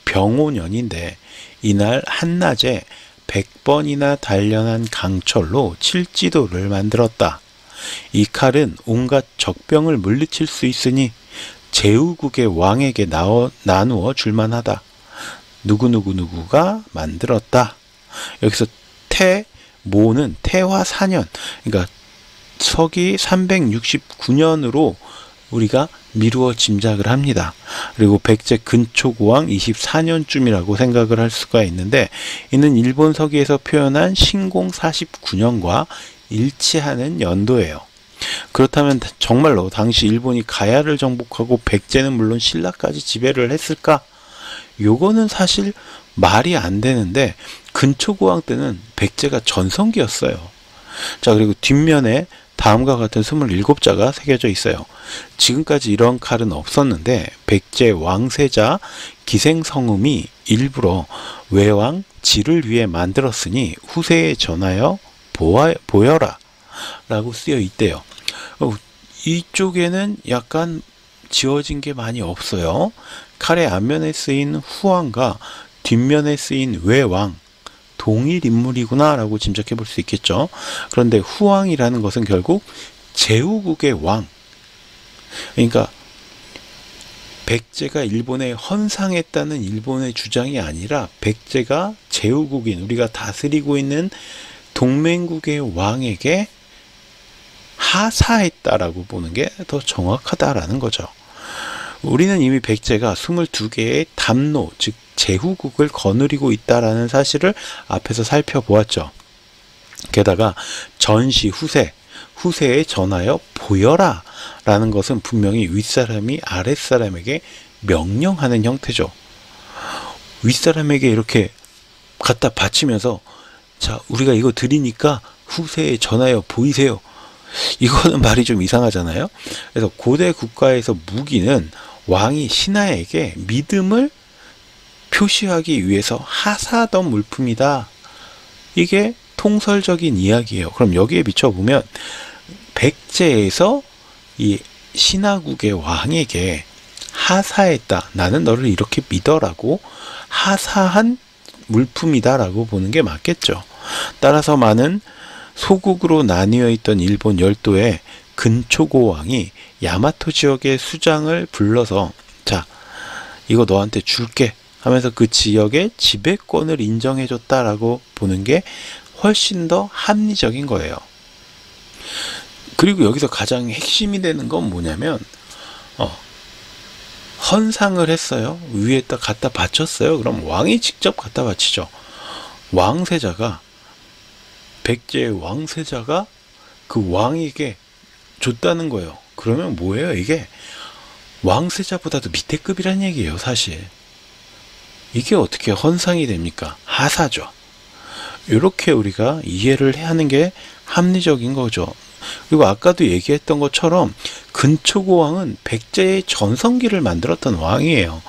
병오년인데 이날 한낮에 100번이나 단련한 강철로 칠지도를 만들었다. 이 칼은 온갖 적병을 물리칠 수 있으니 제후국의 왕에게 나누어 줄만하다. 누구가 만들었다. 여기서 모는 태화 4년, 그러니까 서기 369년으로 우리가 미루어 짐작을 합니다. 그리고 백제 근초고왕 24년쯤이라고 생각을 할 수가 있는데, 이는 일본 서기에서 표현한 신공 49년과 일치하는 연도예요. 그렇다면 정말로 당시 일본이 가야를 정복하고 백제는 물론 신라까지 지배를 했을까? 요거는 사실 말이 안 되는데, 근초고왕 때는 백제가 전성기였어요. 자, 그리고 뒷면에 다음과 같은 27자가 새겨져 있어요. 지금까지 이런 칼은 없었는데 백제 왕세자 기생성음이 일부러 외왕 지를 위해 만들었으니 후세에 전하여 보여라 라고 쓰여 있대요. 이쪽에는 약간 지워진 게 많이 없어요. 칼의 앞면에 쓰인 후왕과 뒷면에 쓰인 외왕, 동일 인물이구나 라고 짐작해 볼 수 있겠죠. 그런데 후왕이라는 것은 결국 제후국의 왕, 그러니까 백제가 일본에 헌상했다는 일본의 주장이 아니라 백제가 제후국인, 우리가 다스리고 있는 동맹국의 왕에게 하사했다라고 보는 게 더 정확하다라는 거죠. 우리는 이미 백제가 22개의 담노, 즉 제후국을 거느리고 있다라는 사실을 앞에서 살펴보았죠. 게다가 전시 후세에 전하여 보여라 라는 것은 분명히 윗사람이 아랫사람에게 명령하는 형태죠. 윗사람에게 이렇게 갖다 바치면서, 자, 우리가 이거 드리니까 후세에 전하여 보이세요. 이거는 말이 좀 이상하잖아요. 그래서 고대 국가에서 무기는 왕이 신하에게 믿음을 표시하기 위해서 하사하던 물품이다. 이게 통설적인 이야기예요. 그럼 여기에 비춰보면 백제에서 이 신하국의 왕에게 하사했다. 나는 너를 이렇게 믿어라고 하사한 물품이다라고 보는 게 맞겠죠. 따라서 많은 소국으로 나뉘어 있던 일본 열도의 근초고왕이 야마토 지역의 수장을 불러서, 자, 이거 너한테 줄게 하면서 그 지역의 지배권을 인정해줬다라고 보는 게 훨씬 더 합리적인 거예요. 그리고 여기서 가장 핵심이 되는 건 뭐냐면, 헌상을 했어요. 위에다 갖다 바쳤어요. 그럼 왕이 직접 갖다 바치죠. 왕세자가, 백제의 왕세자가 그 왕에게 줬다는 거예요. 그러면 뭐예요? 이게 왕세자보다도 밑에 급이란 얘기예요, 사실. 이게 어떻게 헌상이 됩니까? 하사죠. 이렇게 우리가 이해를 하는 게 합리적인 거죠. 그리고 아까도 얘기했던 것처럼 근초고왕은 백제의 전성기를 만들었던 왕이에요.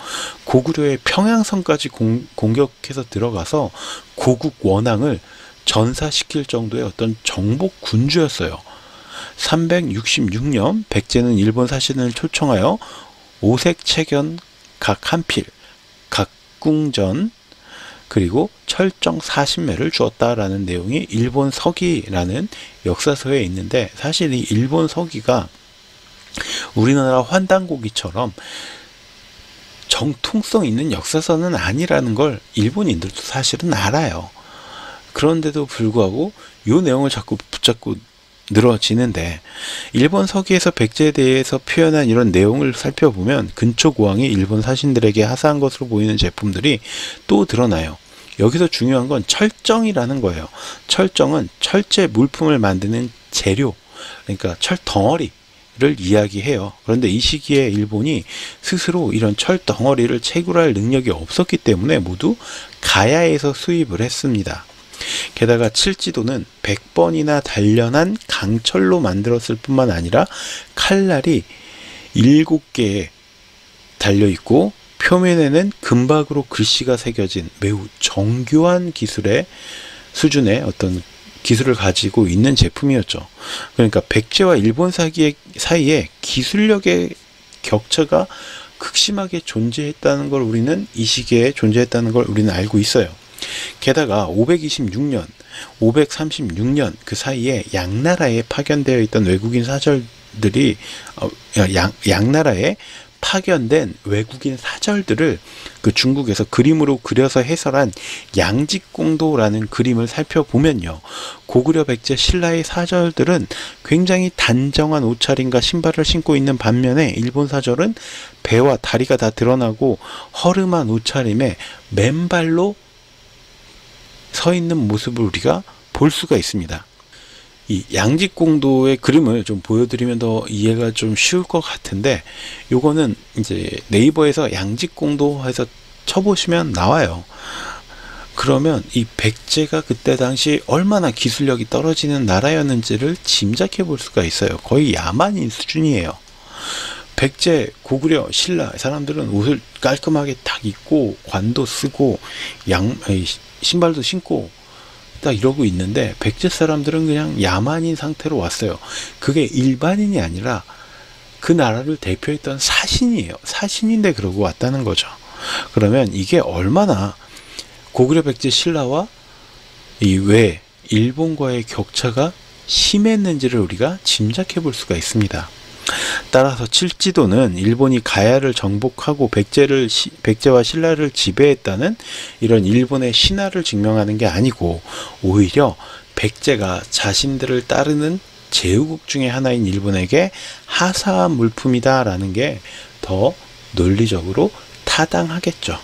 고구려의 평양성까지 공격해서 들어가서 고국 원앙을 전사시킬 정도의 어떤 정복 군주였어요. 366년 백제는 일본 사신을 초청하여 오색채견 각 한 필, 각궁전, 그리고 철정 40매를 주었다라는 내용이 일본 서기라는 역사서에 있는데, 사실 이 일본 서기가 우리나라 환단고기처럼 정통성 있는 역사서는 아니라는 걸 일본인들도 사실은 알아요. 그런데도 불구하고 이 내용을 자꾸 붙잡고 늘어지는데, 일본 서기에서 백제에 대해서 표현한 이런 내용을 살펴보면 근초고왕이 일본 사신들에게 하사한 것으로 보이는 제품들이 또 드러나요. 여기서 중요한 건 철정이라는 거예요. 철정은 철제 물품을 만드는 재료, 그러니까 철 덩어리를 이야기해요. 그런데 이 시기에 일본이 스스로 이런 철 덩어리를 채굴할 능력이 없었기 때문에 모두 가야에서 수입을 했습니다. 게다가 칠지도는 100번이나 단련한 강철로 만들었을 뿐만 아니라 칼날이 7개에 달려있고 표면에는 금박으로 글씨가 새겨진 매우 정교한 기술의 수준의 어떤 기술을 가지고 있는 제품이었죠. 그러니까 백제와 일본 사이에 기술력의 격차가 극심하게 존재했다는 걸 우리는 이 시기에 존재했다는 걸 우리는 알고 있어요. 게다가 526년, 536년 그 사이에 양나라에 파견되어 있던 외국인 사절들이 양나라에 파견된 외국인 사절들을 그 중국에서 그림으로 그려서 해설한 양직공도라는 그림을 살펴보면요, 고구려 백제 신라의 사절들은 굉장히 단정한 옷차림과 신발을 신고 있는 반면에 일본 사절은 배와 다리가 다 드러나고 허름한 옷차림에 맨발로 서 있는 모습을 우리가 볼 수가 있습니다. 이 양직공도의 그림을 좀 보여드리면 더 이해가 좀 쉬울 것 같은데, 요거는 이제 네이버에서 양직공도 해서 쳐보시면 나와요. 그러면 이 백제가 그때 당시 얼마나 기술력이 떨어지는 나라였는지를 짐작해 볼 수가 있어요. 거의 야만인 수준이에요. 백제, 고구려, 신라 사람들은 옷을 깔끔하게 딱 입고 관도 쓰고 신발도 신고 딱 이러고 있는데, 백제 사람들은 그냥 야만인 상태로 왔어요. 그게 일반인이 아니라 그 나라를 대표했던 사신이에요. 사신인데 그러고 왔다는 거죠. 그러면 이게 얼마나 고구려 백제 신라와 이 외 일본과의 격차가 심했는지를 우리가 짐작해 볼 수가 있습니다. 따라서 칠지도는 일본이 가야를 정복하고 백제와 신라를 지배했다는 이런 일본의 신화를 증명하는 게 아니고, 오히려 백제가 자신들을 따르는 제후국 중에 하나인 일본에게 하사한 물품이다 라는 게 더 논리적으로 타당하겠죠.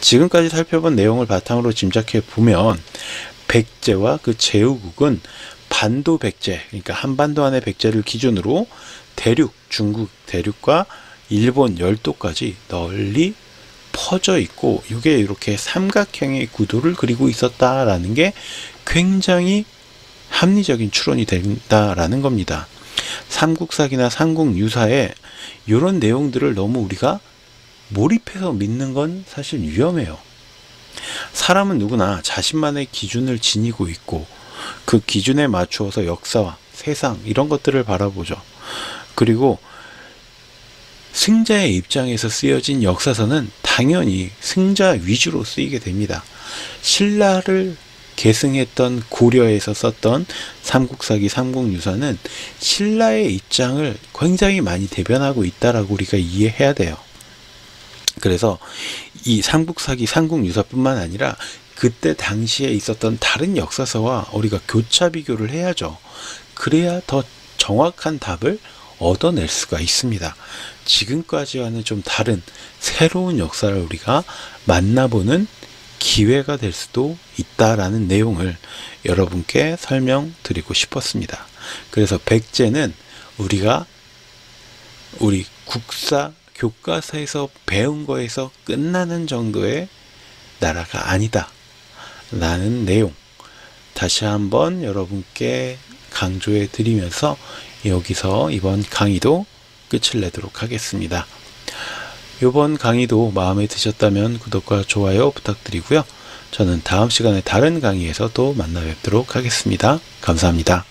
지금까지 살펴본 내용을 바탕으로 짐작해 보면 백제와 그 제후국은 반도 백제, 그러니까 한반도 안의 백제를 기준으로 대륙, 중국 대륙과 일본 열도까지 널리 퍼져 있고, 이게 이렇게 삼각형의 구도를 그리고 있었다라는 게 굉장히 합리적인 추론이 된다라는 겁니다. 삼국사기나 삼국유사에 이런 내용들을 너무 우리가 몰입해서 믿는 건 사실 위험해요. 사람은 누구나 자신만의 기준을 지니고 있고, 그 기준에 맞추어서 역사와 세상 이런 것들을 바라보죠. 그리고 승자의 입장에서 쓰여진 역사서는 당연히 승자 위주로 쓰이게 됩니다. 신라를 계승했던 고려에서 썼던 삼국사기, 삼국유사는 신라의 입장을 굉장히 많이 대변하고 있다라고 우리가 이해해야 돼요. 그래서 이 삼국사기, 삼국유사뿐만 아니라 그때 당시에 있었던 다른 역사서와 우리가 교차 비교를 해야죠. 그래야 더 정확한 답을 얻어낼 수가 있습니다. 지금까지와는 좀 다른 새로운 역사를 우리가 만나보는 기회가 될 수도 있다라는 내용을 여러분께 설명드리고 싶었습니다. 그래서 백제는 우리가 우리 국사 교과서에서 배운 거에서 끝나는 정도의 나라가 아니다 라는 내용 다시 한번 여러분께 강조해 드리면서 여기서 이번 강의도 끝을 내도록 하겠습니다. 이번 강의도 마음에 드셨다면 구독과 좋아요 부탁드리고요. 저는 다음 시간에 다른 강의에서 또 만나 뵙도록 하겠습니다. 감사합니다.